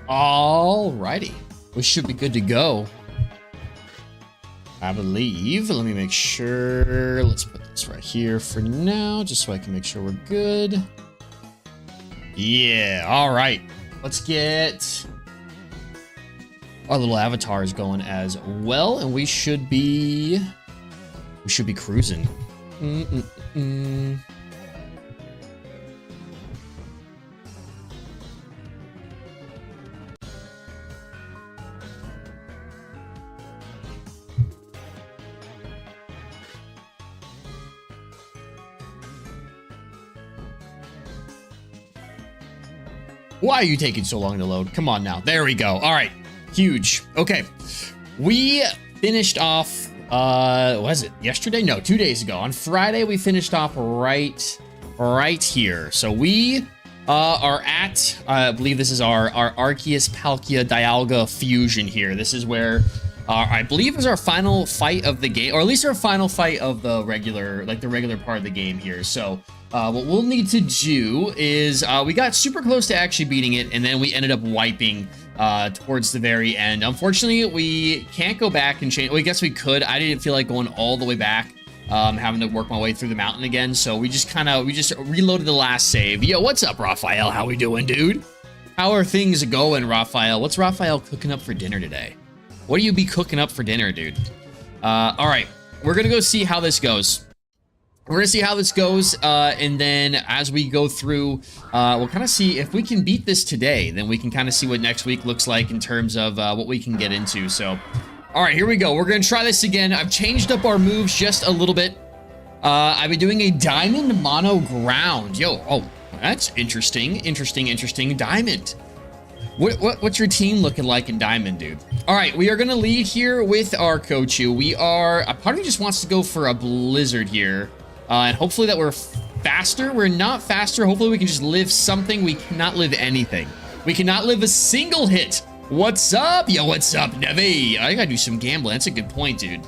Alrighty. We should be good to go. I believe. Let me make sure. Let's put this right here for now, just so I can make sure we're good. Yeah, alright. Let's get our little avatars going as well, and we should be cruising. Why are you taking so long to load? Come on now. There we go. All right. Huge. Okay. We finished off, was it yesterday? No, 2 days ago. On Friday, we finished off right here. So we are at, I believe this is our Arceus Palkia Dialga fusion here. This is where I believe is our final fight of the game, or at least our final fight of the regular part of the game here. So what we'll need to do is we got super close to actually beating it, and then we ended up wiping towards the very end. Unfortunately, we can't go back and change. Well, I guess we could. I didn't feel like going all the way back, having to work my way through the mountain again. So we just reloaded the last save. Yo, what's up, Raphael? How we doing, dude? How are things going, Raphael? What's Raphael cooking up for dinner today? What do you be cooking up for dinner, dude? All right, we're gonna go see how this goes. We're gonna see how this goes, and then as we go through, we'll kind of see if we can beat this today. Then we can kind of see what next week looks like in terms of what we can get into. So, all right, here we go. We're gonna try this again. I've changed up our moves just a little bit. I've been doing a diamond mono ground. Yo, oh, that's interesting. Diamond. What's your team looking like in Diamond, dude? All right, we are gonna lead here with our Kochu. A part of me just wants to go for a Blizzard here. And hopefully that we're faster. We're not faster. Hopefully we can just live something. We cannot live anything. We cannot live a single hit. What's up? Yo, what's up, Nevi? I gotta do some gambling. That's a good point, dude.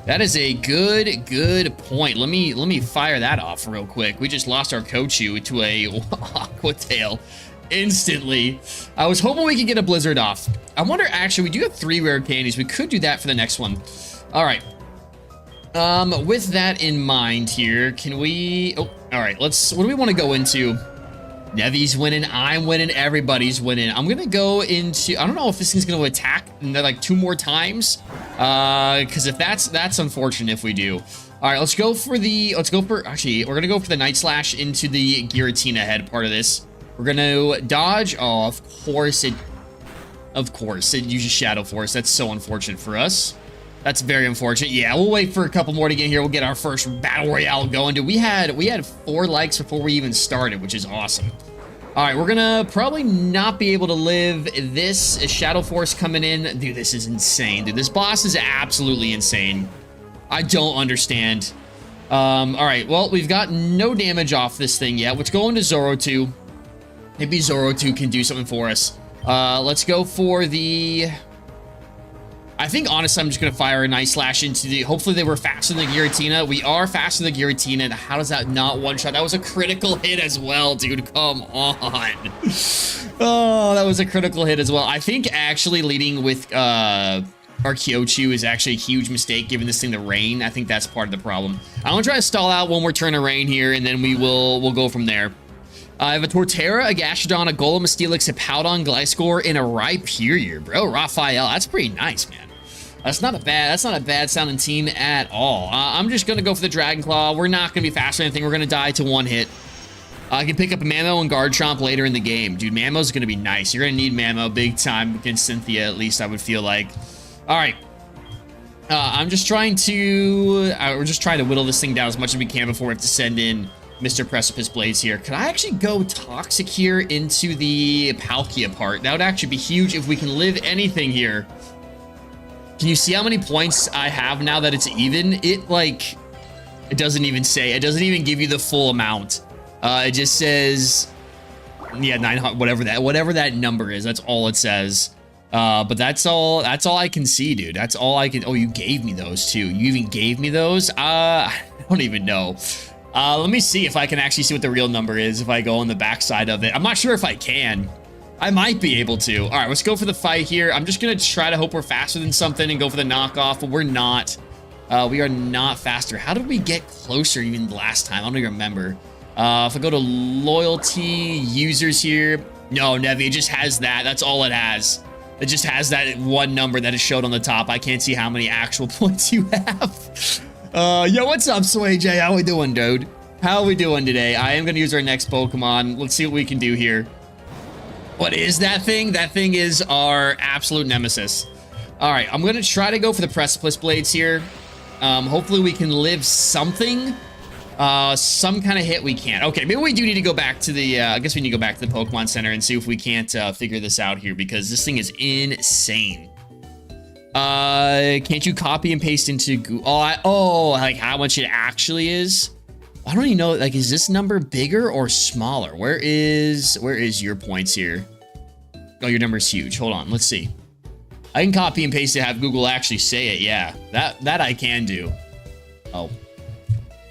That is a good point. Let me fire that off real quick. We just lost our Kochu to a Aqua Tail instantly. I was hoping we could get a Blizzard off. I wonder, actually, we do have 3 rare candies. We could do that for the next one. All right. With that in mind here, can we... Oh, all right, what do we want to go into? Nevi's winning, I'm winning, everybody's winning. I'm going to go into... I don't know if this thing's going to attack like 2 more times. Because if that's unfortunate if we do. All right, actually, we're going to go for the Night Slash into the Giratina head part of this. We're going to dodge. Oh, of course it uses Shadow Force. That's so unfortunate for us. That's very unfortunate. Yeah, we'll wait for a couple more to get here. We'll get our first Battle Royale going. Dude, we had 4 likes before we even started, which is awesome. All right, we're gonna probably not be able to live this. Shadow Force coming in. Dude, this is insane. Dude, this boss is absolutely insane. I don't understand. All right, well, we've got no damage off this thing yet. Let's go into Zoro 2. Maybe Zoro 2 can do something for us. Let's go for the... I think, honestly, I'm just going to fire a Night Slash into the... Hopefully, they were faster than the Giratina. We are faster than the Giratina. And how does that not one-shot? That was a critical hit as well, dude. Come on. Oh, that was a critical hit as well. I think actually leading with our Kyochu is actually a huge mistake, giving this thing the rain. I think that's part of the problem. I'm going to try to stall out one more turn of rain here, and then we'll go from there. I have a Torterra, a Gastrodon, a Golem, a Steelix, a Powdon, Gliscor, and a Rhyperior. Bro, Raphael, that's pretty nice, man. That's not a bad sounding team at all. I'm just gonna go for the Dragon Claw. We're not gonna be fast or anything. We're gonna die to 1 hit. I can pick up a Mamo and Garchomp later in the game. Dude, Mamo's gonna be nice. You're gonna need Mamo big time against Cynthia, at least I would feel like. All right. We're just trying to whittle this thing down as much as we can before we have to send in Mr. Precipice Blades here. Could I actually go Toxic here into the Palkia part? That would actually be huge if we can live anything here. Can you see how many points I have now that it's even? It doesn't even say. It doesn't even give you the full amount. It just says, yeah, 900, whatever that number is. That's all it says. But that's all I can see, dude. That's all I can. Oh, you gave me those too. You even gave me those? I don't even know. Let me see if I can actually see what the real number is if I go on the backside of it. I'm not sure if I can. I might be able to. All right, let's go for the fight here. I'm just going to try to hope we're faster than something and go for the knockoff, but we're not. We are not faster. How did we get closer even last time? I don't even remember. If I go to loyalty, users here. No, Nevi, it just has that. That's all it has. It just has that one number that is showed on the top. I can't see how many actual points you have. Yo, what's up, Sway J? How we doing, dude? How are we doing today? I am going to use our next Pokemon. Let's see what we can do here. What is that thing? That thing is our absolute nemesis. All right, I'm going to try to go for the Precipice Blades here. Hopefully we can live something. Some kind of hit we can't. Okay, maybe we do need to go back to the, I guess we need to go back to the Pokemon Center and see if we can't figure this out here because this thing is insane. Can't you copy and paste into Google? Like how much it actually is? I don't even know, like, is this number bigger or smaller? Where is your points here? Oh, your number's huge. Hold on, let's see. I can copy and paste it, have Google actually say it. Yeah, that I can do. Oh,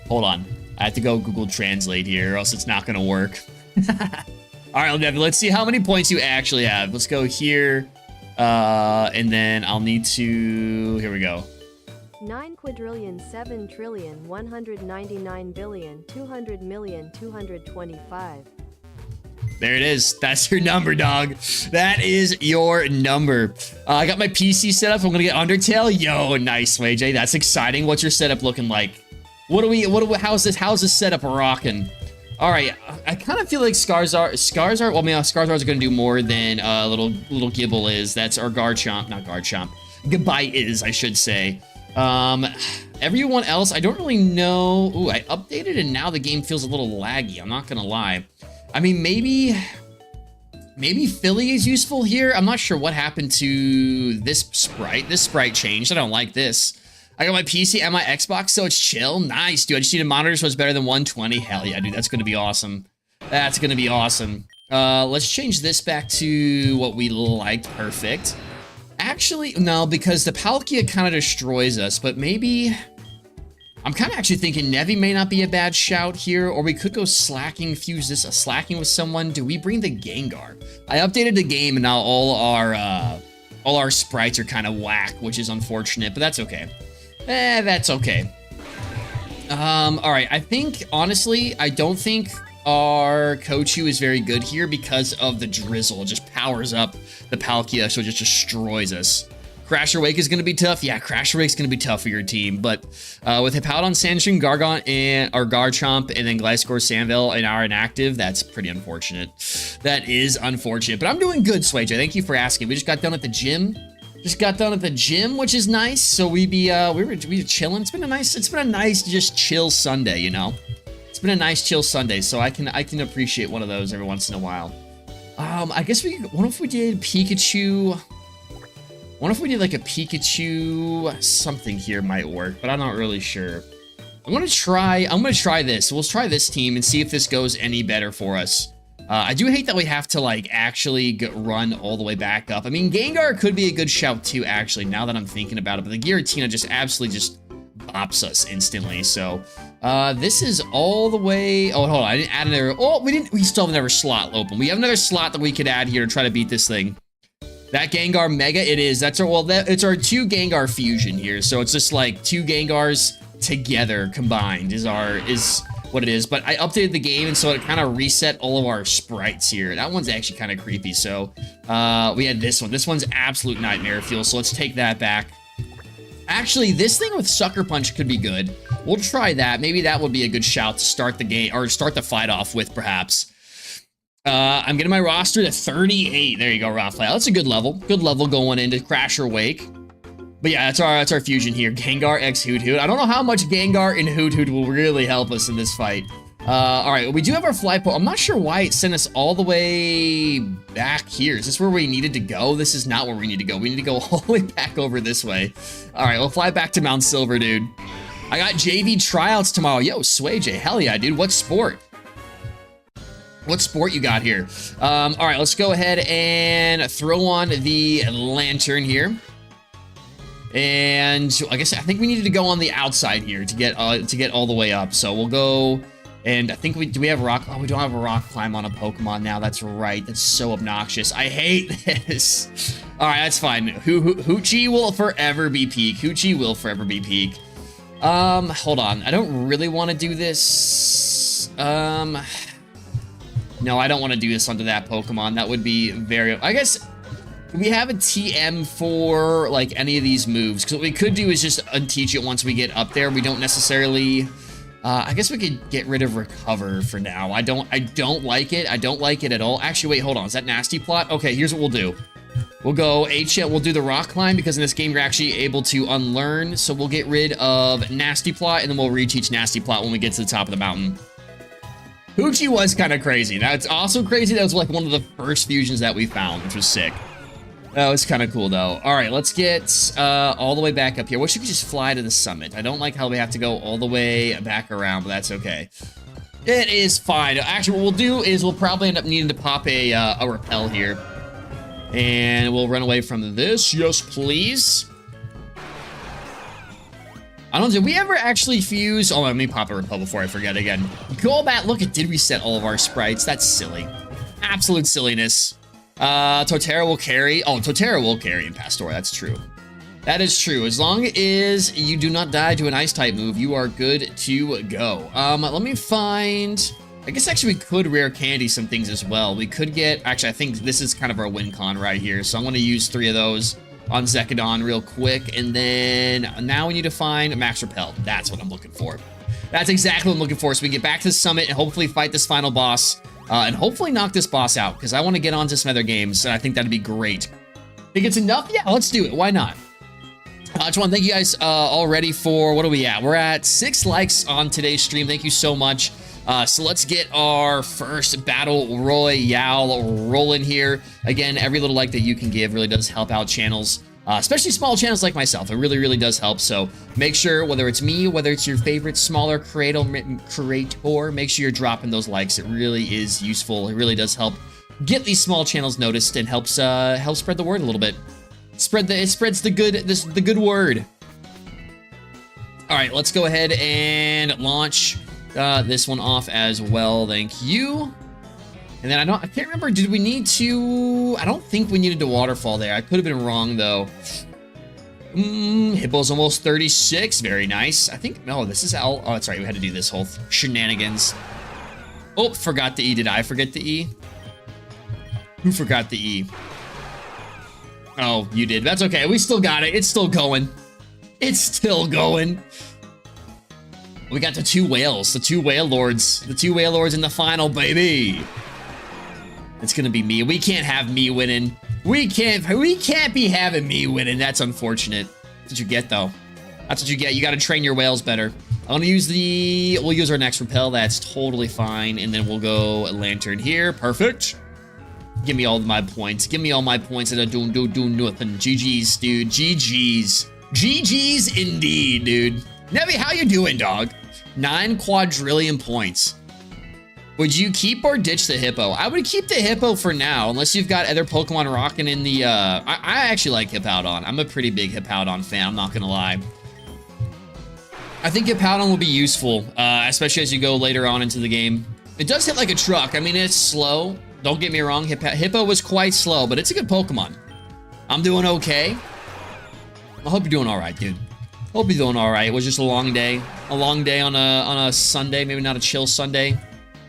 hold on. I have to go Google Translate here or else it's not gonna work. All right, let's see how many points you actually have. Let's go here. And then I'll need to, here we go. 9,7,199,200,225. There it is. That's your number, dog. That is your number. I got my PC set up. I'm gonna get Undertale. Yo, nice, AJ. That's exciting. What's your setup looking like? How's this setup rocking? All right, I kind of feel like Scarzard. Well, I mean, Scarzard's gonna do more than little Gibble is. That's our Garchomp, not Garchomp. Goodbye is, I should say. Everyone else, I don't really know. Ooh, I updated and now the game feels a little laggy. I'm not gonna lie. I mean, maybe Philly is useful here. I'm not sure what happened to this sprite. This sprite changed. I don't like this. I got my PC and my Xbox, so it's chill. Nice, dude. I just need a monitor so it's better than 120. Hell yeah, dude. That's gonna be awesome. That's gonna be awesome. Let's change this back to what we liked. Perfect. Actually, no, because the Palkia kind of destroys us, but maybe... I'm kind of actually thinking Nevi may not be a bad shout here, or we could go slacking, fuse this slacking with someone. Do we bring the Gengar? I updated the game and now all our sprites are kind of whack, which is unfortunate, but that's okay. That's okay. All right, I think, honestly, I don't think our Kochu is very good here because of the Drizzle. It just powers up the Palkia, so it just destroys us. Crasher Wake is going to be tough. Yeah, Crasher Wake's going to be tough for your team, but with Hippowdon, Sandstream, Garchomp, and Garchomp, and then Gliscor, Sandville, and our inactive, that's pretty unfortunate. That is unfortunate, but I'm doing good, Swayj. Thank you for asking. We just got done at the gym. Which is nice. So we were chilling. It's been a nice just chill Sunday, you know. It's been a nice chill Sunday, so I can appreciate one of those every once in a while. I guess what if we did Pikachu? What if we did like a Pikachu something here might work, but I'm not really sure. I'm gonna try this. We'll try this team and see if this goes any better for us. I do hate that we have to like actually run all the way back up. I mean, Gengar could be a good shout too, actually, now that I'm thinking about it, but the Giratina just absolutely just bops us instantly. So this is all the way. Oh, hold on, I didn't add another. Oh, we still have another slot open. We have another slot that we could add here to try to beat this thing. That Gengar Mega, it is. That's our, it's our 2 Gengar fusion here. So it's just like 2 Gengars together combined is what it is. But I updated the game, and so it kind of reset all of our sprites here. That one's actually kind of creepy. So we had this one. This one's absolute nightmare fuel. So let's take that back. Actually, this thing with Sucker Punch could be good. We'll try that. Maybe that would be a good shout to start the game, or start the fight off with, perhaps. I'm getting my roster to 38. There you go, Raphael. That's a good level. Good level going into Crasher Wake. But yeah, that's our fusion here. Gengar x Hoot Hoot. I don't know how much Gengar and Hoot Hoot will really help us in this fight. All right, we do have our fly po. I'm not sure why it sent us all the way back here. Is this where we needed to go? This is not where we need to go. We need to go all the way back over this way. All right, we'll fly back to Mount Silver, dude. I got JV tryouts tomorrow. Yo, Sway J. Hell yeah, dude. What sport? What sport you got here? All right, let's go ahead and throw on the lantern here. And I think we needed to go on the outside here to get all the way up. So we'll go And I think do we have rock? Oh, we don't have a rock climb on a Pokemon now. That's right. That's so obnoxious. I hate this. All right, that's fine. Hoochie will forever be peak. Hoochie will forever be peak. Hold on. I don't really want to do this. No, I don't want to do this onto that Pokemon. That would be very... I guess we have a TM for, like, any of these moves. Because what we could do is just unteach it once we get up there. We don't necessarily... I guess we could get rid of Recover for now. I don't like it. I don't like it at all. Actually, wait, hold on. Is that Nasty Plot? Okay, here's what we'll do. We'll go HL. We'll do the Rock Climb because in this game you're actually able to unlearn. So we'll get rid of Nasty Plot and then we'll reteach Nasty Plot when we get to the top of the mountain. Hoochie was kind of crazy. Now, it's also crazy that was like one of the first fusions that we found, which was sick. That was kind of cool, though. All right, let's get all the way back up here. Wish we could just fly to the summit. I don't like how we have to go all the way back around, but that's okay. It is fine. Actually, what we'll do is we'll probably end up needing to pop a repel here. And we'll run away from this. Yes, please. I don't know, did we ever actually fuse? Oh, let me pop a repel before I forget again. Go back, look, it did reset all of our sprites. That's silly. Absolute silliness. Torterra will carry. Oh, Torterra will carry in Pastor. That's true. That is true. As long as you do not die to an ice type move, you are good to go. Let me find... I guess actually we could rare candy some things as well. We could get... Actually, I think this is kind of our win con right here. So I'm going to use 3 of those on Zekadon real quick. And then now we need to find Max Repel. That's what I'm looking for. That's exactly what I'm looking for. So we can get back to the summit and hopefully fight this final boss. And hopefully knock this boss out, because I want to get on to some other games, and I think that'd be great. Think it's enough? Yeah, let's do it. Why not? I just want to thank you guys already for, what are we at? We're at 6 likes on today's stream. Thank you so much. So let's get our first Battle Royale rolling here. Again, every little like that you can give really does help out channels. Especially small channels like myself. It really, really does help. So make sure, whether it's me, whether it's your favorite smaller creator, make sure you're dropping those likes. It really is useful. It really does help get these small channels noticed and helps help spread the word a little bit. It spreads the good word. All right, let's go ahead and launch this one off as well. Thank you. And then I can't remember, did we need to... I don't think we needed to waterfall there. I could have been wrong, though. Hippo's almost 36. Very nice. I think... No, this is all... Oh, that's right. We had to do this whole shenanigans. Oh, forgot the E. Did I forget the E? Who forgot the E? Oh, you did. That's okay. We still got it. It's still going. It's still going. We got the 2 whales. The 2 whale lords. The 2 whale lords in the final, baby. It's gonna be me. We can't have me winning. We can't be having me winning. That's unfortunate. That's what you get, though. That's what you get. You gotta train your whales better. I'm gonna use we'll use our next repel. That's totally fine. And then we'll go Lantern here. Perfect. Give me all my points. Give me all my points and I do nothing. GG's, dude. GG's. GG's indeed, dude. Nevi, how you doing, dog? 9 quadrillion points. Would you keep or ditch the Hippo? I would keep the Hippo for now, unless you've got other Pokemon rocking in the, I actually like Hippowdon. I'm a pretty big Hippowdon fan, I'm not gonna lie. I think Hippowdon will be useful, especially as you go later on into the game. It does hit like a truck. I mean, it's slow. Don't get me wrong, Hippo was quite slow, but it's a good Pokemon. I'm doing okay. I hope you're doing all right, dude. Hope you're doing all right. It was just a long day. A long day on a Sunday, maybe not a chill Sunday.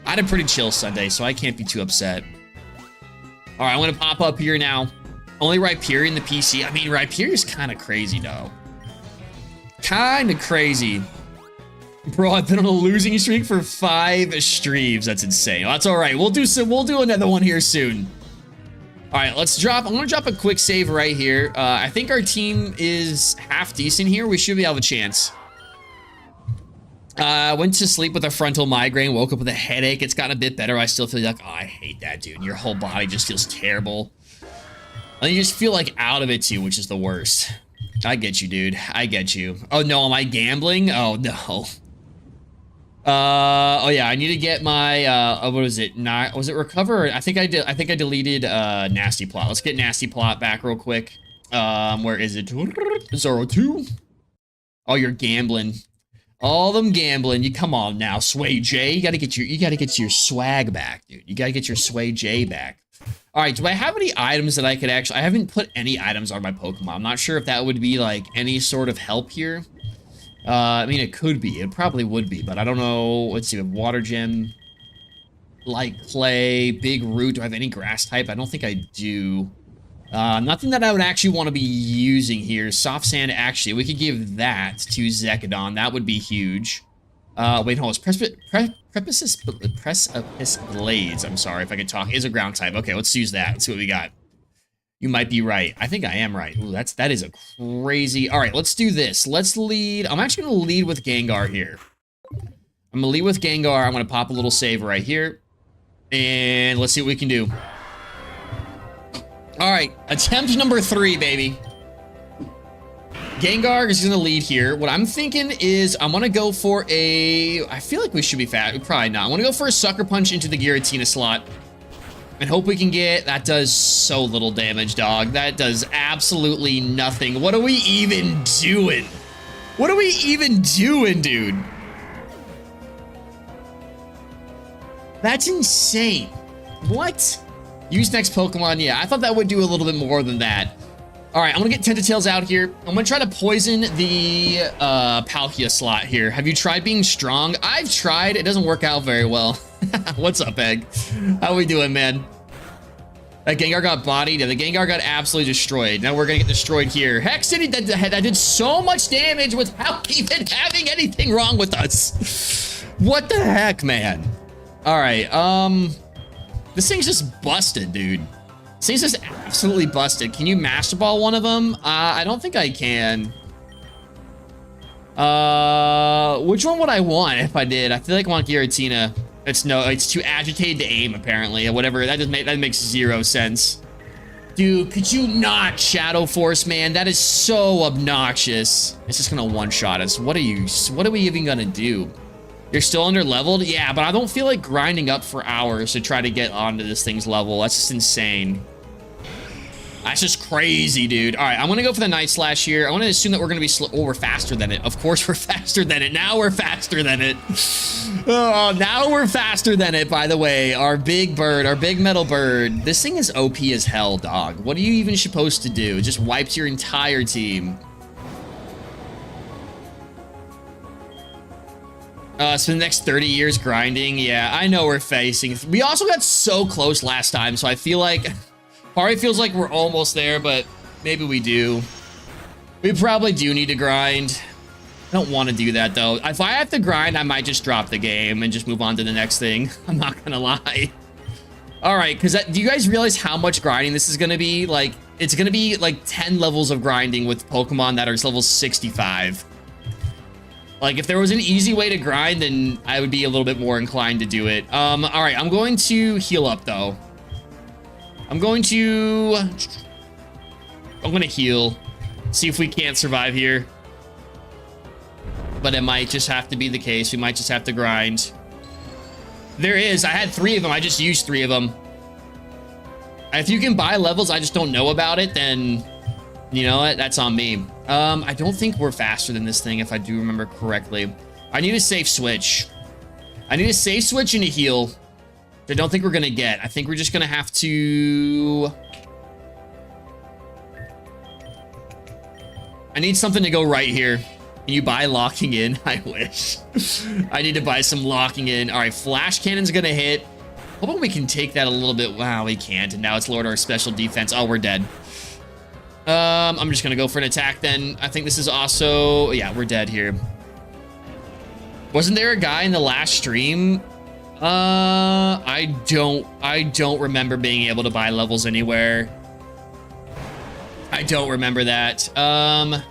I had a pretty chill Sunday, so I can't be too upset. All right, I'm going to pop up here now. Only Rhyperior in the PC. I mean, Rhyperior's kind of crazy, though. Kind of crazy. Bro, I've been on a losing streak for 5 streams. That's insane. Well, that's all right. We'll do another one here soon. All right, let's drop. I'm going to drop a quick save right here. I think our team is half decent here. We should be able a chance. Went to sleep with a frontal migraine, woke up with a headache. It's gotten a bit better. I still feel like, oh, I hate that, dude. Your whole body just feels terrible. And you just feel like out of it too, which is the worst. I get you, dude. I get you. Oh no, am I gambling? Oh no. Oh yeah, I need to get my, what was it? Was it recover? I think I deleted, Nasty Plot. Let's get Nasty Plot back real quick. Where is it? Zoro 2? Oh, you're gambling. All them gambling. You come on now, Sway J. You gotta get your swag back, dude. You gotta get your Sway J back. All right, do I have any items that I could actually... I haven't put any items on my Pokemon. I'm not sure if that would be, like, any sort of help here. I mean, it could be. It probably would be, but I don't know. Let's see, Water Gem, Light Clay, Big Root. Do I have any grass type? I don't think I do. Nothing that I would actually want to be using here. Soft Sand, actually, we could give that to Zekadon. That would be huge. Wait, hold on. Precipice Blades, I'm sorry if I could talk, is a ground type. Okay, let's use that. Let's see what we got. You might be right. I think I am right. Ooh, that is a crazy... All right, let's do this. Let's lead... I'm actually going to lead with Gengar here. I'm going to lead with Gengar. I'm going to pop a little save right here. And let's see what we can do. All right, attempt number 3, baby. Gengar is going to lead here. What I'm thinking is I want to go for a... I feel like we should be fat. Probably not. I want to go for a Sucker Punch into the Giratina slot. And hope we can get... That does so little damage, dog. That does absolutely nothing. What are we even doing? What are we even doing, dude? That's insane. What? Use next Pokemon. Yeah, I thought that would do a little bit more than that. All right, I'm gonna get Tentatails out here. I'm gonna try to poison the Palkia slot here. Have you tried being strong? I've tried. It doesn't work out very well. What's up, Egg? How we doing, man? That Gengar got bodied. Yeah, the Gengar got absolutely destroyed. Now we're gonna get destroyed here. Heck City, that did so much damage without even having anything wrong with us. What the heck, man? All right, this thing's just busted, dude. This thing's just absolutely busted. Can you Master Ball one of them? I don't think I can. Which one would I want if I did? I feel like I want Giratina. It's too agitated to aim, apparently. Whatever, that makes 0 sense. Dude, could you not Shadow Force, man? That is so obnoxious. It's just gonna one-shot us. What are we even gonna do? You're still under-leveled? Yeah, but I don't feel like grinding up for hours to try to get onto this thing's level. That's just insane. That's just crazy, dude. All right, I'm gonna go for the Night Slash here. I want to assume that we're gonna be slow. Oh, we're faster than it. Of course we're faster than it. Now we're faster than it. Oh, now we're faster than it, by the way. Our big bird, our big metal bird. This thing is OP as hell, dog. What are you even supposed to do? It just wipes your entire team. So the next 30 years grinding. Yeah, I know we're facing. We also got so close last time, so I feel like... Part of me feels like we're almost there, but maybe we do. We probably do need to grind. I don't want to do that, though. If I have to grind, I might just drop the game and just move on to the next thing. I'm not gonna lie. All right, because do you guys realize how much grinding this is going to be? Like, it's going to be like 10 levels of grinding with Pokemon that are level 65. Like, if there was an easy way to grind, then I would be a little bit more inclined to do it. All right, I'm going to heal up, though. I'm going to heal. See if we can't survive here. But it might just have to be the case. We might just have to grind. There is. I had 3 of them. I just used 3 of them. If you can buy levels, I just don't know about it, then... You know what? That's on me. I don't think we're faster than this thing, if I do remember correctly. I need a safe switch. I need a safe switch and a heal. I don't think we're gonna get. I think we're just gonna have to... I need something to go right here. Can you buy locking in? I wish. I need to buy some locking in. All right, flash cannon's gonna hit. Hoping we can take that a little bit. Wow, we can't. And now it's lowered our special defense. Oh, we're dead. I'm just gonna go for an attack then. I think this is also... Yeah, we're dead here. Wasn't there a guy in the last stream? I don't remember being able to buy levels anywhere. I don't remember that. I'm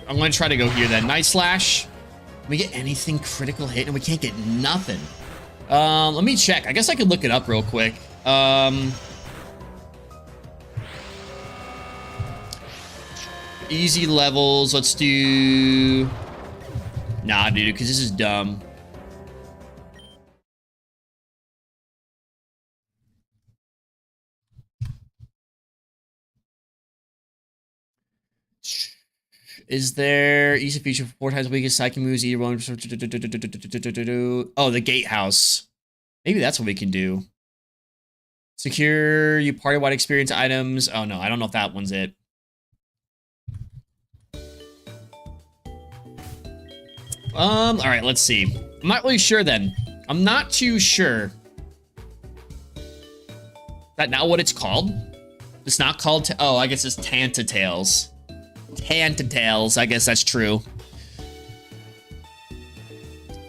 gonna try to go here then. Night Slash. Can we get anything critical hit? And we can't get nothing. Let me check. I guess I could look it up real quick. Easy levels. Let's do... Nah, dude, because this is dumb. Is there easy feature 4 times a week is psychic moves either one? Oh, the gatehouse. Maybe that's what we can do. Secure you party-wide experience items. Oh no, I don't know if that one's it. All right, let's see. I'm not really sure then. I'm not too sure. Is that not what it's called? It's not called, oh, I guess it's Tantatails. Tantatails, I guess that's true.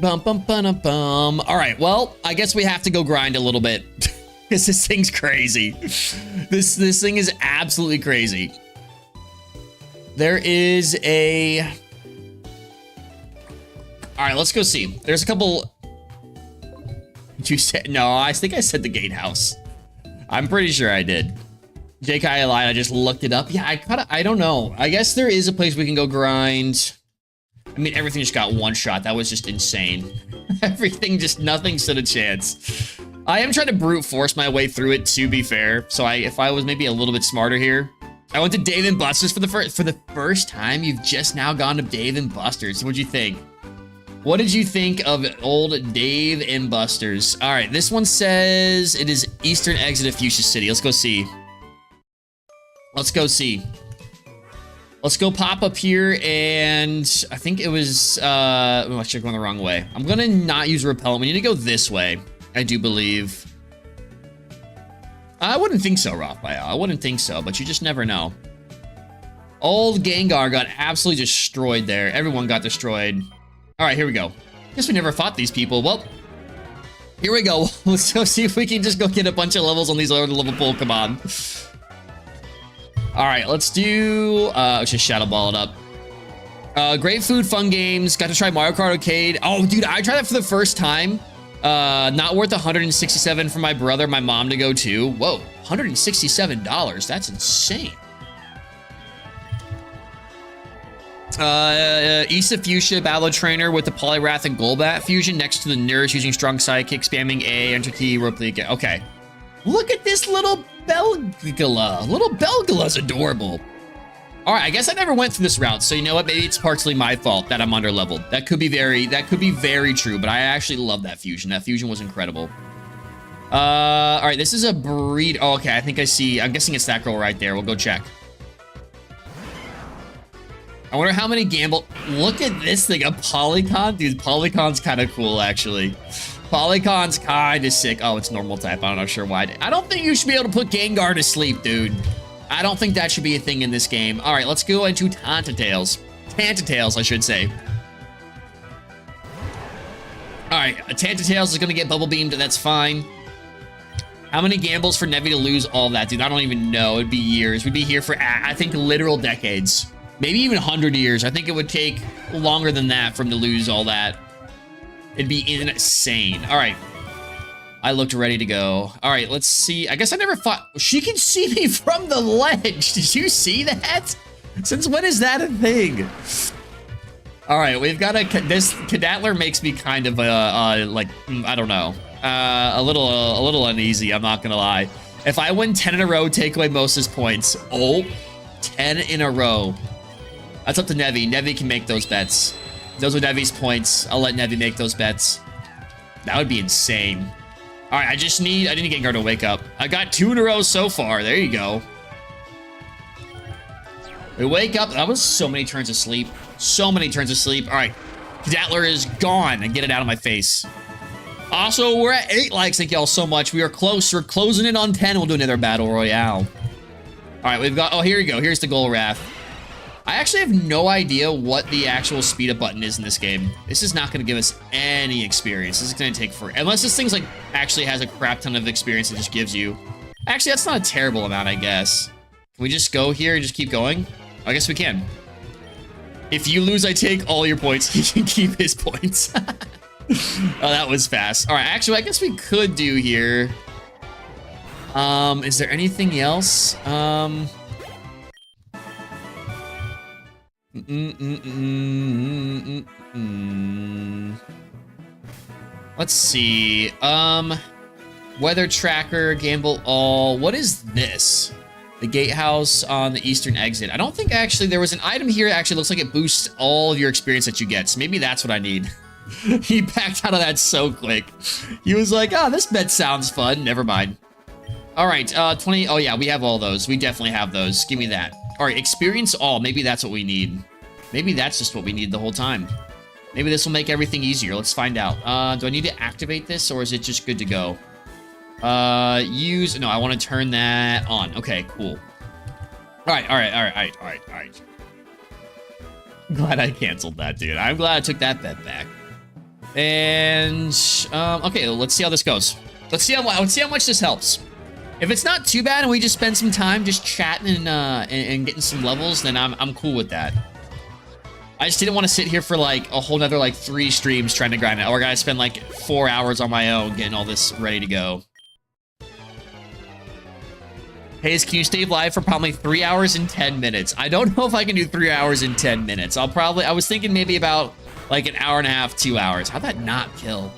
Bum, bum, bum, bum. All right, well, I guess we have to go grind a little bit. Because this thing's crazy. This thing is absolutely crazy. There is a... All right, let's go see. There's a couple... Did you say... No, I think I said the gatehouse. I'm pretty sure I did. JK lied, I just looked it up. Yeah, I don't know. I guess there is a place we can go grind. I mean, everything just got one shot. That was just insane. Everything just, nothing stood a chance. I am trying to brute force my way through it, to be fair. So if I was maybe a little bit smarter here. I went to Dave & Buster's for the first time. You've just now gone to Dave & Buster's. What'd you think? What did you think of old Dave & Buster's? All right, this one says it is Eastern Exit of Fuchsia City. Let's go see. Let's go see. Let's go pop up here, and I think it was, oh, I should have gone the wrong way. I'm gonna not use repellent. We need to go this way, I do believe. I wouldn't think so, Raphael. I wouldn't think so, but you just never know. Old Gengar got absolutely destroyed there. Everyone got destroyed. All right, here we go. Guess we never fought these people. Well, here we go. Let's go see if we can just go get a bunch of levels on these lower level Pokemon. All right, let's do, let's just Shadow Ball it up. Great food, fun games. Got to try Mario Kart Arcade. Oh, dude, I tried that for the first time. Not worth 167 for my brother, my mom to go to. Whoa, $167. That's insane. Issa Fuchsia Battle Trainer with the Poliwrath and Golbat fusion next to the Nurse using strong psychic, spamming A, enter key, replica. Okay. Look at this little Belgala. Little Belgala's adorable. All right, I guess I never went through this route, so you know what? Maybe it's partially my fault that I'm underleveled. That could be very true, but I actually love that fusion. That fusion was incredible. All right, this is a breed. Oh, okay, I think I see. I'm guessing it's that girl right there. We'll go check. I wonder how many gamble. Look at this thing, a Polycon? Dude, Polycon's kind of cool, actually. Polycon's kind of sick. Oh, it's normal type. I'm not sure why. I don't think you should be able to put Gengar to sleep, dude. I don't think that should be a thing in this game. All right, let's go into Tantatails. Tantatails, I should say. All right, Tantatails is going to get Bubble Beamed. That's fine. How many gambles for Nevi to lose all that, dude? I don't even know. It'd be years. We'd be here for, I think, literal decades. Maybe even 100 years. I think it would take longer than that for him to lose all that. It'd be insane. All right. I looked ready to go. All right, let's see. I guess I never fought. She can see me from the ledge. Did you see that? Since when is that a thing? All right, we've got this Cadatler makes me kind of like, I don't know, a little uneasy. I'm not gonna lie. If I win 10 in a row, take away most of his points. Oh, 10 in a row. That's up to Nevi. Nevi can make those bets. Those are Nevi's points. I'll let Nevi make those bets. That would be insane. All right, I need Gengar to wake up. I got 2 in a row so far. There you go. We wake up. That was so many turns of sleep. So many turns of sleep. All right, Cadatler is gone, and get it out of my face. Also, we're at 8 likes. Thank y'all so much. We are close. We're closing in on 10. We'll do another battle royale. All right, we've got, oh, here we go. Here's the Golrath. I actually have no idea what the actual speed up button is in this game. This is not going to give us any experience. This is going to take for, unless this thing's like actually has a crap ton of experience it just gives you. Actually, that's not a terrible amount, I guess. Can we just go here and just keep going? I guess we can. If you lose, I take all your points. He can keep his points. Oh, that was fast. All right, actually, I guess we could do here. Is there anything else? Let's see. Weather tracker, gamble all. What is this? The gatehouse on the eastern exit. I don't think actually there was an item here that actually looks like it boosts all of your experience that you get. So maybe that's what I need. He backed out of that so quick. He was like, oh, this bet sounds fun. Never mind. All right, 20. Oh, yeah, we have all those. We definitely have those. Give me that. All right, experience all. Maybe that's what we need. Maybe that's just what we need the whole time. Maybe this will make everything easier. Let's find out. Do I need to activate this, or is it just good to go? Use... No, I want to turn that on. Okay, cool. All right. Glad I canceled that, dude. I'm glad I took that bet back. And okay, let's see how this goes. Let's see how much this helps. If it's not too bad and we just spend some time just chatting and getting some levels, then I'm cool with that. I just didn't want to sit here for like a whole nother like 3 streams trying to grind it, or I gotta spend like 4 hours on my own getting all this ready to go. Hey, can you stay live for probably 3 hours and 10 minutes? I don't know if I can do 3 hours and 10 minutes. I was thinking maybe about like an hour and a half, 2 hours. How'd that not kill?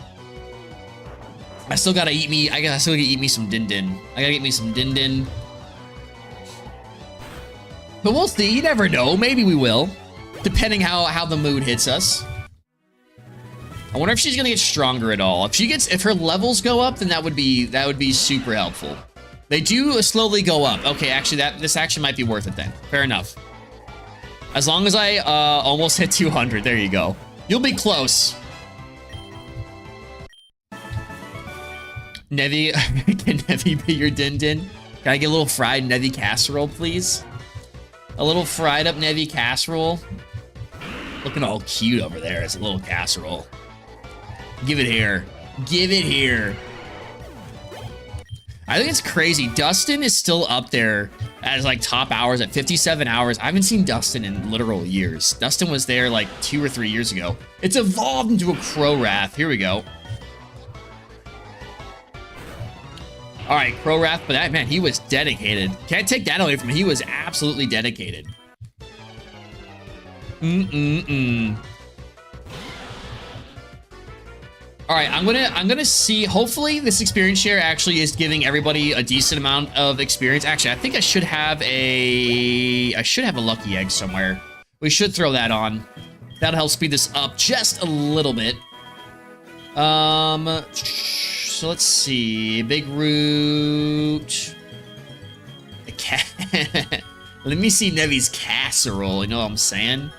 I still gotta eat me. I still gotta eat me some din din. I gotta get me some din din. But we'll see. You never know. Maybe we will, depending how the mood hits us. I wonder if she's gonna get stronger at all. If her levels go up, then that would be super helpful. They do slowly go up. Okay, actually, this actually might be worth it then. Fair enough. As long as I almost hit 200. There you go. You'll be close. Nevi, can Nevi be your din din? Can I get a little fried Nevi casserole, please? A little fried up Nevi casserole. Looking all cute over there as a little casserole. Give it here. Give it here. I think it's crazy. Dustin is still up there as like top hours at 57 hours. I haven't seen Dustin in literal years. Dustin was there like 2 or 3 years ago. It's evolved into a Crow Wrath. Here we go. All right, Crow Wrath, but that man, he was dedicated. Can't take that away from him. He was absolutely dedicated. All right, I'm gonna see. Hopefully, this experience share actually is giving everybody a decent amount of experience. Actually, I think I should have a lucky egg somewhere. We should throw that on. That'll help speed this up just a little bit. So let's see. Big root. The cat. Let me see Nevi's casserole. You know what I'm saying? You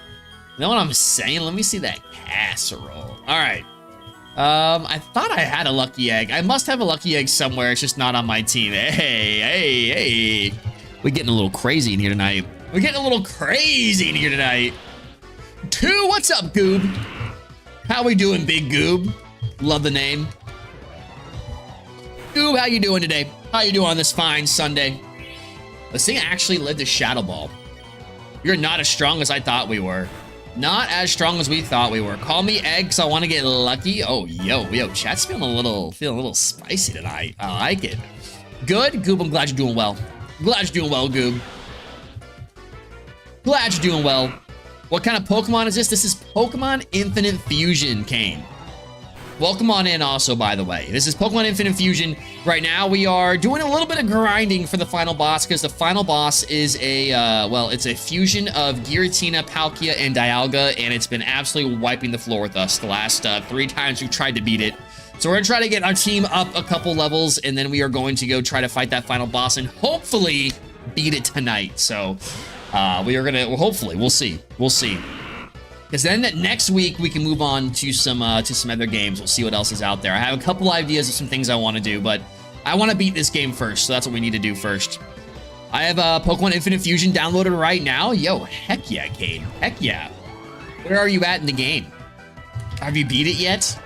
know what I'm saying? Let me see that casserole. All right. I thought I had a lucky egg. I must have a lucky egg somewhere. It's just not on my team. Hey. We're getting a little crazy in here tonight. 2, what's up, Goob? How we doing, Big Goob? Love the name. Goob, how you doing today? How you doing on this fine Sunday? This thing actually led to Shadow Ball. You're not as strong as I thought we were. Not as strong as we thought we were. Call me egg, so I want to get lucky. Oh, yo, chat's feeling a little spicy tonight. I like it. Good, Goob. I'm glad you're doing well. Goob. Glad you're doing well. What kind of Pokemon is this? This is Pokemon Infinite Fusion, Kane. Welcome on in also, by the way. This is Pokemon Infinite Fusion. Right now, we are doing a little bit of grinding for the final boss, because the final boss is it's a fusion of Giratina, Palkia, and Dialga, and it's been absolutely wiping the floor with us the last 3 times we've tried to beat it. So we're gonna try to get our team up a couple levels, and then we are going to go try to fight that final boss and hopefully beat it tonight. So hopefully, we'll see. Because then next week we can move on to some other games. We'll see what else is out there. I have a couple ideas of some things I want to do, but I want to beat this game first, so that's what we need to do first. I have Pokemon Infinite Fusion downloaded right now. Yo, heck yeah, Cade. Heck yeah. Where are you at in the game? Have you beat it yet?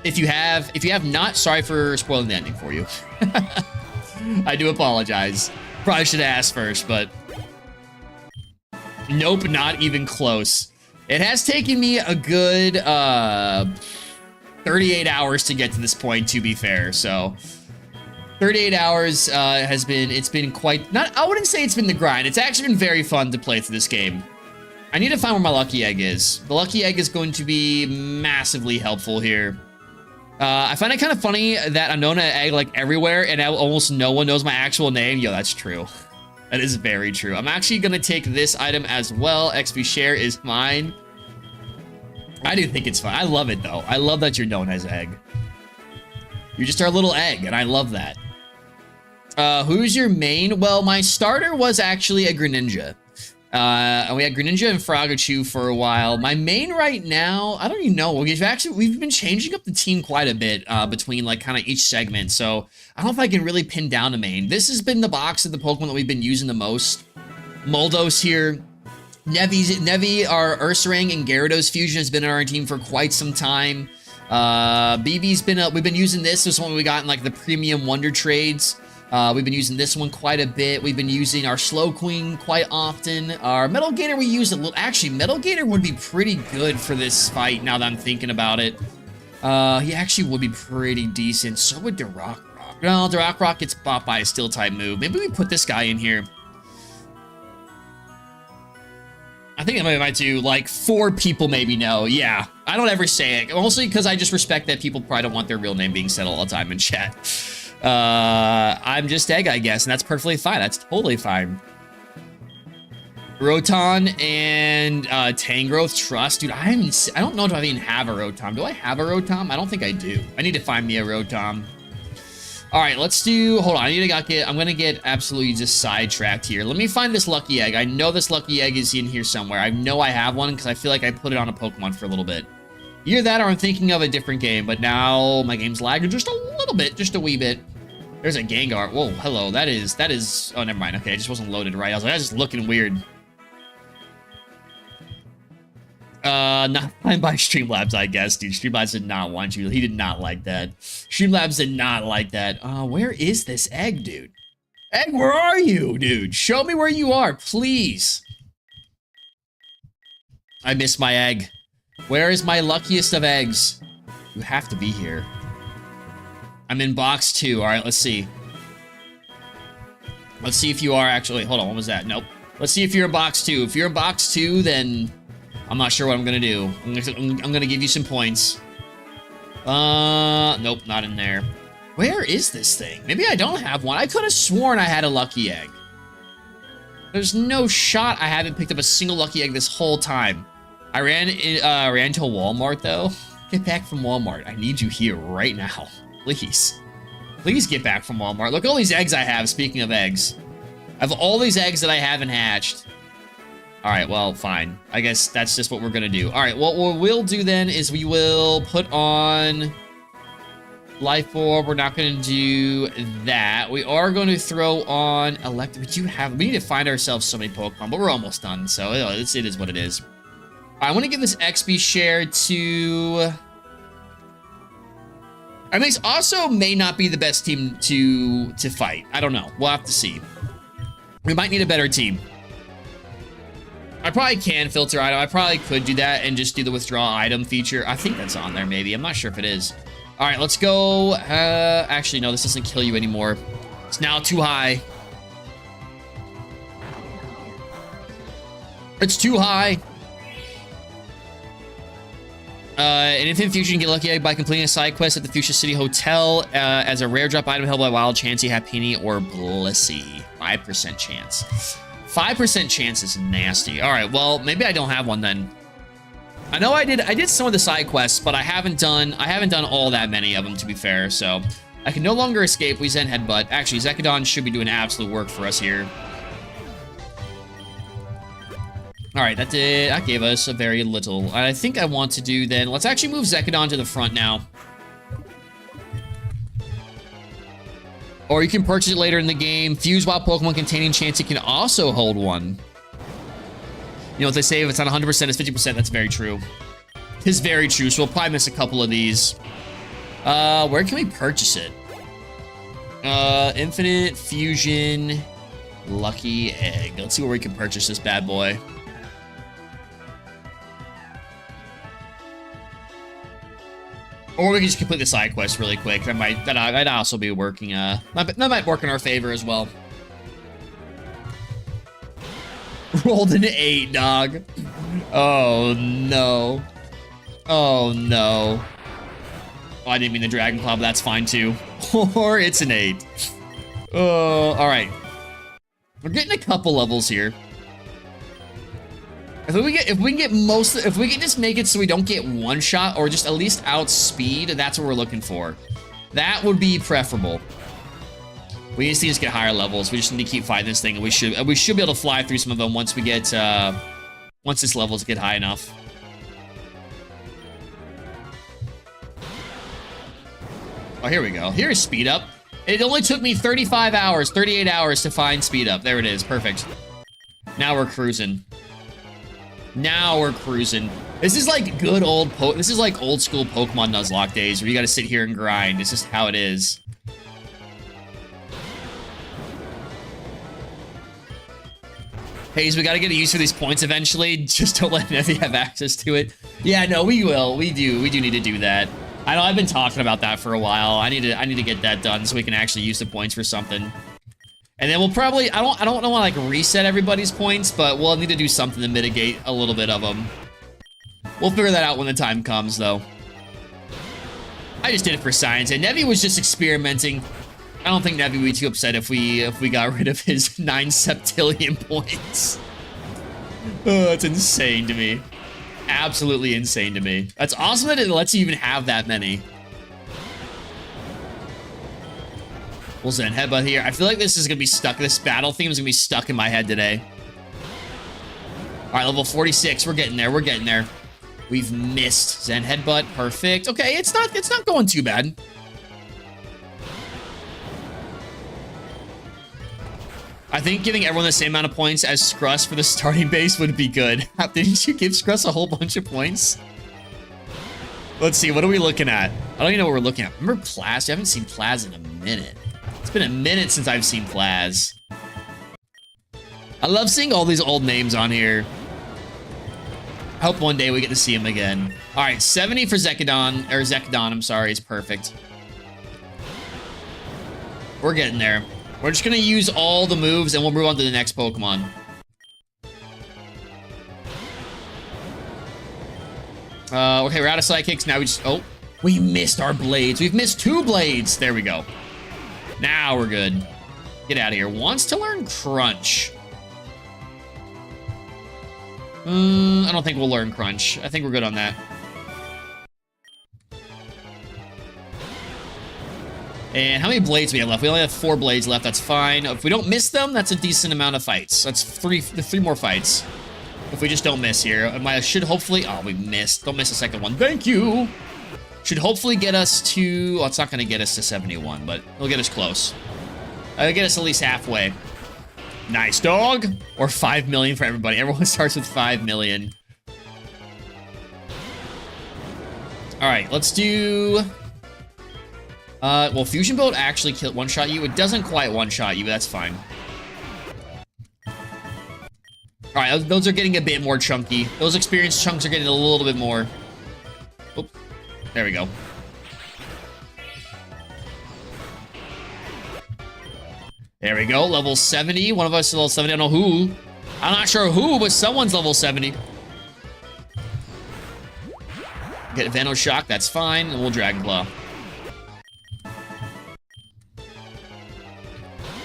If you have not, sorry for spoiling the ending for you. I do apologize. Probably should have asked first, but nope, not even close. It has taken me a good 38 hours to get to this point, to be fair. So 38 hours it's been quite, not, I wouldn't say it's been the grind. It's actually been very fun to play through this game. I need to find where my lucky egg is. The lucky egg is going to be massively helpful here. I find it kind of funny that I'm known as Egg like everywhere, and almost no one knows my actual name. Yo, that's true. That is very true. I'm actually gonna take this item as well. XP share is mine. I do think it's fun. I love it though. I love that you're known as Egg. You're just our little egg, and I love that. Who's your main? Well, my starter was actually a Greninja. And we had Greninja and Fragachu for a while. My main right now, I don't even know. We've been changing up the team quite a bit between like kind of each segment. So I don't know if I can really pin down a main. This has been the box of the Pokemon that we've been using the most. Moldos here. Nevi, our Ursaring and Gyarados fusion has been on our team for quite some time. BB's been we've been using this. This one we got in like the premium wonder trades. We've been using this one quite a bit. We've been using our Slow Queen quite often. Our Metal Gator we use a little. Actually, Metal Gator would be pretty good for this fight now that I'm thinking about it. He actually would be pretty decent. So would Rock Rock. No, Rock Rock gets bought by a Steel type move. Maybe we put this guy in here. I think I might do like 4 people maybe know. Yeah, I don't ever say it. Mostly because I just respect that people probably don't want their real name being said all the time in chat. I'm just Egg, I guess, and that's perfectly fine. That's totally fine. Rotom and Tangrowth Trust. Dude, I don't know if I even have a Rotom. Do I have a Rotom? I don't think I do. I need to find me a Rotom. All right, let's do, hold on, I'm gonna get absolutely just sidetracked here. Let me find this lucky egg. I know this lucky egg is in here somewhere. I know I have one because I feel like I put it on a Pokemon for a little bit. Either that or I'm thinking of a different game, but now my game's lagging just a little bit, just a wee bit. There's a Gengar. Whoa, hello, that is, oh, never mind. Okay, it just wasn't loaded right. I was like, that's just looking weird. Not fine by Streamlabs, I guess, dude. Streamlabs did not want you. He did not like that. Streamlabs did not like that. Where is this egg, dude? Egg, where are you, dude? Show me where you are, please. I miss my egg. Where is my luckiest of eggs? You have to be here. I'm in box 2. All right, let's see. Let's see if you are actually. Hold on, what was that? Nope. Let's see if you're in box 2. If you're in box 2, then I'm not sure what I'm gonna do. I'm gonna give you some points. Nope, not in there. Where is this thing? Maybe I don't have one. I could have sworn I had a lucky egg. There's no shot I haven't picked up a single lucky egg this whole time. I ran to Walmart though. Get back from Walmart. I need you here right now. Please. Please get back from Walmart. Look at all these eggs I have, speaking of eggs. I have all these eggs that I haven't hatched. Alright, well, fine. I guess that's just what we're gonna do. Alright, what we'll do then is we will put on Life Orb. We're not gonna do that. We are going to throw on Electric. We need to find ourselves so many Pokemon, but we're almost done, so it is what it is. I want to give this XP share to... I mean, this also may not be the best team to fight. I don't know. We'll have to see. We might need a better team. I probably can filter item. I probably could do that and just do the withdraw item feature. I think that's on there, maybe. I'm not sure if it is. All right, let's go. Actually, no, this doesn't kill you anymore. It's now too high. It's too high. An Infinite Fusion, get lucky by completing a side quest at the Fuchsia City Hotel as a rare drop item held by Wild Chansey, Happiny, or Blissey. 5% chance. 5% chance is nasty. All right, well, maybe I don't have one then. I know I did some of the side quests, but I haven't done all that many of them, to be fair. So I can no longer escape. We Zen Headbutt. Actually, Zekadon should be doing absolute work for us here. All right, that gave us a very little. I think I want to do then. Let's actually move Zekadon to the front now. Or you can purchase it later in the game. Fuse Wild Pokemon containing Chansey can also hold one. You know what they say, if it's not 100%, it's 50%. That's very true. It's very true, so we'll probably miss a couple of these. Where can we purchase it? Infinite Fusion Lucky Egg. Let's see where we can purchase this bad boy. Or we can just complete the side quest really quick. That might also be working. That might work in our favor as well. Rolled an 8, dog. Oh no. Oh no. Oh, I didn't mean the Dragon Claw, but that's fine too. Or it's an 8. All right. We're getting a couple levels here. If we can just make it so we don't get one shot or just at least outspeed, that's what we're looking for. That would be preferable. We just need to get higher levels. We just need to keep fighting this thing, and we should be able to fly through some of them once we get once this levels get high enough. Oh, here we go. Here's speed up. It only took me 38 hours to find speed up. There it is. Perfect. Now we're cruising. Now we're cruising. This is like good old this is like old school Pokemon Nuzlocke days where you gotta sit here and grind. It's just how it is. Hayes, we gotta get used to these points eventually. Just don't let Nevi have access to it. Yeah, no, we will. We do need to do that. I know I've been talking about that for a while. I need to get that done so we can actually use the points for something. And then we'll probably I don't want to like reset everybody's points, but we'll need to do something to mitigate a little bit of them. We'll figure that out when the time comes, though. I just did it for science, and Nevi was just experimenting. I don't think Nevi would be too upset if we got rid of his 9 septillion points. Oh, it's insane to me. Absolutely insane to me. That's awesome that it lets you even have that many. We'll Zen Headbutt here. I feel like this is gonna be stuck. This battle theme is gonna be stuck in my head today. All right, level 46. We're getting there. We're getting there. We've missed Zen Headbutt. Perfect. Okay, it's not going too bad. I think giving everyone the same amount of points as Scruss for the starting base would be good. Didn't you give Scruss a whole bunch of points? Let's see, what are we looking at? I don't even know what we're looking at. Remember Plaz? I haven't seen Plaz in a minute. It's been a minute since I've seen Plaz. I love seeing all these old names on here. I hope one day we get to see him again. All right, 70 for Zekadon, or Zekadon, I'm sorry, it's perfect. We're getting there. We're just gonna use all the moves and we'll move on to the next Pokemon. Okay, we're out of Sidekicks. Now we missed our blades. We've missed 2 blades. There we go. Now we're good. Get out of here. Wants to learn Crunch. I don't think we'll learn Crunch. I think we're good on that. And how many blades do we have left? We only have 4 blades left. That's fine. If we don't miss them, that's a decent amount of fights. That's 3 more fights. If we just don't miss here. I should hopefully... Oh, we missed. Don't miss the second one. Thank you. Should hopefully get us to... Well, it's not going to get us to 71, but it'll get us close. It'll get us at least halfway. Nice, dog. Or 5 million for everybody. Everyone starts with 5 million. All right, let's do... well, Fusion Bolt actually one-shot you. It doesn't quite one-shot you, but that's fine. All right, those are getting a bit more chunky. Those experience chunks are getting a little bit more. Oop, there we go. There we go, level 70. One of us is level 70. I don't know who. I'm not sure who, but someone's level 70. Get Venom Shock, that's fine. And we'll Dragon Claw.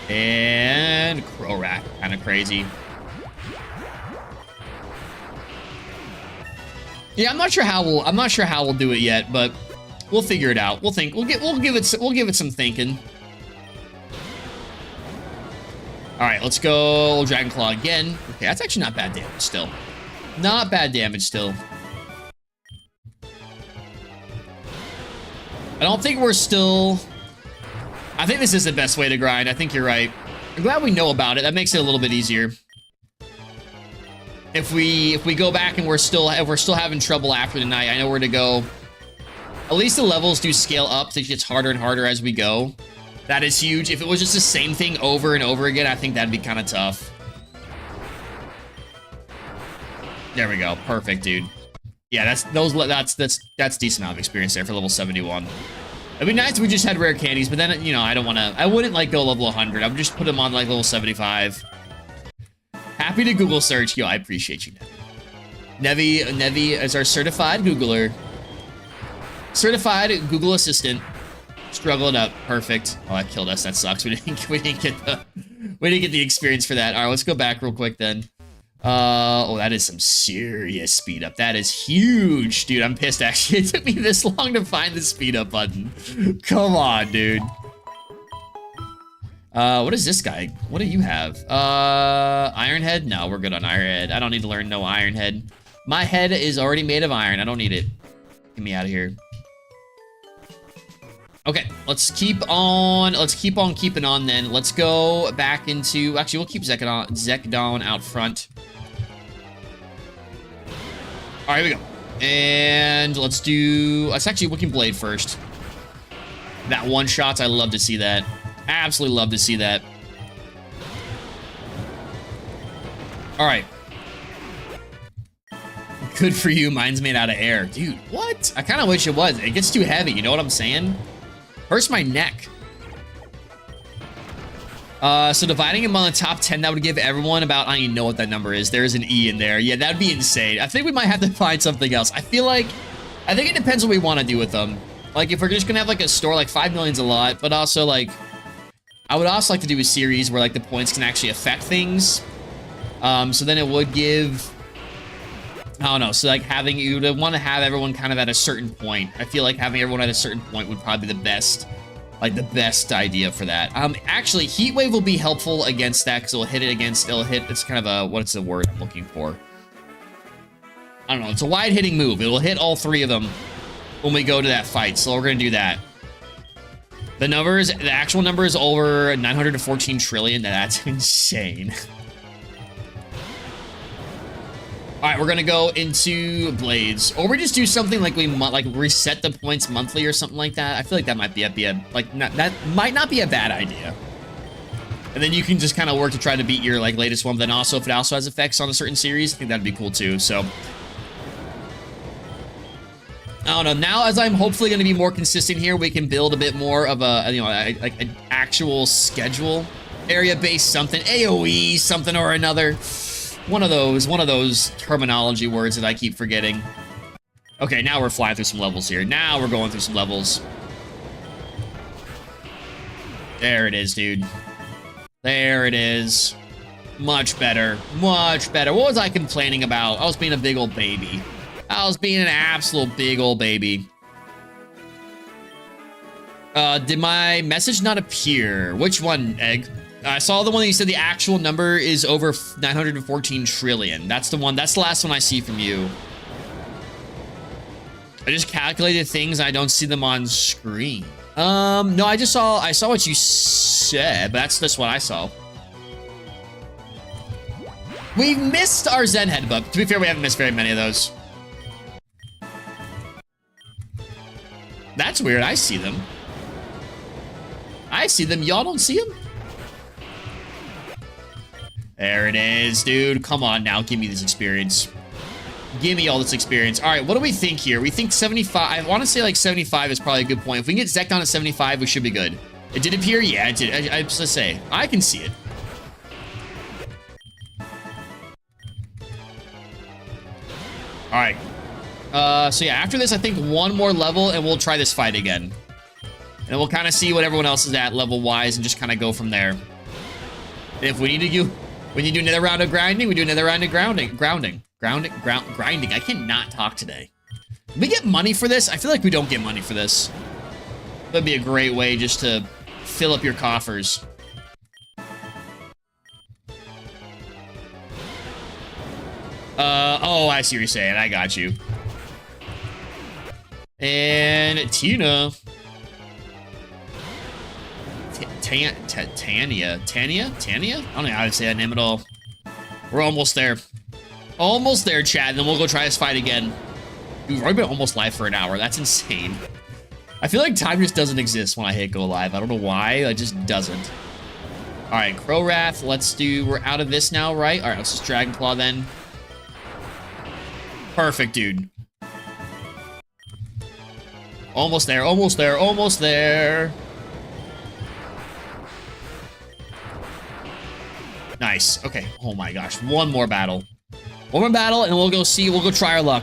And Crow Rack, kind of crazy. Yeah, I'm not sure how we'll do it yet, but we'll figure it out. We'll give it some thinking. All right, let's go Dragon Claw again. Okay, that's actually not bad damage still. Not bad damage still. I don't think we're still... I think this is the best way to grind. I think you're right. I'm glad we know about it. That makes it a little bit easier. If we go back and we're still having trouble after the night, I know where to go. At least the levels do scale up, so it gets harder and harder as we go. That is huge. If it was just the same thing over and over again, I think that'd be kind of tough. There we go. Perfect, dude. Yeah, that's decent amount of experience there for level 71. It'd be nice if we just had rare candies, but then, you know, I wouldn't like go level 100. I would just put them on like level 75. Happy to Google search. Yo, I appreciate you, Nevi. Nevi is our certified Googler. Certified Google Assistant. Struggle it up. Perfect. Oh, that killed us. That sucks. We didn't get the experience for that. All right, let's go back real quick then. Oh, that is some serious speed up. That is huge, dude. I'm pissed actually. It took me this long to find the speed up button. Come on, dude. What is this guy? What do you have? Iron Head? No, we're good on Iron Head. I don't need to learn no Iron Head. My head is already made of iron. I don't need it. Get me out of here. Okay, let's keep on keeping on then. Let's go back into, actually, we'll keep Zekdon out front. All right, here we go. And let's actually Wicking Blade first. That one shot, I love to see that. Absolutely love to see that. All right. Good for you, mine's made out of air. Dude, what? I kind of wish it was. It gets too heavy, you know what I'm saying? Hurts my neck. So dividing them on the top 10, that would give everyone about, I don't even know what that number is. There's an E in there. Yeah, that'd be insane. I think we might have to find something else. I think it depends what we want to do with them. Like, if we're just gonna have like a store, like 5 million's a lot, but also like, I would also like to do a series where like the points can actually affect things. So then it would give, I don't know, so like you would want to have everyone kind of at a certain point. I feel like having everyone at a certain point would probably be the best idea for that. Actually, Heat Wave will be helpful against that because it's kind of a, what's the word I'm looking for? I don't know, it's a wide hitting move. It will hit all 3 of them when we go to that fight, so we're gonna do that. The actual number is over 914 trillion. That's insane. All right, we're gonna go into Blades, or we just do something like like reset the points monthly or something like that. I feel like that might that might not be a bad idea. And then you can just kind of work to try to beat your like latest one. But then also, if it also has effects on a certain series, I think that'd be cool too. So I don't know. Now, as I'm hopefully going to be more consistent here, we can build a bit more of a, you know, like an actual schedule, area-based something, AOE something or another. One of those terminology words that I keep forgetting. Okay, now we're flying through some levels here. Now we're going through some levels. There it is, dude. There it is. Much better. Much better. What was I complaining about? I was being a big old baby. I was being an absolute big old baby. Did my message not appear? Which one, Egg? I saw the one that you said the actual number is over 914 trillion. That's the one. That's the last one I see from you. I just calculated things. I don't see them on screen. No, I saw what you said, but that's just what I saw. We missed our Zen headbutt. To be fair, we haven't missed very many of those. That's weird. I see them. I see them. Y'all don't see them? There it is, dude. Come on now. Give me this experience. Give me all this experience. All right, what do we think here? We think 75. I want to say like 75 is probably a good point. If we can get Zek down at 75, we should be good. It did appear? Yeah, it did. I just to say, I can see it. All right. So yeah, after this, I think one more level and we'll try this fight again. And we'll kind of see what everyone else is at level-wise and just kind of go from there. And if we need to do another round of grinding, we do another round of grinding. I cannot talk today. Do we get money for this? I feel like we don't get money for this. That'd be a great way just to fill up your coffers. Oh, I see what you're saying. I got you. And Tina. Tanya? I don't know how to say that name at all. We're almost there. Almost there, chat, and then we'll go try this fight again. Dude, we've already been almost live for an hour. That's insane. I feel like time just doesn't exist when I hit go live. I don't know why. It just doesn't. All right, Crow Wrath. We're out of this now, right? All right, let's just Dragon Claw then. Perfect, dude. Almost there, almost there, almost there. Nice. Okay. Oh my gosh. One more battle. One more battle, and we'll go try our luck.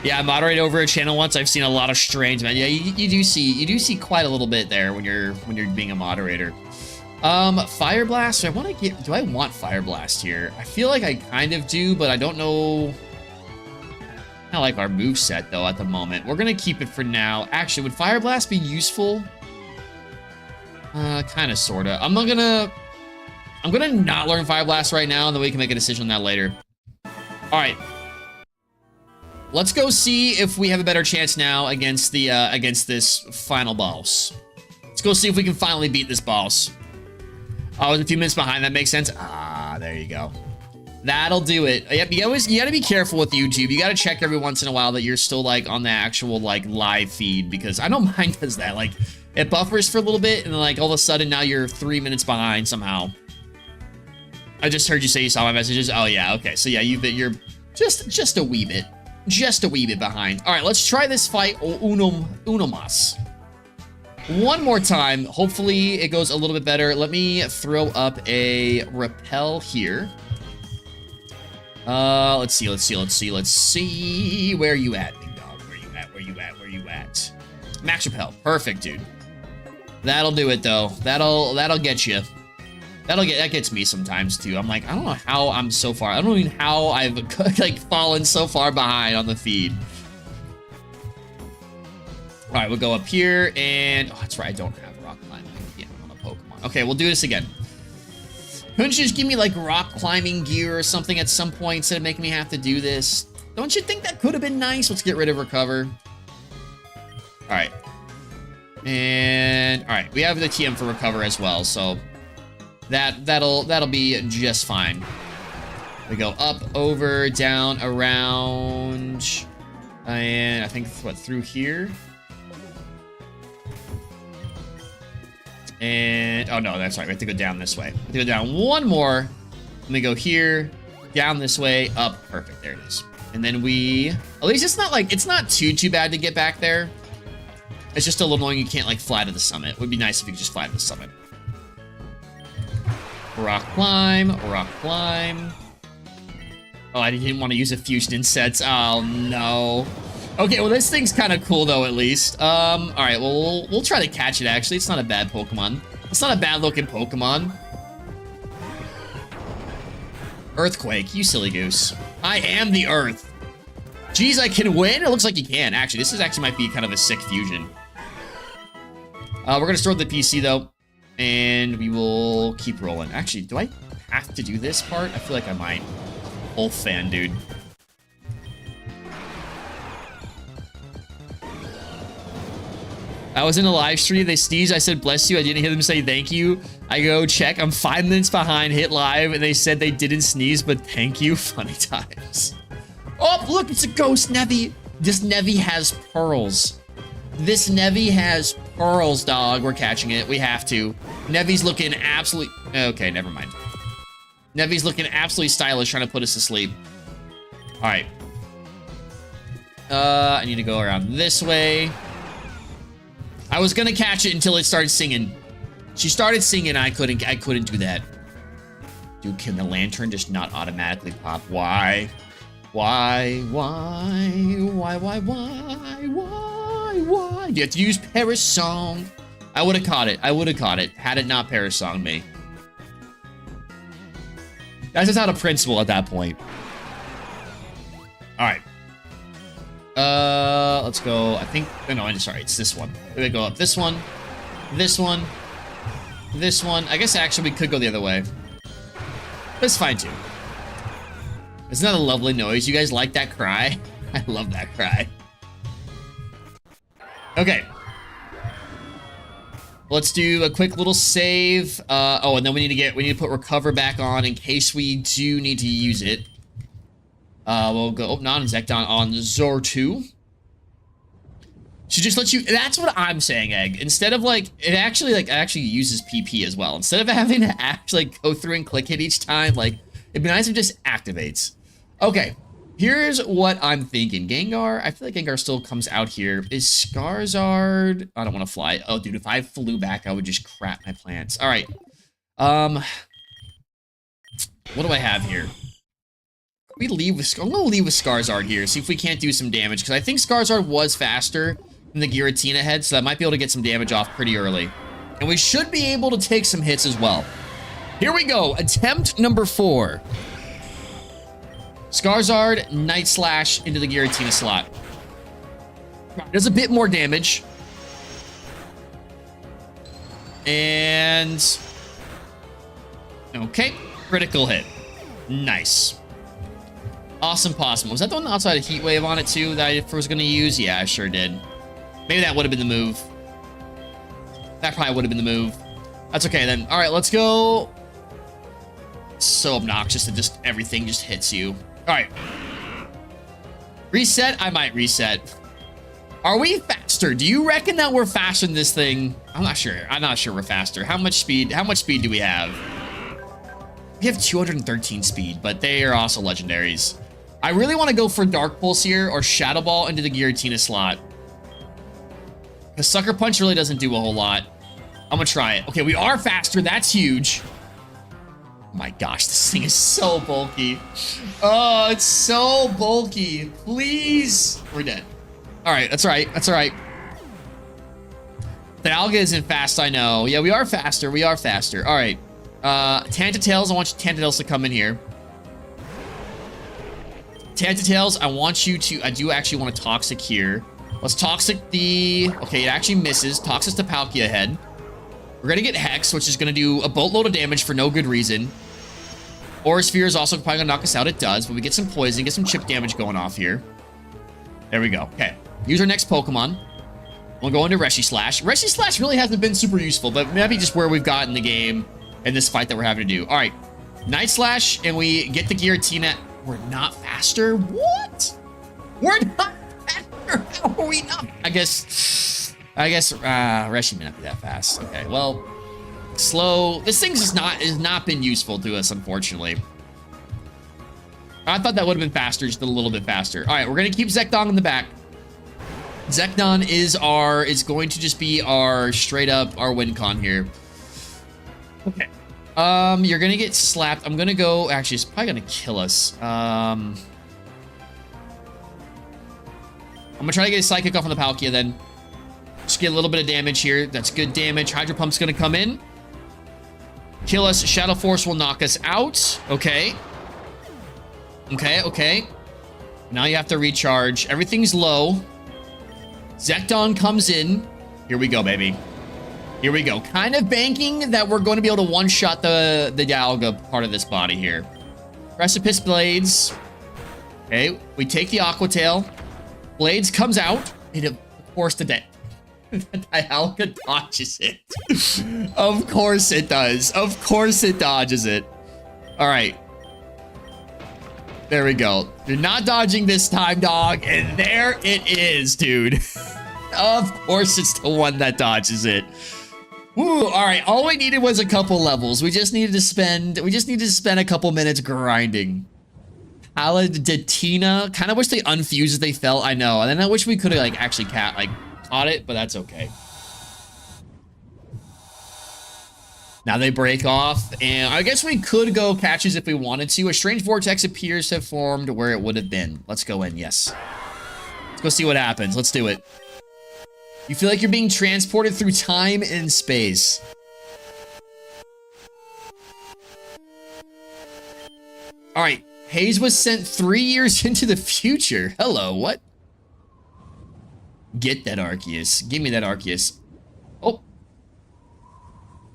Yeah, I moderated over a channel once. I've seen a lot of strange, man. Yeah, you do see quite a little bit there when you're being a moderator. Fire Blast. Do I want Fire Blast here? I feel like I kind of do, but I don't know. I like our moveset though at the moment. We're gonna keep it for now. Actually, would Fire Blast be useful? Kind of, sorta. I'm gonna not learn Fire Blast right now, and then we can make a decision on that later. All right. Let's go see if we have a better chance now against the against this final boss. Let's go see if we can finally beat this boss. I was a few minutes behind. That makes sense. Ah, there you go. That'll do it. Yep, you gotta be careful with YouTube. You gotta check every once in a while that you're still like on the actual like live feed, because I know mine does that. Like it buffers for a little bit, and then like all of a sudden now you're 3 minutes behind somehow. I just heard you say you saw my messages. Oh yeah, okay. So yeah, you're just a wee bit. Just a wee bit behind. All right, let's try this fight uno mas. One more time. Hopefully it goes a little bit better. Let me throw up a repel here. Let's see. Where you at, big dog? Where you at? Max repel. Perfect, dude. That'll do it though. That'll get you. That gets me sometimes too. I'm like, I don't know how I'm so far. I don't even know how I've like fallen so far behind on the feed. All right, we'll go up here and that's right. I don't have rock climbing. Yeah, on a Pokemon. Okay, we'll do this again. Couldn't you just give me like rock climbing gear or something at some point instead of making me have to do this? Don't you think that could have been nice? Let's get rid of recover. All right. And all right, we have the TM for recover as well, so that'll be just fine. We go up, over, down, around, and I think what, through here. And oh no, that's right. We have to go down this way. We have to go down one more. Let me go here, down this way, up. Perfect. There it is. And then we, at least it's not too bad to get back there. It's just a little annoying you can't like fly to the summit. It would be nice if you could just fly to the summit. Rock climb, rock climb. Oh, I didn't want to use a fusion in sets. Oh no. Okay, well this thing's kind of cool though, at least. All right, well we'll try to catch it. Actually, it's not a bad Pokemon. It's not a bad looking Pokemon. Earthquake, you silly goose. I am the Earth. Geez, I can win. It looks like you can. Actually, this might be kind of a sick fusion. We're gonna store the PC though, and we will keep rolling. Actually, do I have to do this part? I feel like I might. Wolf fan, dude. I was in a live stream. They sneezed. I said, bless you. I didn't hear them say thank you. I go check. I'm 5 minutes behind. Hit live. And they said they didn't sneeze, but thank you. Funny times. Oh, look. It's a ghost Nevi. This Nevi has pearls. This Nevi has pearls, dog. We're catching it. We have to. Nevi's looking absolutely... Okay, never mind. Nevi's looking absolutely stylish, trying to put us to sleep. All right. I need to go around this way. I was gonna catch it until it started singing. She started singing. I couldn't do that. Dude, can the lantern just not automatically pop? Why? Why? Do you have to use Paris Song? I would have caught it. Had it not Paris Song me. That's just out of principle at that point. All right. Let's go. I think. No, I'm sorry. It's this one. We're gonna go up this one, this one, this one. I guess actually we could go the other way. But it's fine too. Isn't that a lovely noise? You guys like that cry? I love that cry. Okay. Let's do a quick little save. Oh, and then we need to put recover back on in case we do need to use it. We'll go non-Zekdon on Zortu. She just lets you, that's what I'm saying, Egg. Instead of like, it actually uses PP as well. Instead of having to actually go through and click it each time, like, it'd be nice if it just activates. Okay, here's what I'm thinking. Gengar, I feel like Gengar still comes out here. Is Scarizard, I don't want to fly. Oh, dude, if I flew back, I would just crap my plants. All right. What do I have here? We leave with, I'm gonna leave with Skarzard here, see if we can't do some damage, because I think Skarzard was faster than the Giratina head, so that might be able to get some damage off pretty early. And we should be able to take some hits as well. Here we go, attempt number 4. Skarzard, Night Slash into the Giratina slot. Does a bit more damage. And... okay, critical hit. Nice. Awesome Possum. Was that the one outside of Heat Wave on it too that I was going to use? Yeah, I sure did. Maybe that would have been the move. That probably would have been the move. That's okay then. All right, let's go. So obnoxious that just everything just hits you. All right. Reset? I might reset. Are we faster? Do you reckon that we're faster than this thing? I'm not sure. I'm not sure we're faster. How much speed do we have? We have 213 speed, but they are also legendaries. I really want to go for Dark Pulse here or Shadow Ball into the Giratina slot. Because Sucker Punch really doesn't do a whole lot. I'm going to try it. Okay, we are faster. That's huge. Oh my gosh, this thing is so bulky. Oh, it's so bulky. Please. We're dead. All right, that's all right. That's all right. The Alga isn't fast, I know. Yeah, we are faster. We are faster. All right. Tantatails, I want you Tantatails to come in here. Tantatails, I want you to... I do actually want a Toxic here. Let's Toxic the... okay, it actually misses. Toxic the Palkia head. We're going to get Hex, which is going to do a boatload of damage for no good reason. Aura Sphere is also probably going to knock us out. It does, but we get some poison, get some chip damage going off here. There we go. Okay. Use our next Pokemon. We'll go into Reshi Slash. Reshi Slash really hasn't been super useful, but maybe just where we've got in the game in this fight that we're having to do. All right. Night Slash, and we get the Giratina. We're not faster? What? We're not faster? How are we not? I guess, Reshi may not be that fast. Okay, well, slow. This thing's just has not been useful to us, unfortunately. I thought that would have been faster, just a little bit faster. All right, we're going to keep Zekdon in the back. Zekdon is going to just be our straight up, our win con here. Okay. You're gonna get slapped. I'm gonna go. Actually, it's probably gonna kill us. I'm gonna try to get a Psychic off on the Palkia then. Just get a little bit of damage here. That's good damage. Hydro Pump's gonna come in. Kill us. Shadow Force will knock us out. Okay. Okay, okay. Now you have to recharge. Everything's low. Zekdon comes in. Here we go, baby. Here we go. Kind of banking that we're going to be able to one-shot the Dialga part of this body here. Precipice Blades. Okay, we take the Aqua Tail. Blades comes out. And of course the Dialga dodges it. Of course it does. Of course it dodges it. All right. There we go. You're not dodging this time, dog. And there it is, dude. Of course it's the one that dodges it. Woo, all right, all we needed was a couple levels. We just needed to spend a couple minutes grinding. Paladitina, kind of wish they unfused as they fell, I know. And then I wish we could have like actually caught it, but that's okay. Now they break off, and I guess we could go catches if we wanted to. A strange vortex appears to have formed where it would have been. Let's go in, yes. Let's go see what happens. Let's do it. You feel like you're being transported through time and space. All right. Hayes was sent 3 years into the future. Hello, what? Get that Arceus. Give me that Arceus. Oh.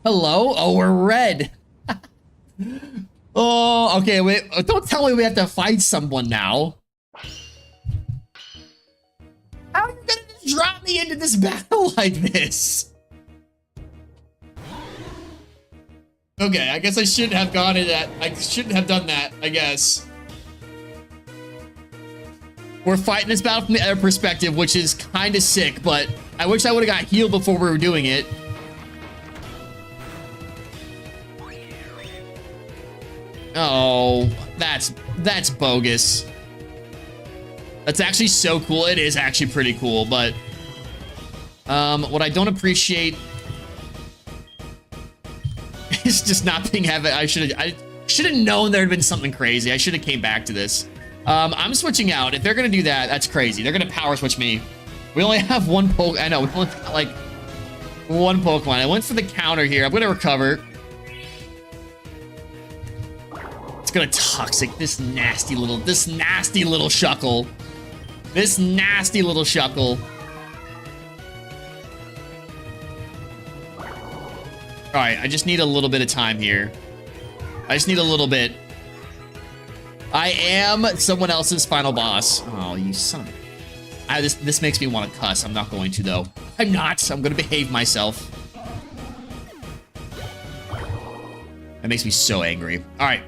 Hello? Oh, we're red. Oh, okay. Wait. Don't tell me we have to fight someone now. How are you gonna drop me into this battle like this? Okay, I guess I shouldn't have gone in that. I shouldn't have done that, I guess. We're fighting this battle from the other perspective, which is kind of sick, but I wish I would have got healed before we were doing it. Oh, that's bogus. That's actually so cool. It is actually pretty cool, but what I don't appreciate is just not being I should have known there had been something crazy. I should have came back to this. I'm switching out. If they're gonna do that, that's crazy. They're gonna power switch me. We only have one Pokemon. I know, we only got like one Pokemon. I went for the counter here. I'm gonna recover. It's gonna toxic this nasty little shuckle. This nasty little shuckle. All right, I just need a little bit of time here. I just need a little bit. I am someone else's final boss. Oh, you son of a... This makes me want to cuss. I'm not going to, though. I'm not. I'm going to behave myself. That makes me so angry. All right.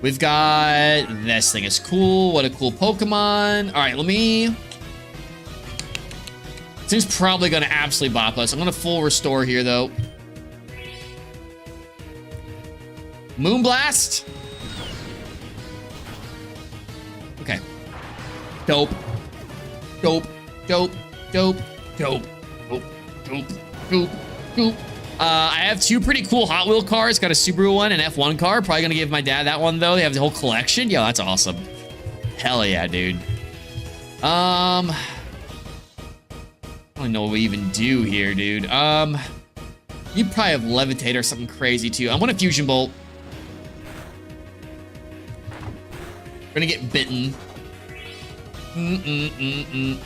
We've got... This thing is cool. What a cool Pokemon. All right, let me... This thing's probably going to absolutely bop us. I'm going to full restore here, though. Moonblast. Okay. Dope. Dope. Dope. Dope. Dope. Dope. Dope. Dope. Dope. I have two pretty cool Hot Wheel cars. Got a Subaru one and F1 car. Probably gonna give my dad that one though. They have the whole collection. Yo, that's awesome. Hell yeah, dude. I don't know what we even do here, dude. You probably have Levitate or something crazy too. I'm gonna Fusion Bolt. We're gonna get bitten. I'm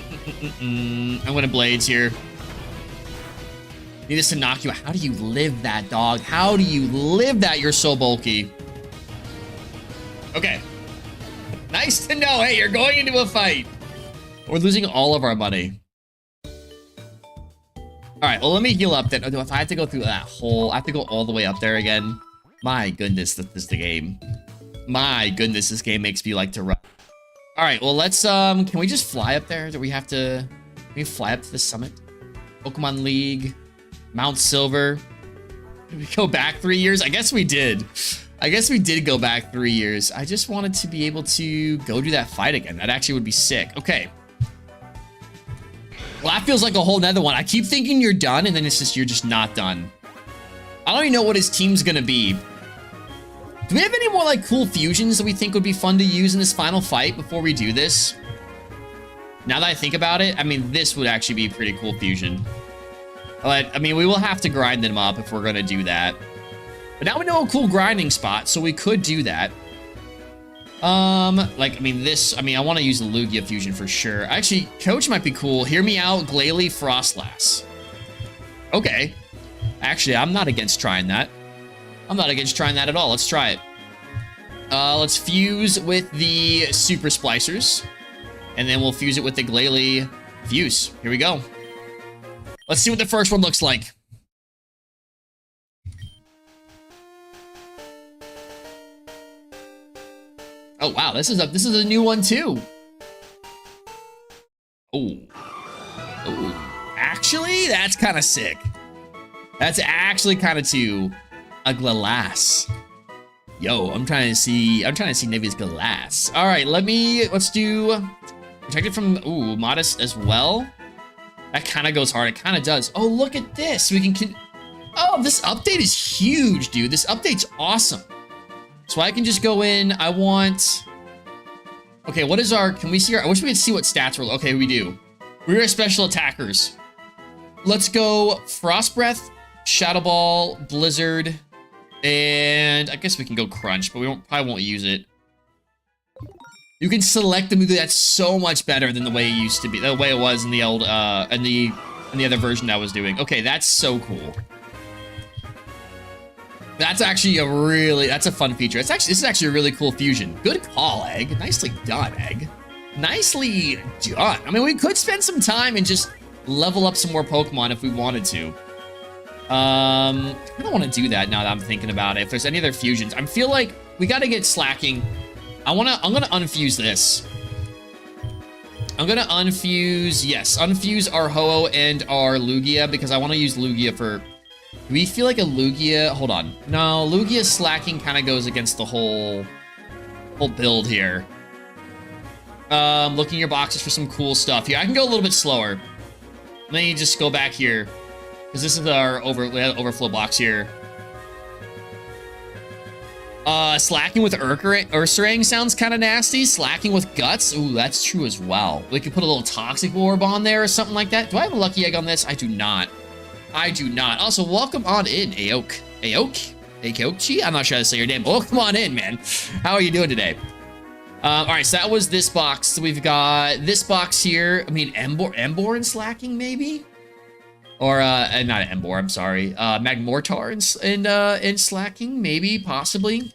gonna Blades here. Need this to knock you out. How do you live that, dog? How do you live that? You're so bulky. Okay. Nice to know. Hey, you're going into a fight. We're losing all of our money. All right, well, let me heal up then. Oh, if I have to go through that hole, I have to go all the way up there again. My goodness, this is the game. My goodness, this game makes me like to run. All right, well, let's, can we just fly up there? Do we have to, can we fly up to the summit? Pokemon League, Mount Silver. Did we go back 3 years? I guess we did. I guess we did go back 3 years. I just wanted to be able to go do that fight again. That actually would be sick. Okay. Well, that feels like a whole nother one. I keep thinking you're done, and then it's just, you're just not done. I don't even know what his team's gonna be. Do we have any more, like, cool fusions that we think would be fun to use in this final fight before we do this? Now that I think about it, I mean, this would actually be a pretty cool fusion. But, I mean, we will have to grind them up if we're gonna do that. But now we know a cool grinding spot, so we could do that. Like, I mean, this, I mean, I want to use the Lugia fusion for sure. Actually, Coach might be cool. Hear me out, Glalie, Frostlass. Okay. Actually, I'm not against trying that. I'm not against trying that at all. Let's try it. Let's fuse with the Super Splicers. And then we'll fuse it with the Glalie fuse. Here we go. Let's see what the first one looks like. Oh wow, this is a new one too. Oh. Oh. Actually, that's kind of sick. That's actually kind of too a Glass. Yo, I'm trying to see Navia's Glass. All right, let's do protected from Modest as well. That kind of goes hard. It kind of does. Oh, look at this. We can oh, this update is huge, dude. This update's awesome. So I can just go in. I want. Okay, what is our? Can we see our? I wish we could see what stats were. Okay, we do. We are special attackers. Let's go Frost Breath, Shadow Ball, Blizzard, and I guess we can go Crunch, but we probably won't use it. You can select the move. That's so much better than the way it used to be. The way it was in the old, in the other version I was doing. Okay, that's so cool. That's actually that's a fun feature. This is actually a really cool fusion. Good call, Egg. Nicely done, Egg. Nicely done. I mean, we could spend some time and just level up some more Pokemon if we wanted to. I don't want to do that now that I'm thinking about it. If there's any other fusions, I feel like we got to get slacking. I'm gonna unfuse this. I'm gonna unfuse, yes, unfuse our Ho-Oh and our Lugia because I want to use Lugia for. Do we feel like a Lugia? Hold on. No, Lugia slacking kind of goes against the whole build here. Looking at your boxes for some cool stuff here. I can go a little bit slower. Let me just go back here because this is our overflow box here. Slacking with Ursaring sounds kind of nasty. Slacking with Guts, ooh, that's true as well. We could put a little Toxic Orb on there or something like that. Do I have a Lucky Egg on this? I do not. I do not. Also, welcome on in, Aoki? I'm not sure how to say your name. Oh, come on in, man. How are you doing today? All right, so that was this box. So we've got this box here. I mean, Embor and Slacking, maybe? Or, not Embor, I'm sorry. Magmortar and Slacking, maybe, possibly.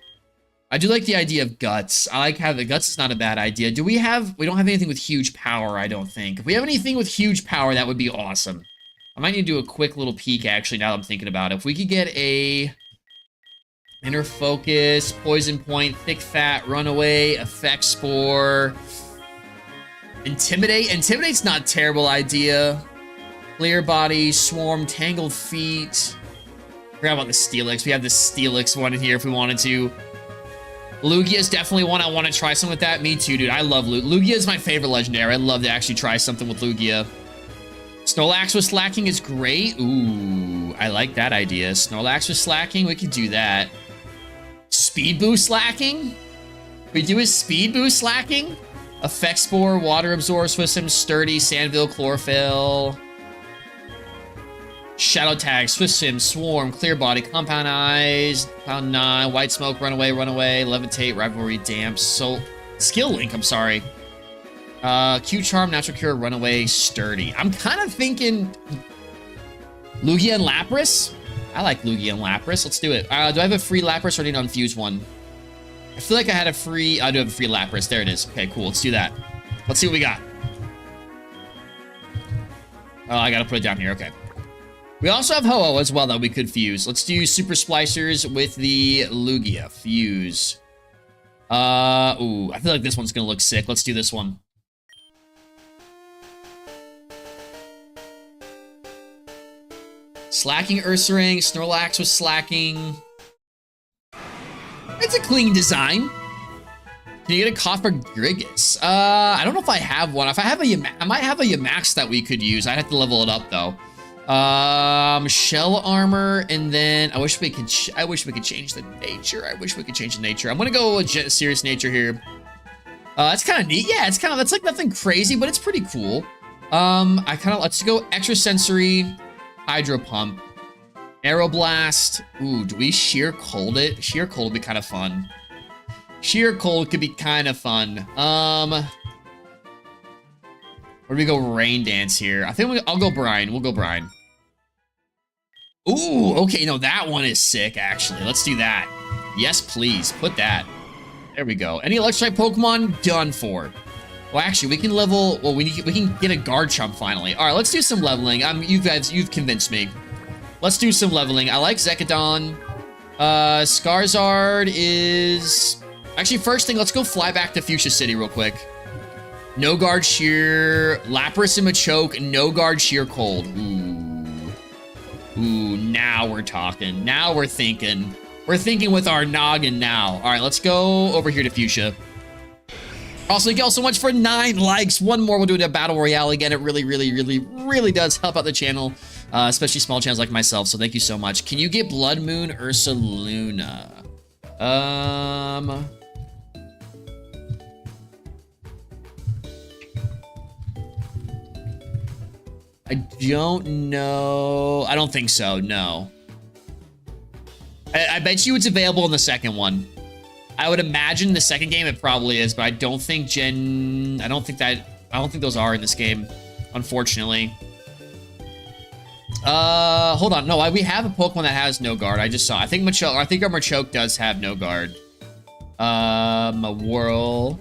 I do like the idea of Guts. I like how the Guts is not a bad idea. We don't have anything with huge power, I don't think. If we have anything with huge power, that would be awesome. I might need to do a quick little peek, actually, now that I'm thinking about it. If we could get a Inner Focus, Poison Point, Thick Fat, Runaway, Effect Spore, Intimidate. Intimidate's not a terrible idea. Clear Body, Swarm, Tangled Feet. Forgot about the Steelix. We have the Steelix one in here if we wanted to. Lugia is definitely one I want to try something with that. Me too, dude. I love Lugia. Lugia is my favorite legendary. I'd love to actually try something with Lugia. Snorlax with Slacking is great. Ooh, I like that idea. Snorlax with Slacking, we could do that. Speed Boost Slacking? We do a Speed Boost Slacking? Effect Spore, Water Absorb, Swism, Sturdy, Sandville, Chlorophyll. Shadow Tag, Swism, Swarm, Clear Body, Compound Eyes, Pound 9, White Smoke, Runaway, Levitate, Rivalry, Damp, Skill Link, I'm sorry. Q Charm, Natural Cure, Runaway, Sturdy. I'm kind of thinking Lugia and Lapras. I like Lugia and Lapras. Let's do it. Do I have a free Lapras or do I need to unfuse one? I feel like I had a free... I do have a free Lapras. There it is. Okay, cool. Let's do that. Let's see what we got. Oh, I gotta put it down here. Okay. We also have Ho-Oh as well that we could fuse. Let's do Super Splicers with the Lugia. Fuse. Ooh, I feel like this one's gonna look sick. Let's do this one. Slacking Ursaring, Snorlax with Slacking. It's a clean design. Can you get a Copper Grigus? I don't know if I have one. If I have I might have a Yamax that we could use. I'd have to level it up though. Shell Armor, and then I wish we could change the nature. I'm gonna go with Serious Nature here. It's kind of neat. Yeah, that's like nothing crazy, but it's pretty cool. Let's go Extrasensory. Hydro Pump, Aeroblast. Ooh, do we Sheer Cold it? Sheer Cold would be kind of fun. Sheer Cold could be kind of fun. Where do we go? Rain Dance here. I think I'll go Brine. We'll go Brine. Ooh, okay, no, that one is sick, actually. Let's do that. Yes, please. Put that. There we go. Any Electric Pokemon? Done for. Well, actually, we can level... Well, we can get a Garchomp finally. All right, let's do some leveling. You've convinced me. Let's do some leveling. I like Zekadon. Scarizard is... Actually, first thing, let's go fly back to Fuchsia City real quick. No Guard Sheer, Lapras and Machoke, no Guard Sheer Cold. Ooh, now we're talking. Now we're thinking. We're thinking with our noggin now. All right, let's go over here to Fuchsia. Also, thank you all so much for 9 likes. One more, we'll do a battle royale again. It really does help out the channel, especially small channels like myself. So thank you so much. Can you get Blood Moon Ursaluna? I don't know. I don't think so. No. I bet you it's available in the second one. I would imagine the second game it probably is, but I don't think I don't think those are in this game, unfortunately. Hold on. No, we have a Pokemon that has no guard. I just saw. I think our Machoke does have no guard. Mawurl.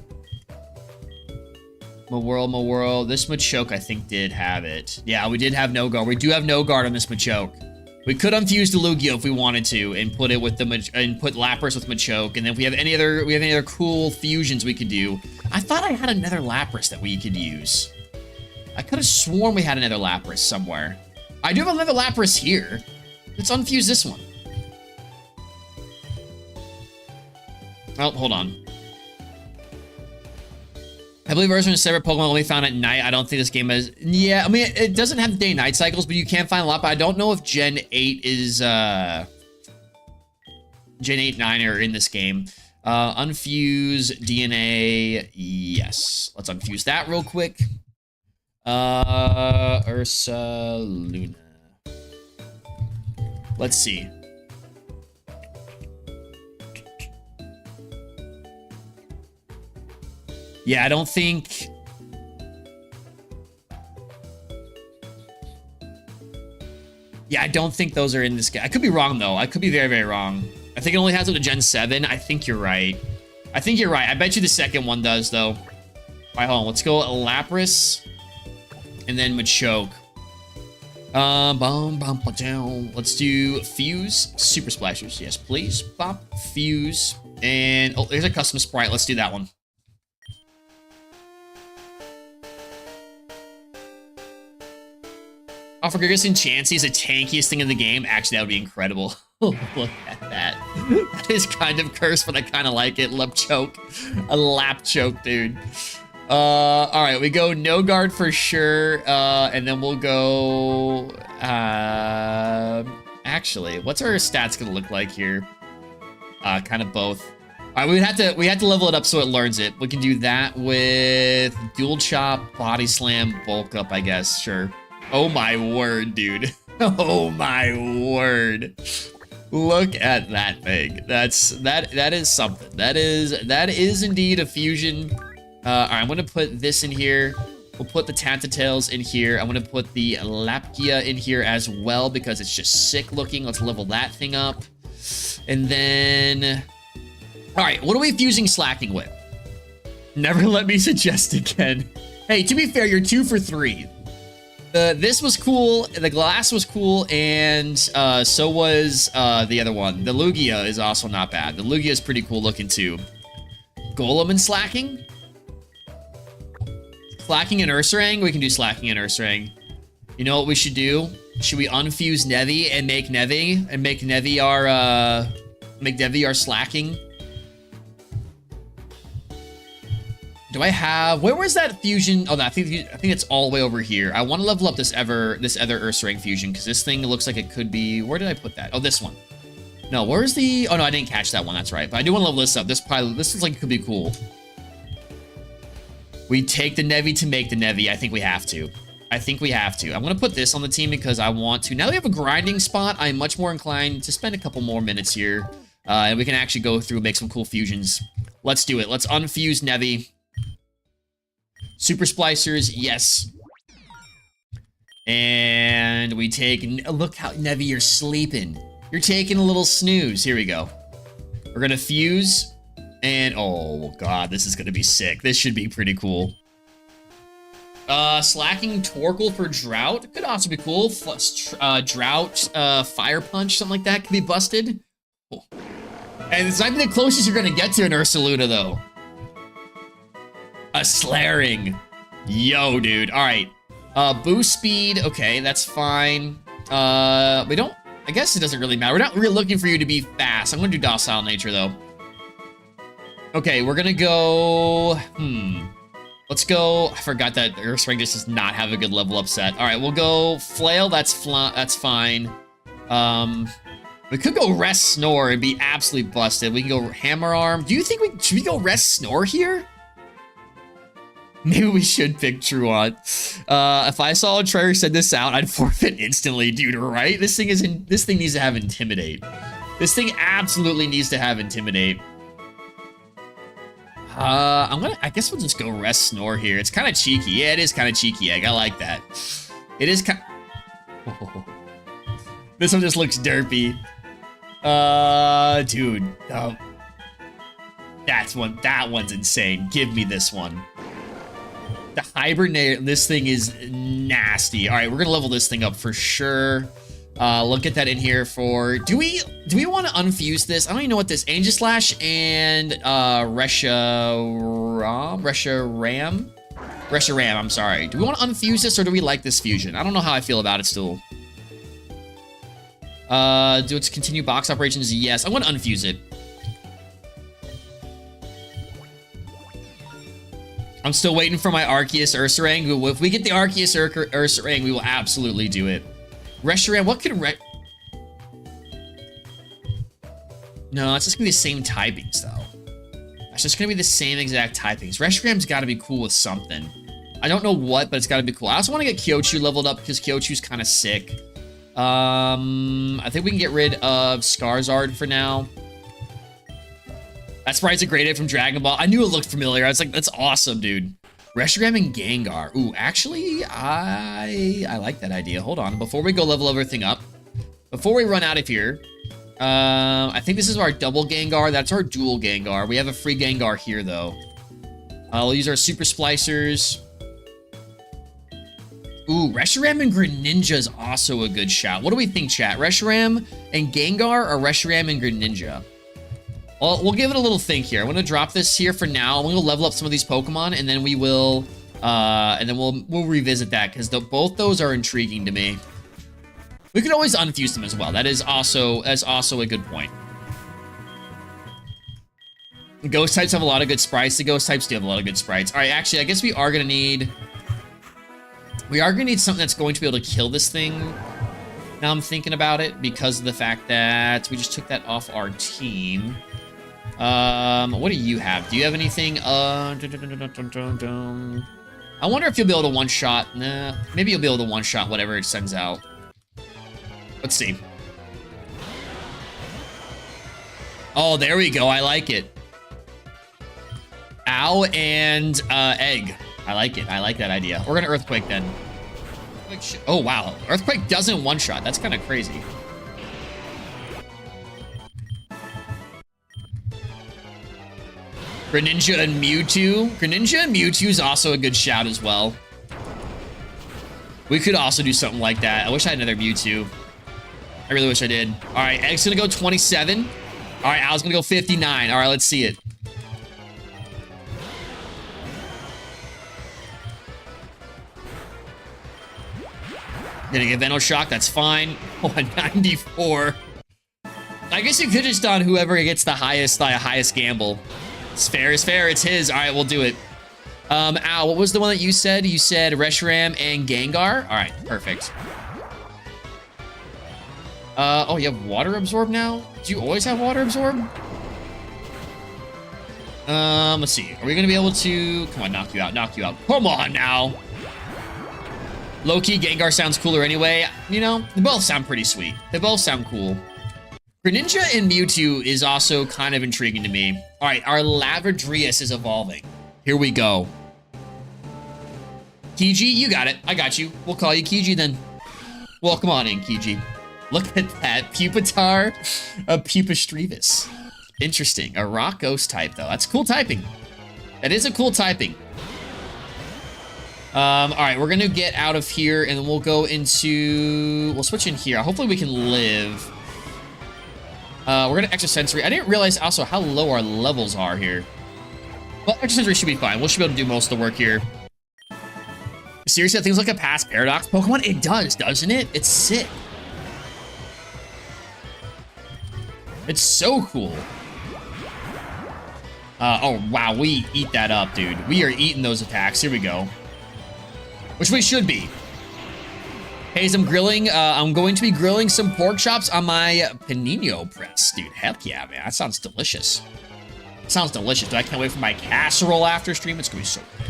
This Machoke, I think, did have it. Yeah, we did have no guard. We do have no guard on this Machoke. We could unfuse the Lugia if we wanted to, and put it with put Lapras with Machoke. And then if we have any other cool fusions we could do. I thought I had another Lapras that we could use. I could have sworn we had another Lapras somewhere. I do have another Lapras here. Let's unfuse this one. Oh, hold on. I believe version of separate Pokemon only found at night. I don't think this game has... Yeah, I mean, it doesn't have day-night cycles, but you can find a lot. But I don't know if Gen 8 is... Gen 8, 9 are in this game. Unfuse DNA. Yes. Let's unfuse that real quick. Ursa Luna. Let's see. Yeah, I don't think... Yeah, I don't think those are in this game. I could be wrong, though. I could be very, very wrong. I think it only has it to Gen 7. I think you're right. I think you're right. I bet you the second one does, though. All right, hold on. Let's go Lapras and then Machoke. Let's do Fuse, Super Splashers. Yes, please. Pop, Fuse, and... Oh, there's a custom sprite. Let's do that one. Oh, for Ferguson Chansey is the tankiest thing in the game. Actually, that would be incredible. Look at that. That is kind of cursed, but I kind of like it. Lap choke. A lap choke, dude. All right, we go no guard for sure. And then we'll go... actually, what's our stats gonna look like here? Kind of both. All right, we have to level it up so it learns it. We can do that with dual chop, body slam, bulk up, I guess. Sure. Oh my word, dude. Oh my word. Look at that thing. That is something. That is indeed a fusion. All right, I'm gonna put this in here. We'll put the Tantatails in here. I'm gonna put the Lapkia in here as well because it's just sick looking. Let's level that thing up. And then, all right, what are we fusing Slacking with? Never let me suggest again. Hey, to be fair, you're 2 for 3. This was cool, the glass was cool, and so was the other one. The Lugia is also not bad. The Lugia is pretty cool looking too. Golem and Slacking? Slacking and Ursaring? We can do Slacking and Ursaring. You know what we should do? Should we unfuse Nevi and make Nevi our Slacking? Do I have... Where was that fusion? Oh, no, I think it's all the way over here. I want to level up this other Ursaring fusion, because this thing looks like it could be... Where did I put that? Oh, this one. No, where's the... Oh, no, I didn't catch that one. That's right. But I do want to level this up. This looks like it could be cool. We take the Nevi to make the Nevi. I think we have to. I'm going to put this on the team because I want to. Now that we have a grinding spot, I'm much more inclined to spend a couple more minutes here. And we can actually go through and make some cool fusions. Let's do it. Let's unfuse Nevi. Super Splicers, yes. And we take... Look how, Nevi, you're sleeping. You're taking a little snooze. Here we go. We're going to fuse. And, oh, God, this is going to be sick. This should be pretty cool. Slacking Torkoal for Drought could also be cool. Drought, Fire Punch, something like that could be busted. Oh. And it's not even the closest you're going to get to an Ursaluna, though. A Slaring. Yo, dude. All right. Boost speed. Okay, that's fine. We don't... I guess it doesn't really matter. We're not really looking for you to be fast. I'm going to do Docile Nature, though. Okay, we're going to go... Let's go... I forgot that Ursaring just does not have a good level up set. All right, we'll go Flail. That's fine. We could go Rest Snore and be absolutely busted. We can go Hammer Arm. Do you think should we go Rest Snore here? Maybe we should pick Truant. If I saw a Trevor send this out, I'd forfeit instantly, dude, right? This thing needs to have Intimidate. This thing absolutely needs to have Intimidate. I guess we'll just go Rest Snore here. It's kind of cheeky. Yeah, it is kind of cheeky, Egg. I like that. It is kind of... This one just looks derpy. Dude. That one's insane. Give me this one. The Hibernate, this thing is nasty. All right, we're gonna level this thing up for sure. We'll get that in here for... Do we want to unfuse this? I don't even know what this... Aegislash and Reshiram, I'm sorry. Do we want to unfuse this or do we like this fusion? I don't know how I feel about it still. Do its continue box operations? Yes, I'm going to unfuse it. I'm still waiting for my Arceus Ursaring. If we get the Arceus Ursaring, we will absolutely do it. Reshiram, what could No, it's just gonna be the same typings though. It's just gonna be the same exact typings. Reshram's gotta be cool with something. I don't know what, but it's gotta be cool. I also wanna get Kyochu leveled up because Kyochu's kind of sick. I think we can get rid of Skarzard for now. That sprite's a great hit from Dragon Ball. I knew it looked familiar. I was like, that's awesome, dude. Reshiram and Gengar. Ooh, actually, I like that idea. Hold on. Before we go level everything up, before we run out of here, I think this is our double Gengar. That's our dual Gengar. We have a free Gengar here, though. We'll use our Super Splicers. Ooh, Reshiram and Greninja is also a good shot. What do we think, chat? Reshiram and Gengar or Reshiram and Greninja? Well, we'll give it a little think here. I'm gonna drop this here for now. I'm gonna level up some of these Pokemon, and then we will, we'll revisit that because both those are intriguing to me. We could always unfuse them as well. That's also a good point. The Ghost types have a lot of good sprites. The Ghost types do have a lot of good sprites. All right, actually, I guess we are gonna need something that's going to be able to kill this thing. Now I'm thinking about it because of the fact that we just took that off our team. What do you have? Do you have anything? I wonder if you'll be able to one-shot. Nah, maybe you'll be able to one-shot whatever it sends out. Let's see. Oh, there we go. I like it. Ow and egg. I like it. I like that idea. We're gonna Earthquake then. Oh, wow. Earthquake doesn't one-shot. That's kind of crazy. Greninja and Mewtwo. Greninja and Mewtwo is also a good shout as well. We could also do something like that. I wish I had another Mewtwo. I really wish I did. All right, Egg's gonna go 27. All right, Al's gonna go 59. All right, let's see it. Gonna get Venoshock, that's fine. Oh, a 94. I guess you could just on whoever gets the highest gamble. It's fair is fair, it's his. All right, we'll do it. Al, what was the one that you said? You said Reshiram and Gengar? All right, perfect. Oh, you have Water Absorb now? Do you always have Water Absorb? Let's see. Are we gonna be able to... Come on, knock you out, knock you out. Come on now. Low-key, Gengar sounds cooler anyway. You know, they both sound pretty sweet. They both sound cool. Greninja and Mewtwo is also kind of intriguing to me. All right, our Lavardrius is evolving. Here we go. Kiji, you got it. I got you. We'll call you Kiji then. Well, come on in, Kiji. Look at that. Pupitar, a Pupistrivus. Interesting. A rock ghost type, though. That's cool typing. That is a cool typing. All right, we're gonna get out of here and then we'll go into... We'll switch in here. Hopefully we can live. We're gonna extrasensory. I didn't realize also how low our levels are here. Well, extrasensory should be fine. We should be able to do most of the work here. Seriously, that thing's like a past paradox Pokemon? It does, doesn't it? It's sick. It's so cool. Oh, wow, we eat that up, dude. We are eating those attacks. Here we go. Which we should be. Hey, I'm going to be grilling some pork chops on my panino press. Dude, heck yeah, man. That sounds delicious. Sounds delicious. Dude, I can't wait for my casserole after stream. It's gonna be so good.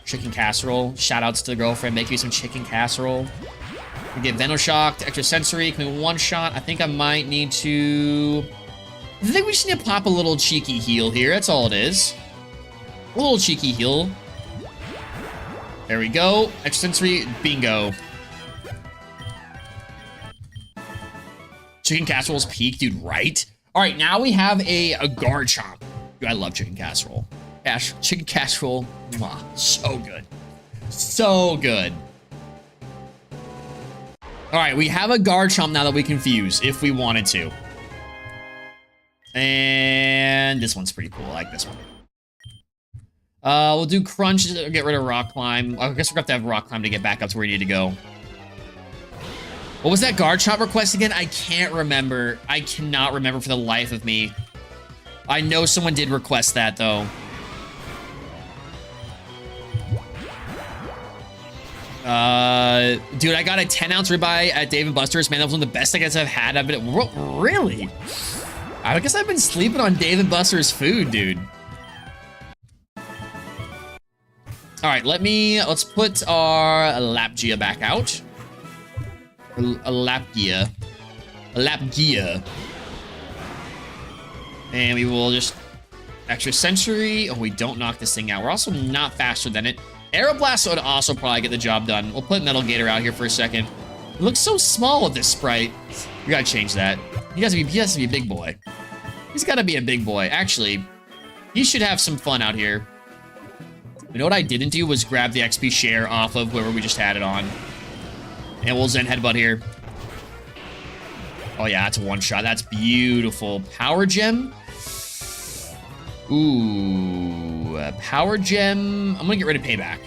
Chicken casserole. Shout outs to the girlfriend. Make me some chicken casserole. We get Venoshock to extrasensory. Can we one shot? I think I might need to... I think we just need to pop a little cheeky heal here. That's all it is. A little cheeky heal. There we go. Extrasensory, bingo. Chicken casserole's peak, dude, right? All right, now we have a Garchomp. Dude, I love chicken casserole. Chicken casserole, mwah, so good. So good. All right, we have a Garchomp now that we can fuse if we wanted to. And this one's pretty cool. I like this one. We'll do Crunch to get rid of Rock Climb. I guess we're gonna have to have Rock Climb to get back up to where we need to go. What was that Garchomp request again? I can't remember. I cannot remember for the life of me. I know someone did request that, though. Dude, I got a 10-ounce ribeye at Dave & Buster's. Man, that was one of the best tickets I've had. Really? I guess I've been sleeping on Dave & Buster's food, dude. All right, let's put our Lapgia back out. Lapgia. And we will just extra century. Oh, we don't knock this thing out. We're also not faster than it. Aeroblast would also probably get the job done. We'll put Metal Gator out here for a second. It looks so small with this sprite. We gotta change that. He has to be a big boy. He's gotta be a big boy. Actually, he should have some fun out here. You know what I didn't do was grab the XP share off of whoever we just had it on. And we'll Zen Headbutt here. Oh yeah, that's a one shot. That's beautiful. Power Gem. Ooh, Power Gem. I'm gonna get rid of Payback.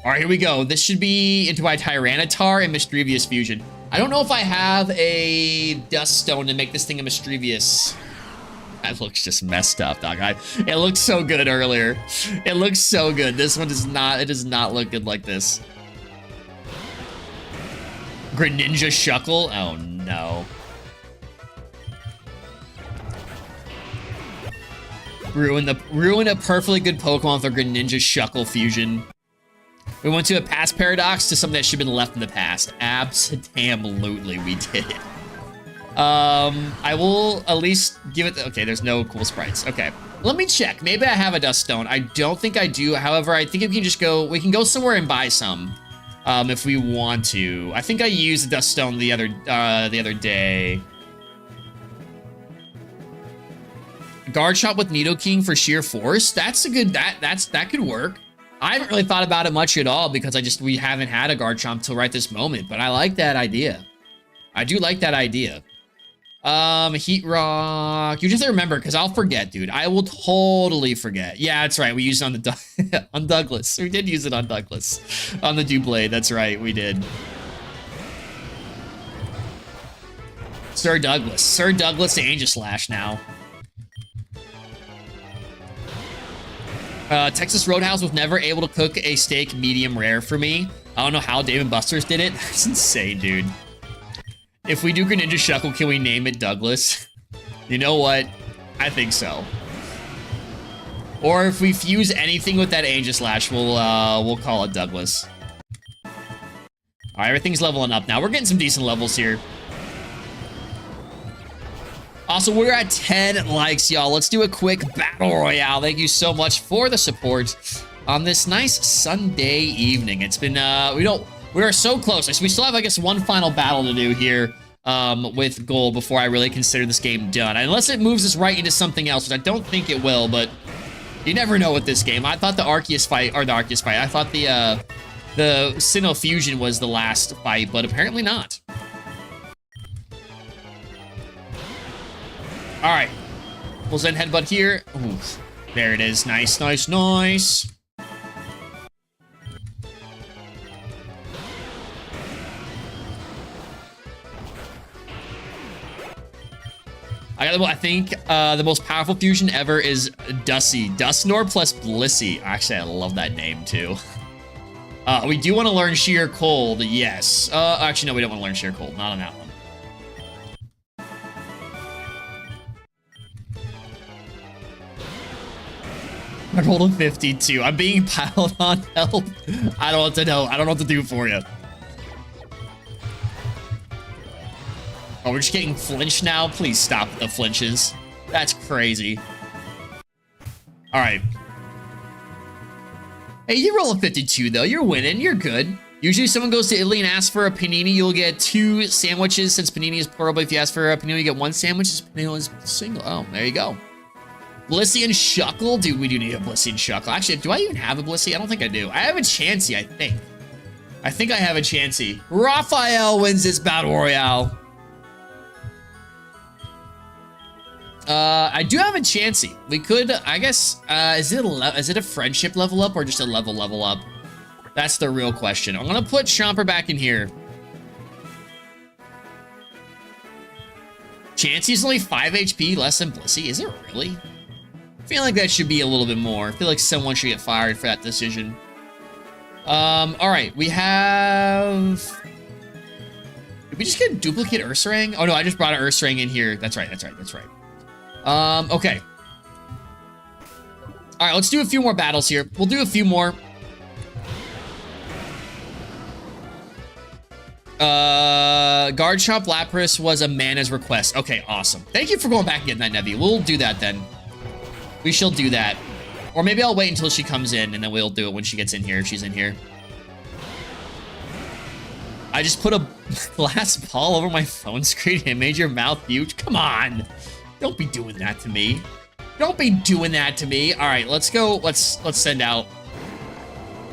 All right, here we go. This should be into my Tyranitar and Mischievous Fusion. I don't know if I have a Dust Stone to make this thing a Mischievous. That looks just messed up, dog. It looked so good earlier. It looks so good. This one does not. It does not look good like this. Greninja Shuckle. Oh no. Ruin a perfectly good Pokemon with a Greninja Shuckle fusion. We went to a past paradox to something that should have been left in the past. Absolutely, we did it. I will at least give it. Okay, there's no cool sprites. Okay, let me check. Maybe I have a Dust Stone. I don't think I do. However, I think we can just go. We can go somewhere and buy some, if we want to. I think I used the Dust Stone the other day. Guard shot with Nidoking for sheer force. That's a good. That could work. I haven't really thought about it much at all because we haven't had a Guard Chomp till right this moment. But I like that idea. I do like that idea. Heat Rock. You just have to remember, because I'll forget, dude. I will totally forget. Yeah, that's right. We used it on the on Douglas. We did use it on Douglas. On the Doublade. That's right. We did. Sir Douglas. Sir Douglas to Aegislash now. Texas Roadhouse was never able to cook a steak medium rare for me. I don't know how Dave & Buster's did it. That's insane, dude. If we do Greninja Shuckle, can we name it Douglas? You know what? I think so. Or if we fuse anything with that Aegislash, we'll call it Douglas. All right, everything's leveling up now. We're getting some decent levels here. Also, we're at 10 likes, y'all. Let's do a quick battle royale. Thank you so much for the support on this nice Sunday evening. It's been, we are so close. We still have, I guess, one final battle to do here with Gold before I really consider this game done. Unless it moves us right into something else, which I don't think it will, but you never know with this game. I thought the Arceus fight, I thought the Sinnoh Fusion was the last fight, but apparently not. All right, we'll Zen Headbutt here. Ooh, there it is. Nice, nice, nice. I think the most powerful fusion ever is Dussy. Dusknor plus Blissey. Actually, I love that name too. We do want to learn Sheer Cold, yes. Actually, no, we don't want to learn Sheer Cold. Not on that one. I rolled a 52. I'm being piled on. Help. I don't want to know. I don't know what to do for you. Oh, we're just getting flinched now? Please stop the flinches. That's crazy. All right. Hey, you roll a 52, though. You're winning. You're good. Usually someone goes to Italy and asks for a panini, you'll get 2 sandwiches. Since panini is plural, but if you ask for a panini, you get 1 sandwich. Panini is single. Oh, there you go. Blissey and Shuckle? Dude, we do need a Blissey and Shuckle. Actually, do I even have a Blissey? I don't think I do. I have a Chansey, I think. I think I have a Chansey. Raphael wins this Battle Royale. I do have a Chansey. We could, I guess, is it a friendship level up or just a level up? That's the real question. I'm gonna put Chomper back in here. Chansey's only 5 HP less than Blissey. Is it really? I feel like that should be a little bit more. I feel like someone should get fired for that decision. All right, we have... Did we just get a duplicate Ursaring? Oh no, I just brought an Ursaring in here. That's right. Okay. All right, let's do a few more battles here. We'll do a few more. Guard Shop Lapras was a Mana's request. Okay, awesome. Thank you for going back and getting that, Nevi. We'll do that then. We shall do that. Or maybe I'll wait until she comes in, and then we'll do it when she gets in here, if she's in here. I just put a glass ball over my phone screen and made your mouth huge. Come on. Don't be doing that to me. Don't be doing that to me. All right, let's go. Let's send out.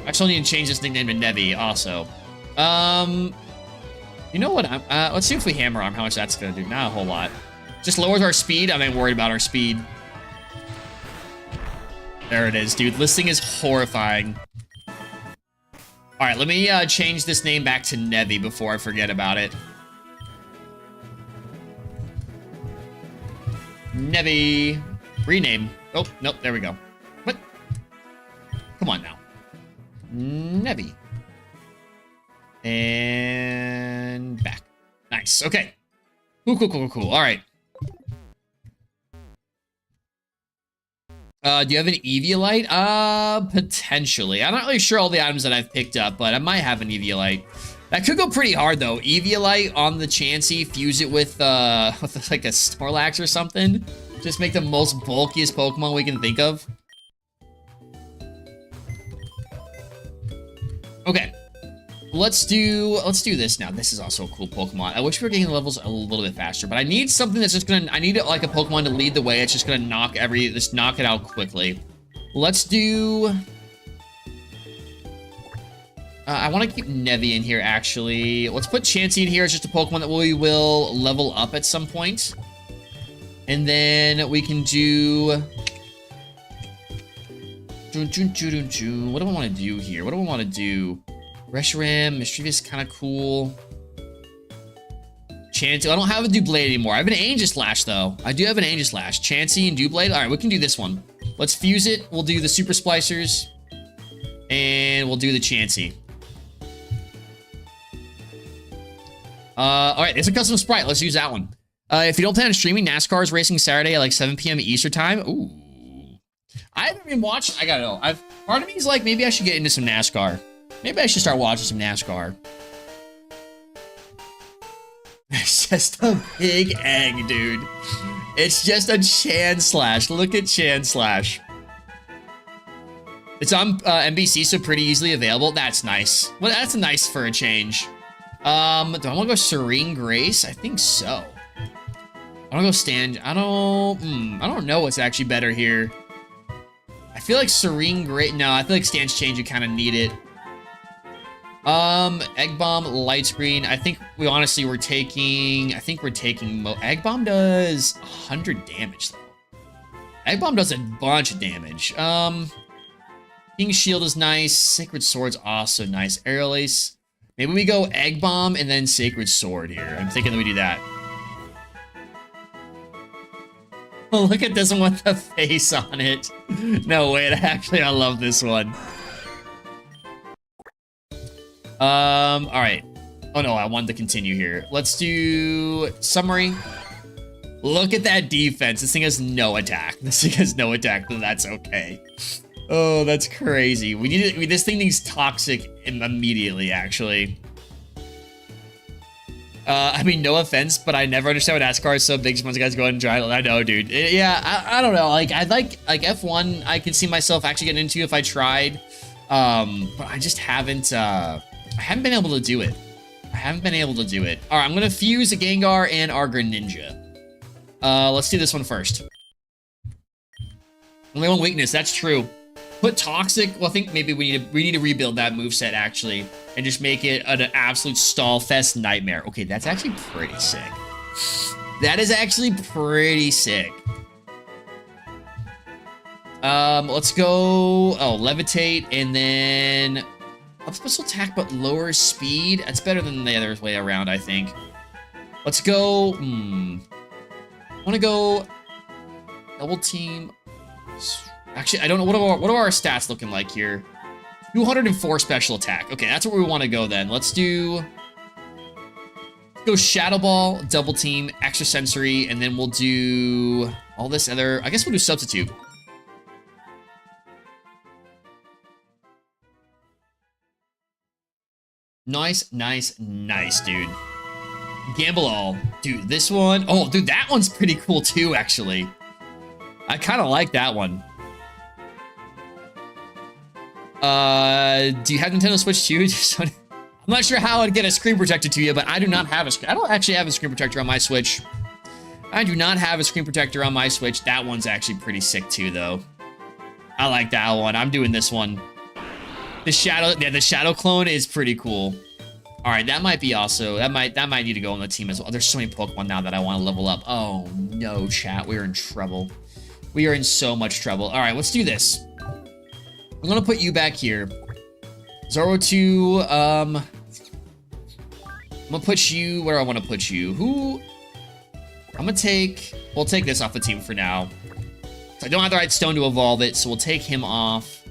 Actually, I need to change this nickname to Nevi also. You know what? Let's see if we hammer arm, how much that's gonna do. Not a whole lot. Just lowers our speed. I'm not worried about our speed. There it is, dude. This thing is horrifying. All right, let me change this name back to Nevi before I forget about it. Nevi. Rename. Oh, nope, there we go. What? Come on now. Nevi. And back. Nice, okay. Cool. All right. Do you have an Eviolite? Potentially. I'm not really sure all the items that I've picked up, but I might have an Eviolite. That could go pretty hard, though. Eviolite on the Chansey, fuse it with like a Snorlax or something. Just make the most bulkiest Pokemon we can think of. Okay. Let's do this now. This is also a cool Pokemon. I wish we were getting the levels a little bit faster, but I need something that's just gonna, I need like a Pokemon to lead the way. It's just gonna knock it out quickly. Let's do, I want to keep Nevi in here, actually. Let's put Chansey in here. It's just a Pokemon that we will level up at some point. And then we can do, what do I want to do here? What do I want to do? Reshiram, Mischievous, kind of cool. Chansey, I don't have a Doublade anymore. I have an Aegislash, though. I do have an Aegislash. Chansey and Doublade. All right, we can do this one. Let's fuse it. We'll do the Super Splicers. And we'll do the Chansey. All right, it's a custom sprite. Let's use that one. If you don't plan on streaming, NASCAR is racing Saturday at like 7 p.m. Eastern time. Ooh. I haven't even watched. I gotta know. Part of me is like, maybe I should get into some NASCAR. Maybe I should start watching some NASCAR. It's just a big egg, dude. It's just a Chanslash. Look at Chanslash. It's on NBC, so pretty easily available. That's nice. Well, that's nice for a change. Do I want to go Serene Grace? I think so. I want to go Stand. I don't know what's actually better here. I feel like Serene Grace. No, I feel like Stance Change, you kind of need it. Egg Bomb, Light Screen. I think we honestly were taking. Egg Bomb does 100 damage though. Egg Bomb does a bunch of damage. King Shield is nice. Sacred Sword's also nice. Aerial Ace. Maybe we go Egg Bomb and then Sacred Sword here. I'm thinking that we do that. Oh, look at this one with the face on it. No, wait, I love this one. All right. Oh no, I wanted to continue here. Let's do summary. Look at that defense. This thing has no attack. This thing has no attack, but that's okay. Oh, that's crazy. We need it. This thing needs toxic immediately, actually. I mean, no offense, but I never understand why NASCAR is so big. Just once you guys go ahead and try it. I know, dude. Yeah, I don't know. Like, I'd like F1. I could see myself actually getting into if I tried. But I just haven't. I haven't been able to do it. All right, I'm gonna fuse a Gengar and our Greninja. Let's do this one first. Only one weakness. That's true. Put Toxic. Well, I think maybe we need to rebuild that moveset actually, and just make it an absolute stall fest nightmare. Okay, that's actually pretty sick. That is actually pretty sick. Let's go. Oh, Levitate, and then up special attack but lower speed. That's better than the other way around, I think. Let's go. I want to go double team. Actually, I don't know. What are our stats looking like here? 204 special attack. Okay, that's where we want to go then. Let's do Go Shadow Ball, Double Team, Extra Sensory, and then we'll do all this other... I guess we'll do Substitute. Nice, nice, nice, dude. Gamble all. Dude, this one... Oh, dude, that one's pretty cool too, actually. I kind of like that one. Do you have Nintendo Switch too? I'm not sure how I'd get a screen protector to you, but I do not have a... I don't actually have a screen protector on my Switch. I do not have a screen protector on my Switch. That one's actually pretty sick too, though. I like that one. I'm doing this one. The shadow clone is pretty cool. All right, that might be also... That might need to go on the team as well. There's so many Pokemon now that I want to level up. Oh, no, chat. We're in trouble. We are in so much trouble. All right, let's do this. I'm gonna put you back here. Zoroark, I'm gonna put you where I want to put you. Who? I'm gonna take... We'll take this off the team for now. So I don't have the right stone to evolve it, so we'll take him off.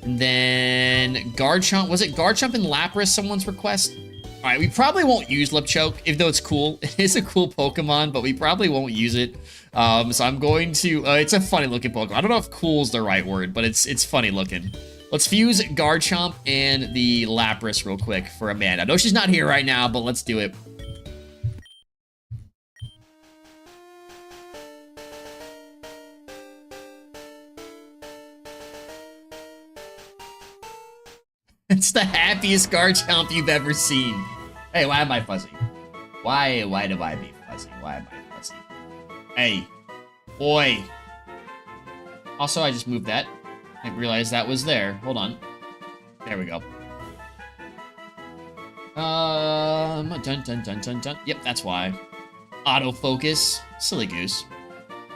And then Garchomp. Was it Garchomp and Lapras someone's request? All right, we probably won't use Lipchoke, even though it's cool. It is a cool Pokemon, but we probably won't use it. So I'm going to... it's a funny looking Pokemon. I don't know if cool is the right word, but it's funny looking. Let's fuse Garchomp and the Lapras real quick for Amanda. I know she's not here right now, but let's do it. It's the happiest Garchomp you've ever seen. Hey, why am I fuzzy? Why do I be fuzzy? Why am I fuzzy? Hey, boy. Also, I just moved that. I didn't realize that was there. Hold on. There we go. Dun. Yep, that's why. Autofocus. Silly goose.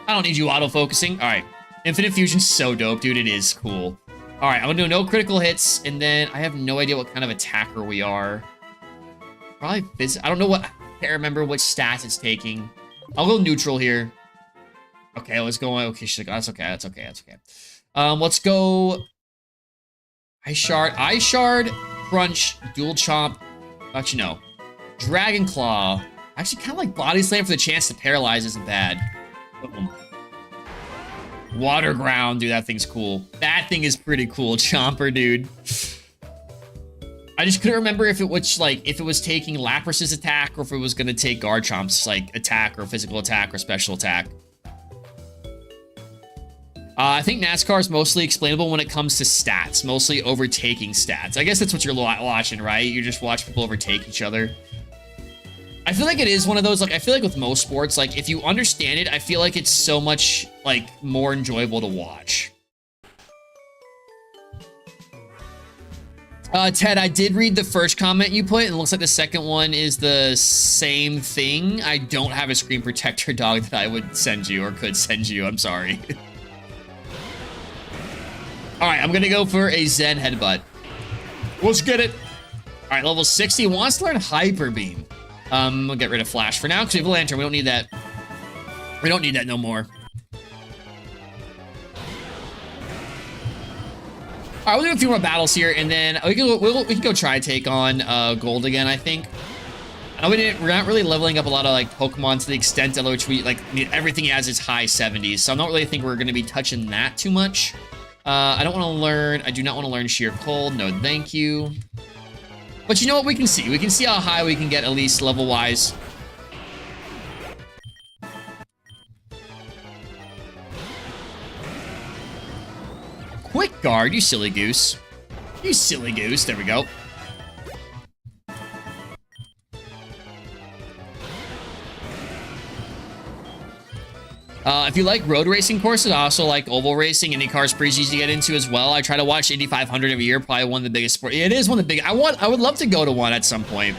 I don't need you autofocusing. All right. Infinite Fusion's so dope, dude. It is cool. All right, I'm gonna do no critical hits, and then I have no idea what kind of attacker we are. Probably this. I don't know what. I can't remember which stats it's taking. I'll go neutral here. Okay, let's go. Okay, that's okay. That's okay. That's okay. Let's go. Ice Shard, Crunch, Dual Chomp. Actually, no. Dragon Claw. I actually kind of like Body Slam for the chance to paralyze isn't bad. Boom. Water Ground, dude, that thing's cool. That thing is pretty cool, Chomper, dude. I just couldn't remember if it was taking Lapras's attack or if it was gonna take Garchomp's like attack or physical attack or special attack. I think NASCAR is mostly explainable when it comes to stats, mostly overtaking stats. I guess that's what you're watching, right? You just watch people overtake each other. I feel like it is one of those, like, I feel like with most sports, like, if you understand it, I feel like it's so much, like, more enjoyable to watch. Ted, I did read the first comment you put, and it looks like the second one is the same thing. I don't have a screen protector dog that I would send you, or could send you, I'm sorry. Alright, I'm gonna go for a Zen Headbutt. Let's get it! Alright, level 60, wants to learn Hyper Beam. We'll get rid of Flash for now, because we have a Lantern. We don't need that. We don't need that no more. All right, we'll do a few more battles here, and then we can go try take on Gold again, I think. We're not really leveling up a lot of like Pokemon to the extent to which we like everything he has is high 70s, so I don't really think we're going to be touching that too much. I do not want to learn Sheer Cold. No, thank you. But you know what? We can see. We can see how high we can get, at least level-wise. Quick Guard, you silly goose. You silly goose. There we go. If you like road racing courses, I also like oval racing. IndyCar's pretty easy to get into as well. I try to watch Indy 500 every year. Probably one of the biggest sports. It is one of the big. I would love to go to one at some point.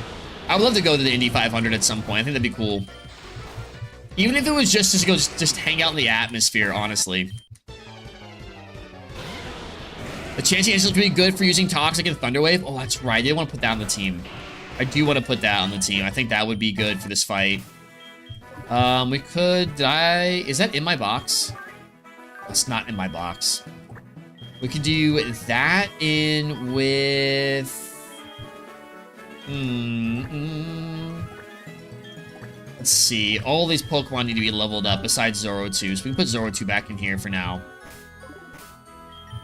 I would love to go to the Indy 500 at some point. I think that'd be cool. Even if it was just to go just hang out in the atmosphere, honestly. The Chansey is going to be good for using Toxic and Thunderwave. Oh, that's right. I did want to put that on the team. I do want to put that on the team. I think that would be good for this fight. We could... Is that in my box? That's not in my box. We could do that in with... let's see. All these Pokemon need to be leveled up besides Zoro 2, so we can put Zoro 2 back in here for now.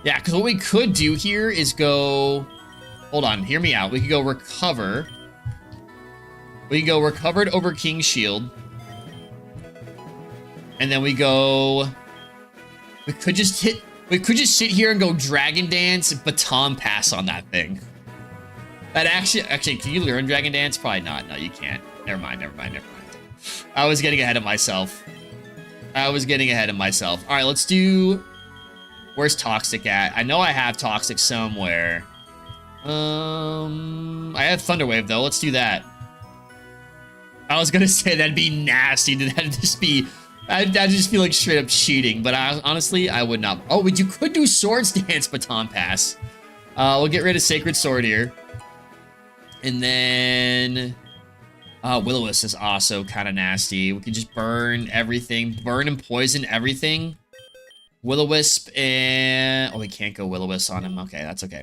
Yeah, because what we could do here is go... Hold on, hear me out. We could go recover. We could go recovered over King's Shield. And then we go... We could just sit here and go Dragon Dance, Baton Pass on that thing. That actually, can you learn Dragon Dance? Probably not. No, you can't. Never mind. I was getting ahead of myself. All right, let's do... Where's Toxic at? I know I have Toxic somewhere. I have Thunder Wave, though. Let's do that. I was gonna say that'd be nasty. That'd just feel like straight up cheating, but honestly, I would not. Oh, but you could do Swords Dance Baton Pass. We'll get rid of Sacred Sword here. And then... Will-O-Wisp is also kind of nasty. We can just burn everything. Burn and poison everything. Will-O-Wisp and... Oh, we can't go Will-O-Wisp on him. Okay, that's okay.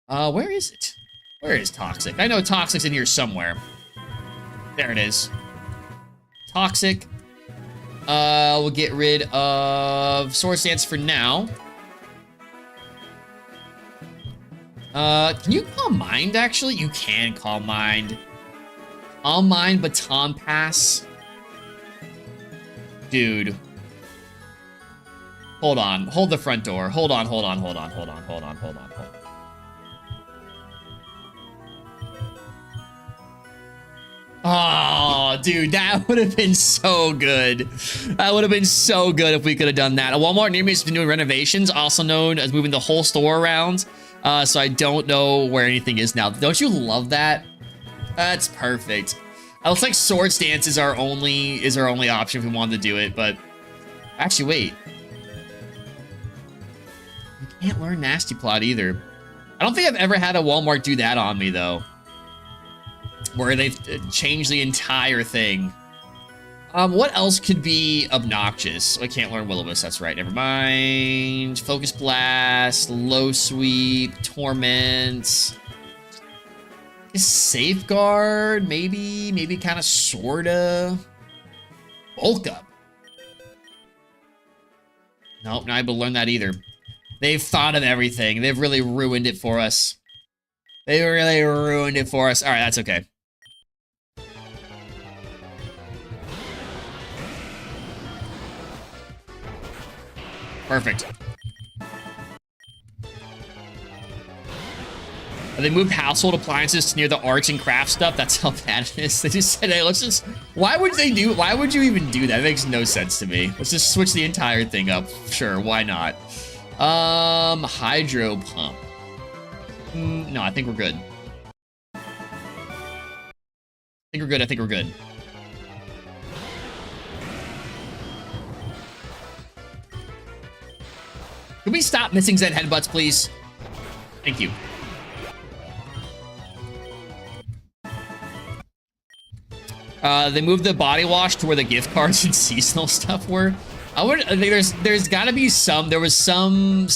Where is it? Where is Toxic? I know Toxic's in here somewhere. There it is. Toxic. We'll get rid of Swords Dance for now. Can you Calm Mind, actually? You can Calm Mind. Calm Mind, Baton Pass. Dude. Hold on. Hold the front door. Hold on. Oh, dude, that would have been so good. That would have been so good if we could have done that. A Walmart near me has been doing renovations, also known as moving the whole store around. So I don't know where anything is now. Don't you love that? That's perfect. It looks like Swords Dance is our only option if we wanted to do it, but actually wait. I can't learn Nasty Plot either. I don't think I've ever had a Walmart do that on me though. Where they've changed the entire thing. What else could be obnoxious? I can't learn Will-O-Wisp, that's right, never mind. Focus Blast, Low Sweep, Torment. Safeguard, maybe kind of, sorta. Bulk Up. Nope, not able to learn that either. They've thought of everything. They've really ruined it for us. They really ruined it for us. All right, that's okay. Perfect. They moved household appliances to near the arts and crafts stuff. That's how bad it is. They just said, hey, let's just... Why would you even do that? It makes no sense to me. Let's just switch the entire thing up. Sure, why not? Hydro Pump. No, I think we're good. I think we're good. Can we stop missing Zen headbutts, please? Thank you. They moved the body wash to where the gift cards and seasonal stuff were. I think there's gotta be some, there was some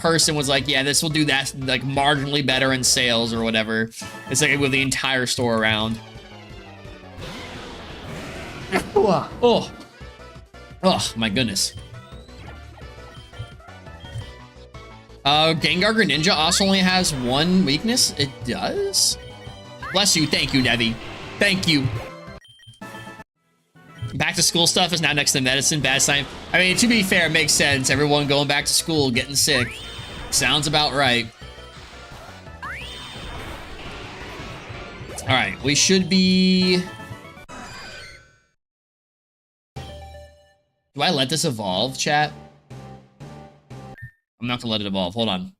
person was like, yeah, this will do that, like, marginally better in sales or whatever. It's like with the entire store around. Oh, my goodness. Gengar Greninja also only has one weakness. It does? Bless you. Thank you, Nevi. Thank you. Back to school stuff is now next to medicine. Bad sign. I mean, to be fair, it makes sense. Everyone going back to school, getting sick. Sounds about right. All right, we should be... Do I let this evolve, chat? I'm not gonna let it evolve. Hold on.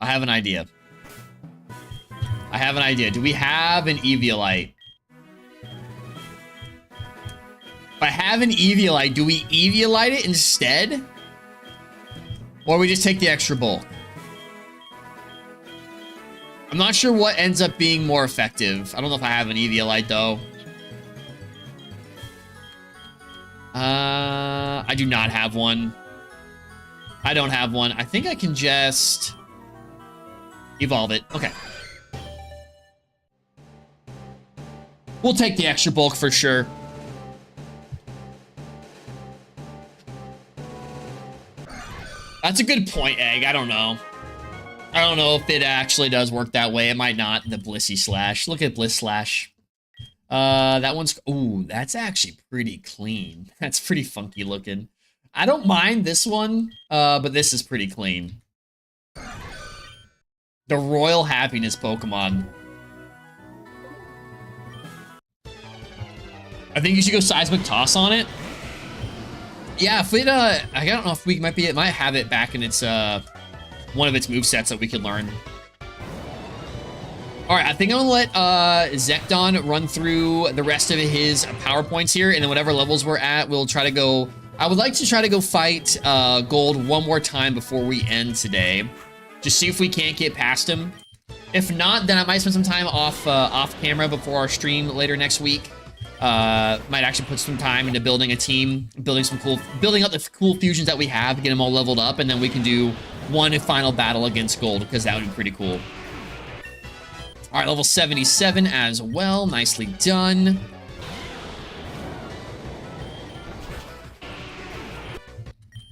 I have an idea. Do we have an Eviolite? If I have an Eviolite, do we Eviolite it instead? Or we just take the extra bulk? I'm not sure what ends up being more effective. I don't know if I have an Eviolite, though. I do not have one. I don't have one. I think I can just evolve it. Okay. We'll take the extra bulk for sure. That's a good point, Egg. I don't know. I don't know if it actually does work that way. It might not. The Blissey Slash. Look at Bliss Slash. That one's... Ooh, that's actually pretty clean. That's pretty funky looking. I don't mind this one, but this is pretty clean. The Royal Happiness Pokemon. I think you should go Seismic Toss on it. Yeah, if it, I don't know if we might be, it might have it back in its, one of its movesets that we could learn. All right, I think I'm gonna let, Zekdon run through the rest of his PowerPoints here, and then whatever levels we're at, we'll try to go, I would like to try to go fight, Gold one more time before we end today. Just see if we can't get past him. If not, then I might spend some time off camera before our stream later next week. Might actually put some time into building a team, building up the cool fusions that we have, get them all leveled up, and then we can do one final battle against Gold, because that would be pretty cool. All right, level 77 as well. Nicely done.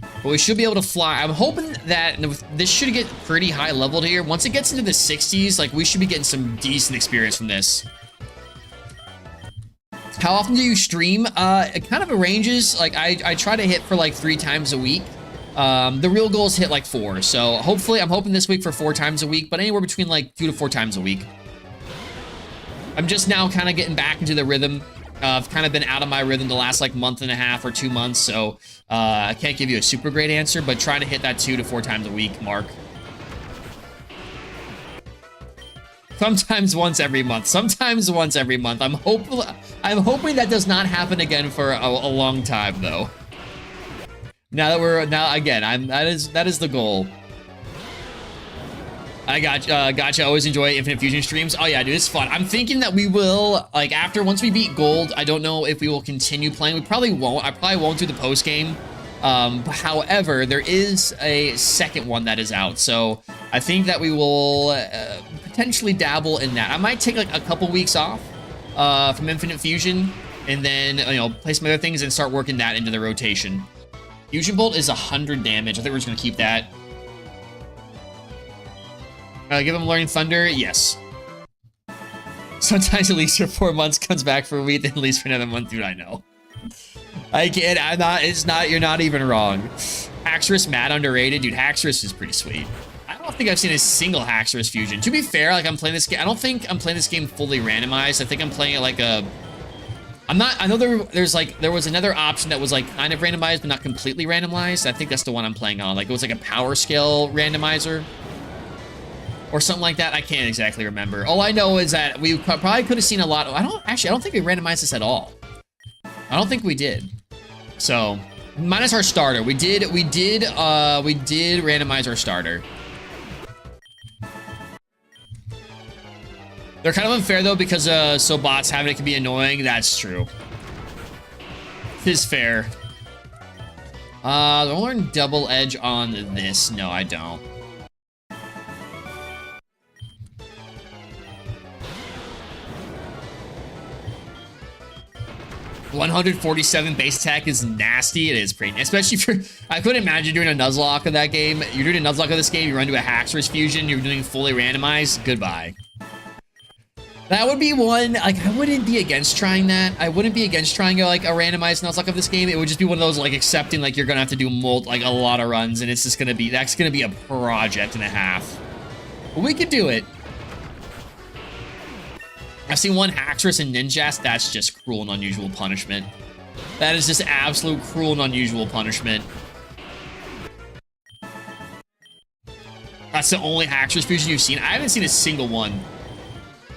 But we should be able to fly. I'm hoping that this should get pretty high leveled here. Once it gets into the 60s, like, we should be getting some decent experience from this. How often do you stream? It kind of arranges. Like, I try to hit for like 3 times a week. The real goal is hit like 4. So hopefully, I'm hoping this week for 4 times a week, but anywhere between like 2 to 4 times a week. I'm just now kind of getting back into the rhythm. I've kind of been out of my rhythm the last like month and a half or 2 months, so I can't give you a super great answer, but trying to hit that 2 to 4 times a week mark. Sometimes once every month. Sometimes once every month. I'm hoping that does not happen again for a long time, though. That is the goal. I gotcha. Always enjoy Infinite Fusion streams. Oh yeah, dude, it's fun. I'm thinking that we will, like, once we beat Gold, I don't know if we will continue playing. We probably won't. I probably won't do the post game. However, there is a second one that is out, so I think that we will potentially dabble in that. I might take like a couple weeks off from Infinite Fusion, and then play some other things and start working that into the rotation. Fusion Bolt is 100 damage. I think we're just gonna keep that. Give him Learning Thunder. Yes. Sometimes it leaves for 4 months, comes back for a week, then leaves for another month. Dude, I know. I can't. I'm not. It's not. You're not even wrong. Haxorus, mad underrated, dude. Haxorus is pretty sweet. I don't think I've seen a single Haxorus fusion. To be fair, like, I'm playing this game. I don't think I'm playing this game fully randomized. I think I'm playing it like a. I'm not. I know there was another option that was like kind of randomized, but not completely randomized. I think that's the one I'm playing on. Like, it was like a power scale randomizer. Or something like that. I can't exactly remember. All I know is that we probably could have seen a lot. I don't think we randomized this at all. I don't think we did. So, minus our starter. We did randomize our starter. They're kind of unfair though, because so bots having it can be annoying. That's true. It is fair. Do I learn double edge on this? No, I don't. 147 base attack is nasty. It is pretty, especially for, I couldn't imagine doing a Nuzlocke of that game. You're doing a Nuzlocke of this game, you run to a Haxorus fusion, you're doing fully randomized, goodbye. That would be one, like, I wouldn't be against trying that. I wouldn't be against trying like a randomized Nuzlocke of this game. It would just be one of those, like, accepting like you're gonna have to do like a lot of runs, and it's just gonna be, that's gonna be a project and a half. But we could do it. I've seen one Haxorus and Ninjask. That's just cruel and unusual punishment. That is just absolute cruel and unusual punishment. That's the only Haxorus fusion you've seen. I haven't seen a single one.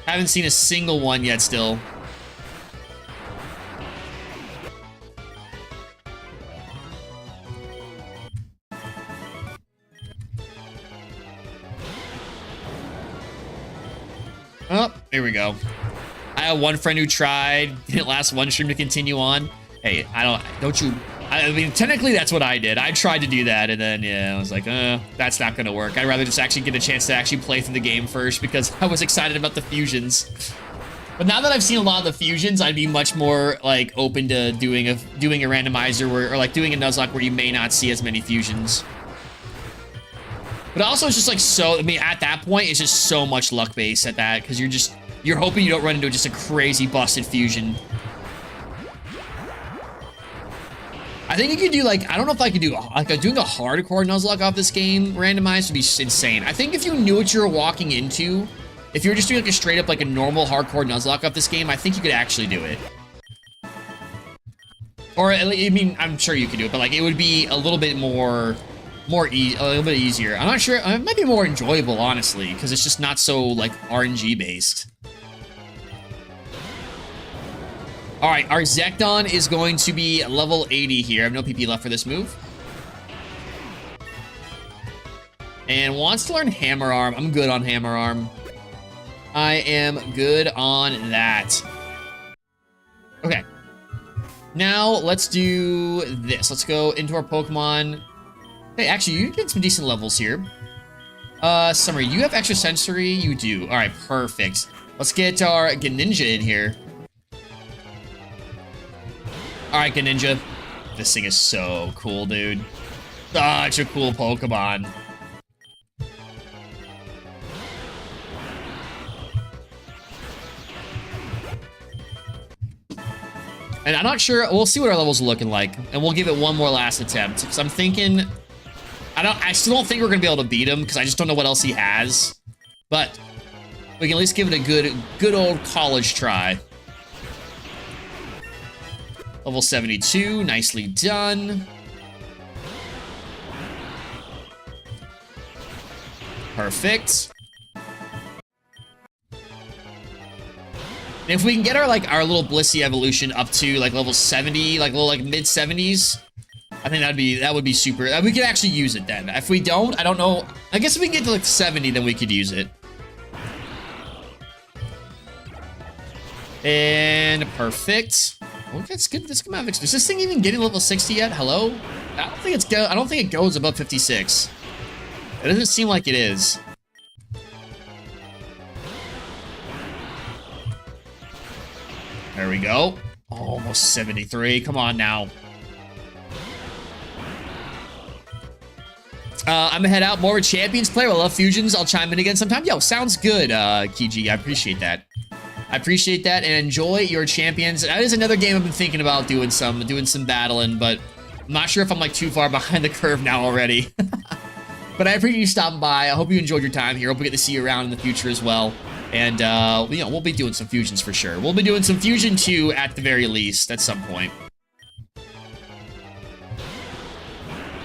I haven't seen a single one yet still. Oh, here we go. I have one friend who tried, didn't last one stream to continue on. Hey, I mean, technically that's what I did. I tried to do that, and then, yeah, I was like, that's not gonna work. I'd rather just actually get a chance to actually play through the game first, because I was excited about the fusions. But now that I've seen a lot of the fusions, I'd be much more like open to doing a randomizer where, or like doing a Nuzlocke where you may not see as many fusions. But also it's just like so, I mean, at that point, it's just so much luck based at that, because you're hoping you don't run into just a crazy busted fusion. I think you could do like, I don't know if I could do like doing a hardcore Nuzlocke off this game randomized would be insane. I think if you knew what you were walking into, if you were just doing like a straight up like a normal hardcore Nuzlocke off this game, I think you could actually do it. Or I mean, I'm sure you could do it, but like it would be a little bit a little bit easier. I'm not sure, it might be more enjoyable honestly, because it's just not so like RNG based. All right, our Zekdon is going to be level 80 here. I have no PP left for this move. And wants to learn Hammer Arm. I'm good on Hammer Arm. I am good on that. Okay. Now, let's do this. Let's go into our Pokemon. Hey, actually, you get some decent levels here. Summer, you have extra sensory? You do. All right, perfect. Let's get our Greninja in here. All right, Greninja. This thing is so cool, dude. Such a cool Pokemon. And I'm not sure, we'll see what our levels are looking like, and we'll give it one more last attempt, because I'm thinking, I still don't think we're gonna be able to beat him, because I just don't know what else he has. But we can at least give it a good old college try. Level 72, nicely done. Perfect. And if we can get our our little Blissey evolution up to like level 70, like little mid 70s, I think that would be super. We could actually use it then. If we don't, I don't know. I guess if we can get to like 70, then we could use it. And perfect. Oh, that's good. This come out. Is this thing even getting level 60 yet? Hello? I don't think it goes above 56. It doesn't seem like it is. There we go. Almost 73. Come on now. I'm gonna head out. More of a Champions player. I love fusions. I'll chime in again sometime. Yo, sounds good, Kiji. I appreciate that. I appreciate that, and enjoy your Champions. That is another game I've been thinking about doing some battling, but I'm not sure if I'm like too far behind the curve now already. But I appreciate you stopping by. I hope you enjoyed your time here. Hope we get to see you around in the future as well. And you know, we'll be doing some fusions for sure. We'll be doing some Fusion 2 at the very least at some point.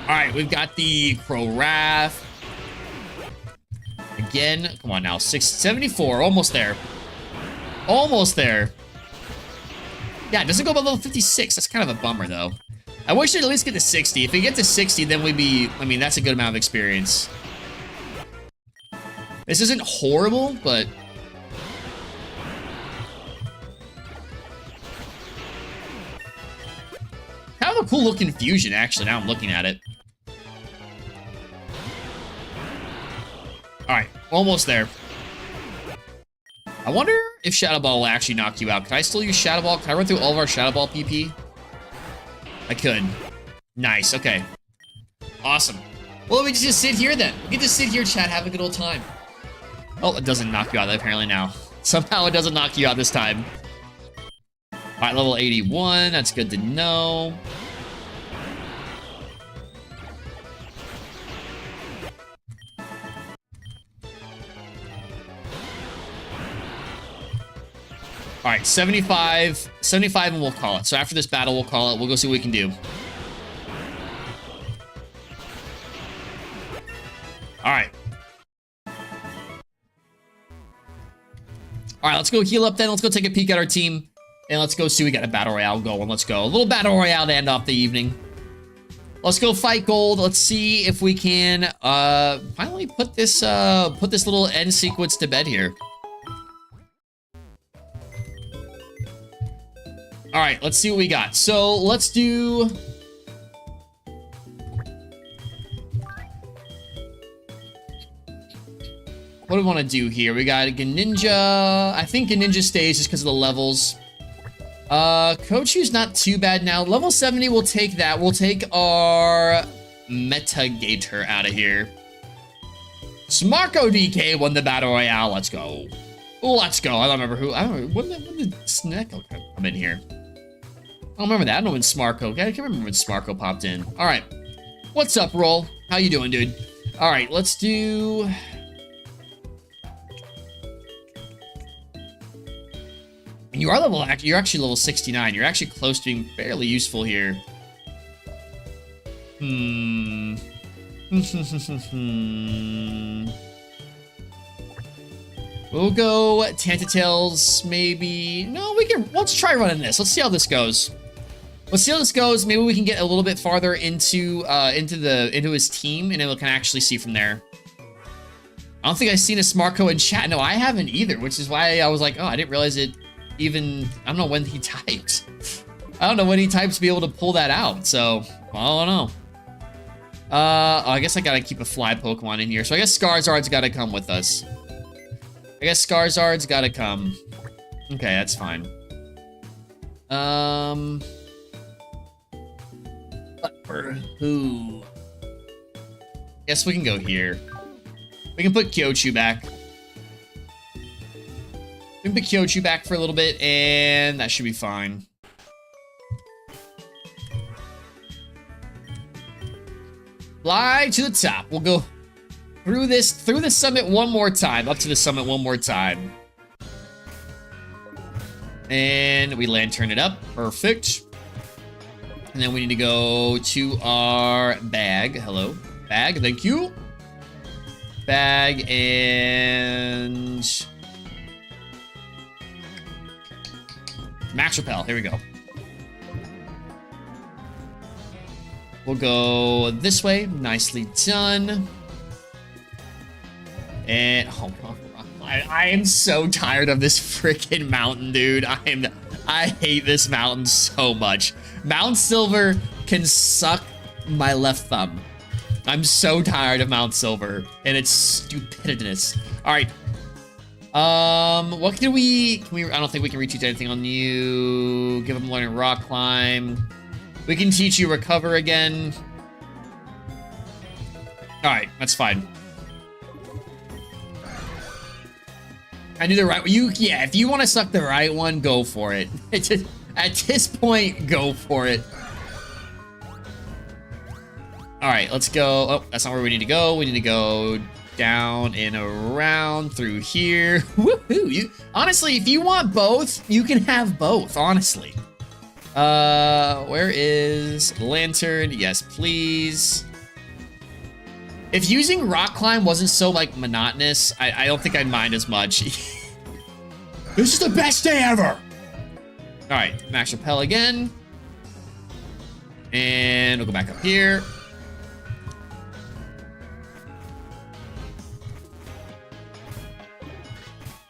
All right, we've got the Crow Wrath. Again, come on now, 674, almost there. Almost there. Yeah, it doesn't go above level 56. That's kind of a bummer, though. I wish it'd at least get to 60. If we get to 60, then we'd be... I mean, that's a good amount of experience. This isn't horrible, but... kind of a cool-looking fusion, actually, now I'm looking at it. Alright, almost there. I wonder if Shadow Ball will actually knock you out. Can I still use Shadow Ball? Can I run through all of our Shadow Ball PP? I could. Nice, okay. Awesome. Well, we just sit here then. We get to sit here, chat, have a good old time. Oh, it doesn't knock you out apparently now. Somehow it doesn't knock you out this time. Alright, level 81. That's good to know. All right, 75 and we'll call it. So after this battle, we'll call it. We'll go see what we can do. All right. All right, let's go heal up then. Let's go take a peek at our team. And let's go see we got a battle royale going. Let's go. A little battle royale to end off the evening. Let's go fight gold. Let's see if we can finally put this little end sequence to bed here. All right, let's see what we got. So let's do... What do we want to do here? We got a Greninja. I think Greninja stays just because of the levels. Kochu's not too bad now. Level 70, we'll take that. We'll take our Metagator out of here. Smarko DK won the Battle Royale. Let's go. Let's go. I don't remember who. I don't remember. When did Snecko come in here? I don't remember that. I don't know when Smarko. I can't remember when Smarko popped in. All right. What's up, Roll? How you doing, dude? All right. Let's do... You are level... You're actually level 69. You're actually close to being fairly useful here. We'll go Tantatails, maybe. No, we can. Let's try running this. Let's see how this goes. Let's see how this goes. Maybe we can get a little bit farther into his team, and then we can actually see from there. I don't think I've seen a Smarko in chat. No, I haven't either, which is why I was like, oh, I didn't realize it even. I don't know when he types. I don't know when he types to be able to pull that out. So I don't know. I guess I gotta keep a fly Pokemon in here. So I guess Scarizard's gotta come with us. I guess Scarizard's gotta come. Okay, that's fine. But for who? Guess we can go here. We can put Kyochu back. We can put Kyochu back for a little bit, and that should be fine. Fly to the top. We'll go through the summit one more time. Up to the summit one more time. And we lantern it up. Perfect. And then we need to go to our bag. Hello. Bag, thank you. Bag and... Max Repel. Here we go. We'll go this way. Nicely done. And oh, I am so tired of this freaking mountain, dude. I hate this mountain so much. Mount Silver can suck my left thumb. I'm so tired of Mount Silver and its stupidness. All right. What can we? I don't think we can reteach anything on you. Give him learning rock climb. We can teach you recover again. All right, that's fine. I do the right. Yeah. If you want to suck the right one, go for it. At this point, go for it. All right, let's go. Oh, that's not where we need to go. We need to go down and around through here. Woohoo! Honestly, if you want both, you can have both. Honestly. Where is Lantern? Yes, please. If using Rock Climb wasn't so, like, monotonous, I don't think I'd mind as much. This is the best day ever! Alright, Max Repel again. And we'll go back up here.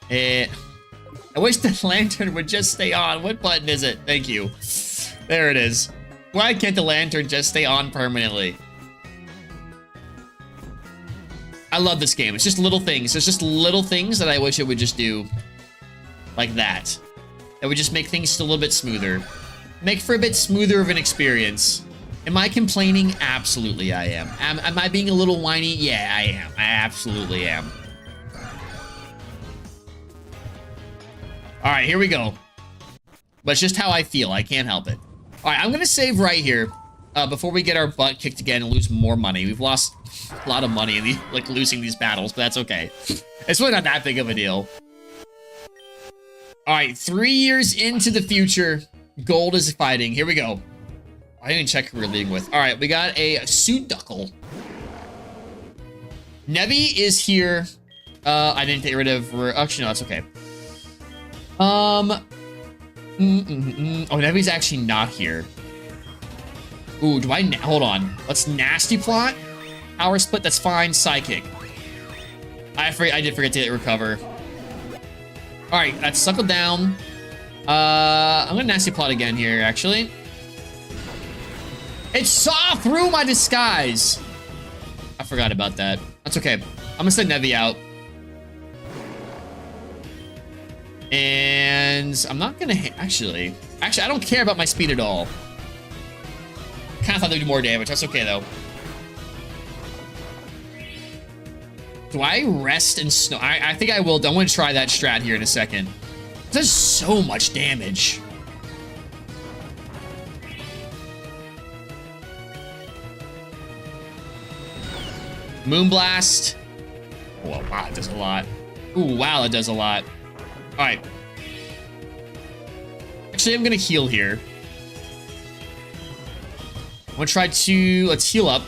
And I wish the lantern would just stay on. What button is it? Thank you. There it is. Why can't the lantern just stay on permanently? I love this game. It's just little things. There's just little things that I wish it would just do like that. It would just make things just a little bit smoother. Make for a bit smoother of an experience. Am I complaining? Absolutely I am. Am I being a little whiny? Yeah, I am. I absolutely am. All right, here we go. But it's just how I feel. I can't help it. All right, I'm going to save right here before we get our butt kicked again and lose more money. We've lost a lot of money in losing these battles, but that's okay. It's really not that big of a deal. All right, 3 years into the future, Gold is fighting. Here we go. I didn't check who we're leading with. All right, we got a Suduckle. Nevi is here. I didn't get rid of... Actually, no, that's okay. Oh, Nevi's actually not here. Ooh, do I... Hold on. Let's Nasty Plot. Power Split, that's fine. Psychic. I did forget to recover. Alright, that's Suckle down. I'm gonna Nasty Plot again here, actually. It saw through my disguise. I forgot about that. That's okay. I'm gonna send Nevi out. And I'm not gonna actually, I don't care about my speed at all. Kind of thought they'd do more damage. That's okay though. Do I rest and snow? I think I will. I'm gonna try that strat here in a second. It does so much damage. Moonblast. Oh, wow, it does a lot. Ooh, wow, it does a lot. All right. Actually, I'm gonna heal here. I'm gonna try to, let's heal up.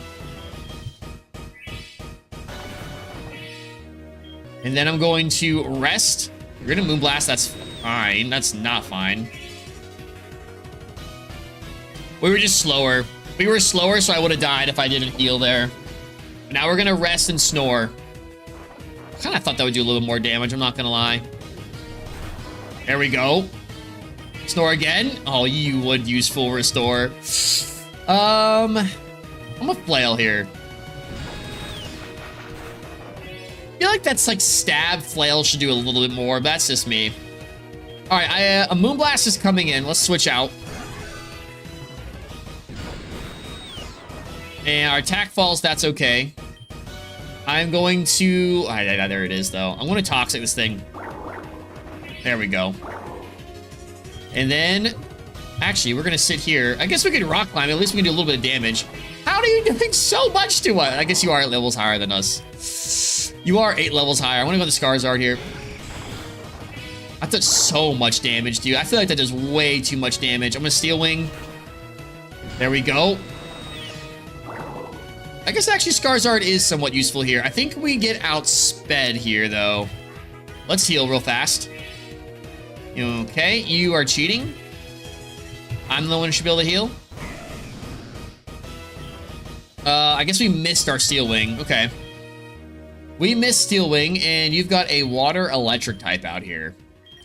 And then I'm going to rest. You're gonna Moonblast, that's fine. That's not fine. We were just slower. We were slower, so I would have died if I didn't heal there. But now we're gonna rest and snore. I kind of thought that would do a little more damage, I'm not gonna lie. There we go. Snore again. Oh, you would use full restore. I'm a flail here. I feel like that's like stab. Flail should do a little bit more, but that's just me. All right, a Moonblast is coming in. Let's switch out. And our attack falls, that's okay. I'm going to, there it is though. I'm going to Toxic this thing. There we go. And then, actually, we're going to sit here. I guess we could Rock Climb. At least we can do a little bit of damage. How are you doing so much to us? I guess you are 8 levels higher than us. You are 8 levels higher. I want to go to Skarzard here. That does so much damage, dude. I feel like that does way too much damage. I'm going to Steel Wing. There we go. I guess actually Skarzard is somewhat useful here. I think we get outsped here, though. Let's heal real fast. Okay, you are cheating. I'm the one who should be able to heal. I guess we missed our Steel Wing. Okay. We missed Steel Wing, and you've got a Water Electric type out here.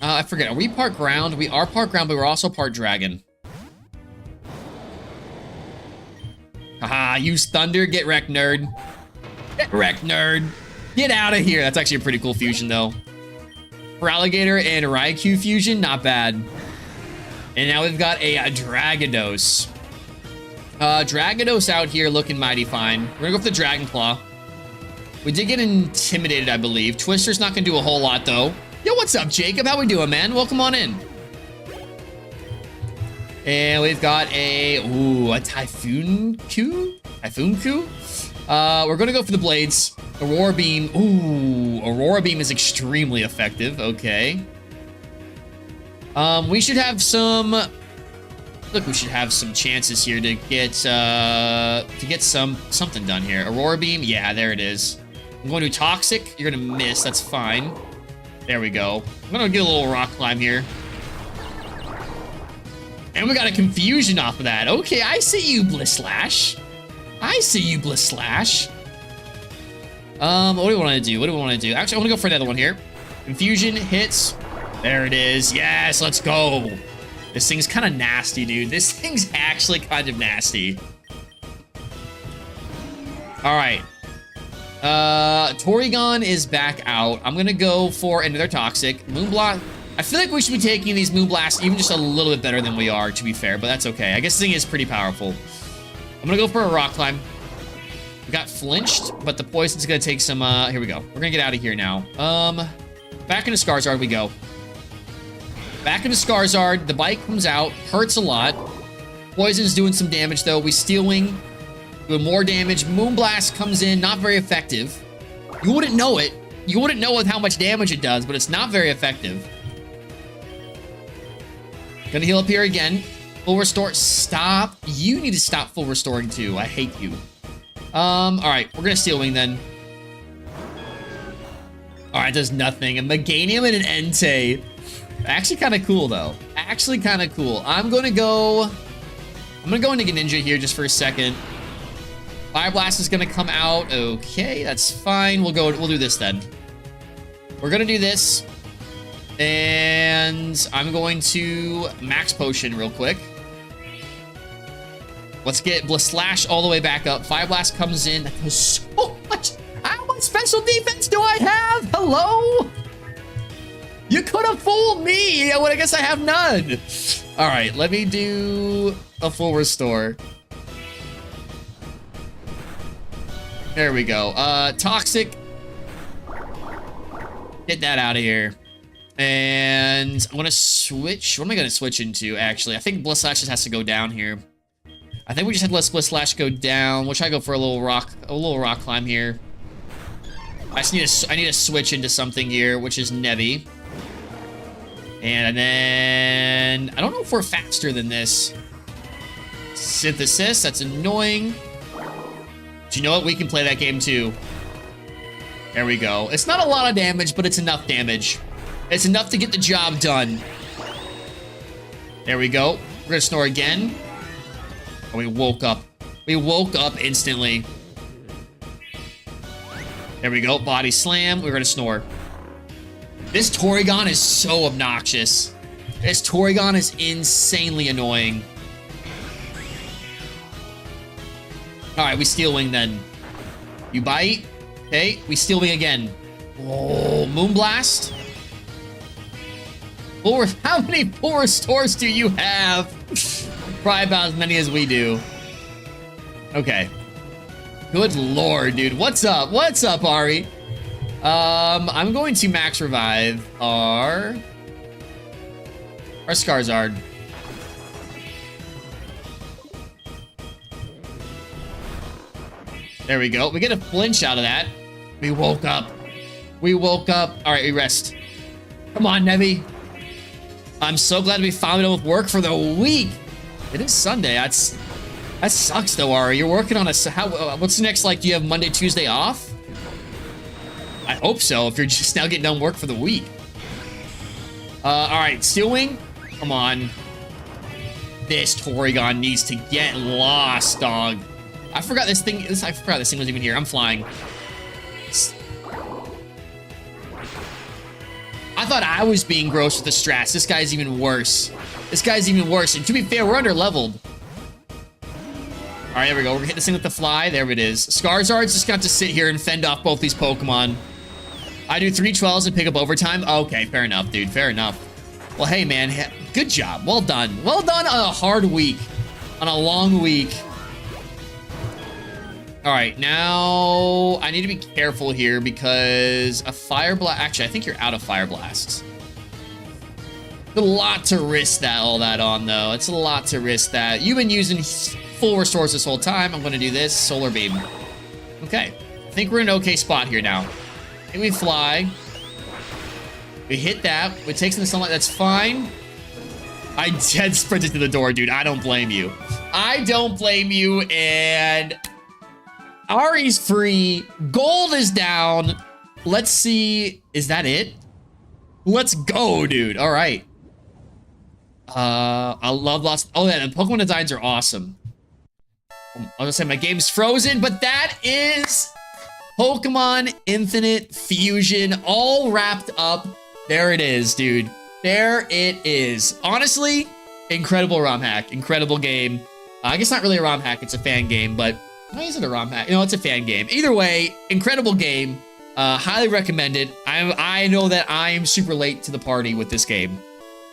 I forget, are we part ground? We are part ground, but we're also part dragon. Haha, use Thunder. Get wrecked, nerd. Get wrecked, nerd. Get out of here. That's actually a pretty cool fusion, though. For Alligator and Raikou fusion, not bad. And now we've got a Dragados. Dragados out here looking mighty fine. We're gonna go for the Dragon Claw. We did get intimidated, I believe. Twister's not gonna do a whole lot, though. Yo, what's up, Jacob? How we doing, man? Welcome on in. And we've got a Typhoon Coup? We're gonna go for the blades. Aurora Beam. Ooh, Aurora Beam is extremely effective. Okay. We should have some. Look, we should have some chances here to get something done here. Aurora Beam. Yeah, there it is. I'm going to Toxic. You're gonna miss. That's fine. There we go. I'm gonna get a little Rock Climb here. And we got a Confusion off of that. Okay, I see you, Blisslash. I see you, Blisslash. What do we want to do? What do we want to do? Actually, I want to go for another one here. Confusion hits. There it is. Yes, let's go. This thing's kind of nasty, dude. This thing's actually kind of nasty. All right. Torrigon is back out. I'm going to go for another Toxic. Moonblast. I feel like we should be taking these Moonblasts even just a little bit better than we are, to be fair, but that's okay. I guess this thing is pretty powerful. I'm gonna go for a Rock Climb. We got flinched, but the poison's gonna take some, here we go. We're gonna get out of here now. Back into Skarzard we go. Back into Skarzard, the bite comes out, hurts a lot. Poison's doing some damage though. We Steel Wing, doing more damage. Moonblast comes in, not very effective. You wouldn't know it. You wouldn't know with how much damage it does, but it's not very effective. Gonna heal up here again. Full restore. Stop. You need to stop full restoring too. I hate you. All right. We're gonna Steel Wing then. All right. Does nothing. A Meganium and an Entei. Actually kind of cool though. Actually kind of cool. I'm gonna go into Ninja here just for a second. Fire Blast is gonna come out. Okay. That's fine. We'll do this then. We're gonna do this. And I'm going to Max Potion real quick. Let's get Blisslash all the way back up. Fire Blast comes in. That does so much. How much special defense do I have? Hello? You could have fooled me. Yeah, well, I guess I have none. All right, let me do a full restore. There we go. Toxic. Get that out of here. And I'm gonna switch. What am I gonna switch into, actually? I think Bliss Slash just has to go down here. I think we just had let Bliss Slash go down. We'll try to go for a little rock climb here. I need to switch into something here, which is Nevi. And then I don't know if we're faster than this. Synthesis, that's annoying. But you know what? We can play that game too. There we go. It's not a lot of damage, but it's enough damage. It's enough to get the job done. There we go. We're gonna snore again. Oh, we woke up. We woke up instantly. There we go. Body slam. We're gonna snore. This Torrigon is so obnoxious. This Torrigon is insanely annoying. Alright, we Steel Wing then. You bite. Okay, we Steel Wing again. Oh, Moonblast. How many full restores do you have? Probably about as many as we do. Okay. Good lord, dude. What's up? What's up, Ari? I'm going to max revive our Scarzard. There we go. We get a flinch out of that. We woke up. We woke up. All right, we rest. Come on, Nevi. I'm so glad we finally done with work for the week. It is Sunday. That sucks though, Ari. You're working on what's next? Like, do you have Monday, Tuesday off? I hope so, if you're just now getting done work for the week. All right, Steel Wing. Come on. This Torrigon needs to get lost, dog. I forgot this thing was even here. I'm flying. I thought I was being gross with the strats. This guy's even worse. This guy's even worse. And to be fair, we're under leveled. All right, there we go. We're gonna hit this thing with the fly. There it is. Scarzard's just got to sit here and fend off both these Pokemon. I do 3 12s and pick up overtime. Okay, fair enough, dude. Fair enough. Well, hey, man. Good job. Well done. Well done on a hard week. On a long week. All right, now I need to be careful here because a Fire Blast... Actually, I think you're out of Fire Blasts. It's a lot to risk all that on, though. It's a lot to risk that. You've been using full restores this whole time. I'm going to do this. Solar Beam. Okay. I think we're in an okay spot here now. And we fly. We hit that. It takes in the sunlight. That's fine. I dead sprinted to the door, dude. I don't blame you. I don't blame you, and... Ari's free. Gold is down. Let's see. Is that it? Let's go, dude. All right. I love lost. Oh, yeah. The Pokemon designs are awesome. I was gonna say my game's frozen, but that is Pokemon Infinite Fusion all wrapped up. There it is, dude. There it is. Honestly, incredible ROM hack. Incredible game. I guess not really a ROM hack. It's a fan game, but... Why is it a ROM hack? You know, it's a fan game. Either way, incredible game. Highly recommended. I know that I'm super late to the party with this game.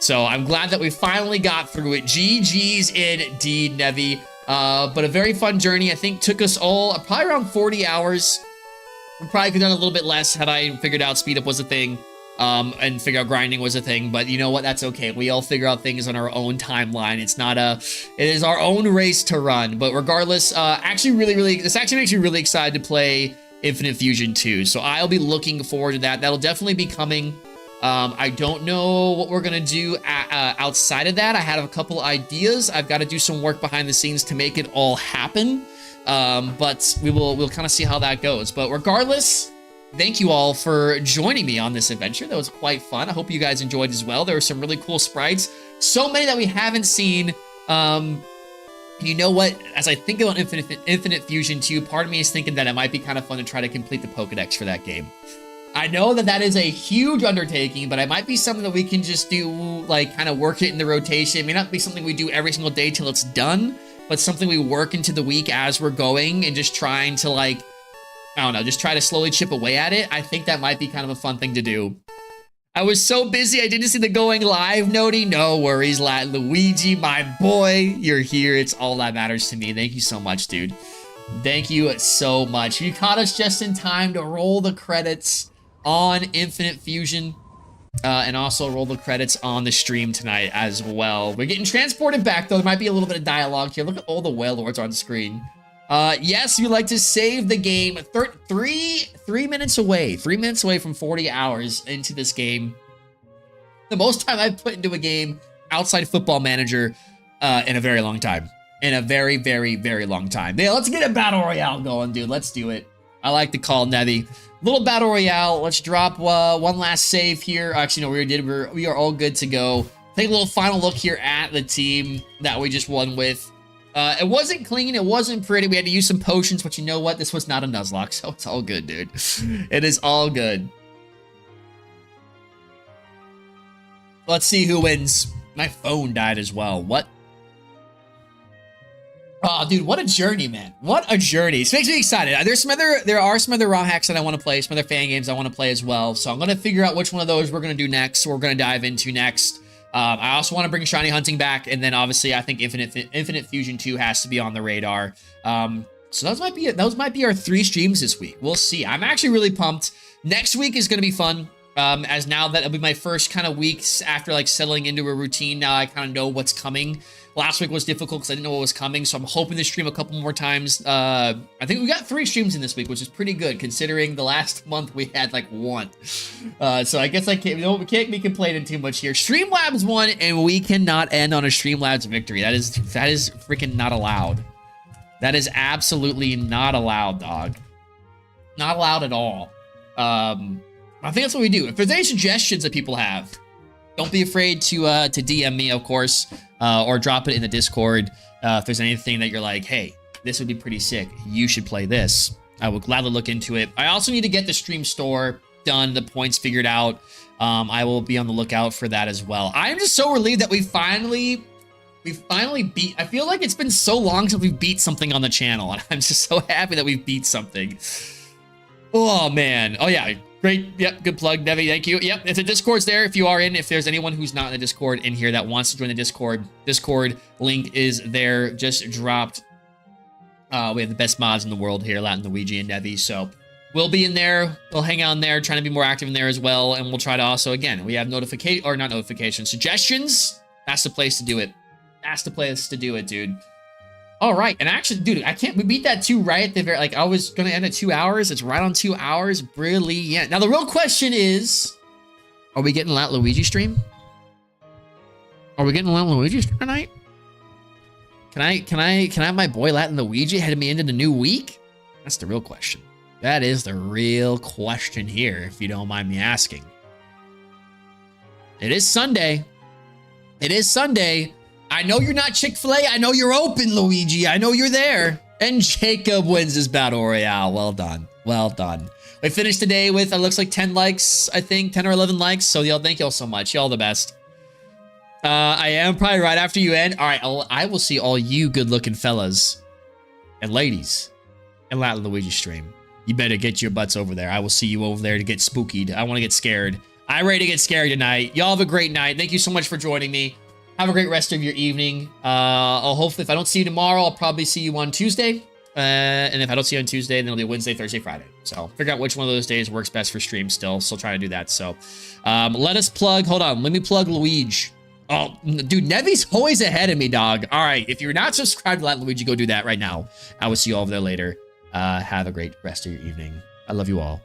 So I'm glad that we finally got through it. GG's indeed, Nevi. But a very fun journey. I think took us all probably around 40 hours. We probably could have done a little bit less had I figured out speed up was a thing. And figure out grinding was a thing, but you know what? That's okay. We all figure out things on our own timeline. It is our own race to run. But regardless, this actually makes me really excited to play Infinite Fusion 2. So I'll be looking forward to that. That'll definitely be coming. I don't know what we're gonna do outside of that. I have a couple ideas. I've got to do some work behind the scenes to make it all happen. But we'll kind of see how that goes. But regardless. Thank you all for joining me on this adventure. That was quite fun. I hope you guys enjoyed as well. There were some really cool sprites. So many that we haven't seen. You know what? As I think about Infinite Fusion 2, part of me is thinking that it might be kind of fun to try to complete the Pokedex for that game. I know that that is a huge undertaking, but it might be something that we can just do, like, kind of work it in the rotation. It may not be something we do every single day till it's done, but something we work into the week as we're going and just trying to, like, I don't know, just try to slowly chip away at it. I think that might be kind of a fun thing to do. I was so busy, I didn't see the going live noti. No worries, Luigi, my boy. You're here. It's all that matters to me. Thank you so much, dude. Thank you so much. You caught us just in time to roll the credits on Infinite Fusion. And also roll the credits on the stream tonight as well. We're getting transported back, though. There might be a little bit of dialogue here. Look at all the whale lords on screen. Yes, you like to save the game. 3 minutes away. 3 minutes away from 40 hours into this game. The most time I've put into a game outside Football Manager in a very long time. In a very, very, very long time. Yeah, let's get a Battle Royale going, dude. Let's do it. I like to call Nevi. Little Battle Royale. Let's drop one last save here. Actually, no, we are all good to go. Take a little final look here at the team that we just won with. It wasn't clean. It wasn't pretty. We had to use some potions, but you know what? This was not a Nuzlocke, so it's all good, dude. It is all good. Let's see who wins. My phone died as well. What? Oh, dude, what a journey, man. What a journey. This makes me excited. There are some other ROM hacks that I want to play, some other fan games I want to play as well. So I'm going to figure out which one of those we're going to do next, we're going to dive into next. I also want to bring Shiny Hunting back, and then obviously I think Infinite Fusion 2 has to be on the radar. So those might be our 3 streams this week. We'll see. I'm actually really pumped. Next week is going to be fun. As now that it'll be my first kind of weeks after like settling into a routine. Now I kind of know what's coming. Last week was difficult because I didn't know what was coming, so I'm hoping to stream a couple more times. I think we got 3 streams in this week, which is pretty good considering the last month we had like 1. So I guess we can't be complaining too much here. Streamlabs won, and we cannot end on a Streamlabs victory. That is freaking not allowed. That is absolutely not allowed, dog. Not allowed at all. I think that's what we do. If there's any suggestions that people have, don't be afraid to DM me, of course, or drop it in the Discord. If there's anything that you're like, hey, this would be pretty sick, you should play this, I will gladly look into it. I also need to get the stream store done, the points figured out. I will be on the lookout for that as well. I'm just so relieved that we finally beat. I feel like it's been so long since we've beat something on the channel, and I'm just so happy that we've beat something. Oh, man. Oh, yeah. Great. Yep. Good plug, Nevi. Thank you. Yep. If the Discord's there, if you are in, if there's anyone who's not in the Discord in here that wants to join the Discord link is there. Just dropped. We have the best mods in the world here, Latin, Luigi, and Nevi. So we'll be in there. We'll hang out in there, trying to be more active in there as well. And we'll try to also, again, we have suggestions. That's the place to do it. That's the place to do it, dude. All right, and actually, dude, we beat that 2 right at the very, like, I was gonna end at 2 hours. It's right on 2 hours. Brilliant. Now, the real question is, are we getting Lat Luigi stream? Are we getting Lat Luigi stream tonight? Can I have my boy Latin Luigi heading me into the new week? That's the real question. That is the real question here, if you don't mind me asking. It is Sunday. It is Sunday. I know you're not Chick-fil-A. I know you're open, Luigi. I know you're there. And Jacob wins his Battle Royale. Well done. Well done. We finished today with, it looks like 10 likes, I think. 10 or 11 likes. So, y'all, thank y'all so much. Y'all the best. I am probably right after you end. All right, I will see all you good-looking fellas and ladies in Latin Luigi stream. You better get your butts over there. I will see you over there to get spookied. I want to get scared. I'm ready to get scared tonight. Y'all have a great night. Thank you so much for joining me. Have a great rest of your evening. I'll hopefully, if I don't see you tomorrow, I'll probably see you on Tuesday. And if I don't see you on Tuesday, then it'll be Wednesday, Thursday, Friday. So figure out which one of those days works best for stream still. Still trying to do that. So let us plug. Hold on. Let me plug Luigi. Oh, dude, Nevi's always ahead of me, dog. All right. If you're not subscribed to Latin Luigi, go do that right now. I will see you all over there later. Have a great rest of your evening. I love you all. Peace.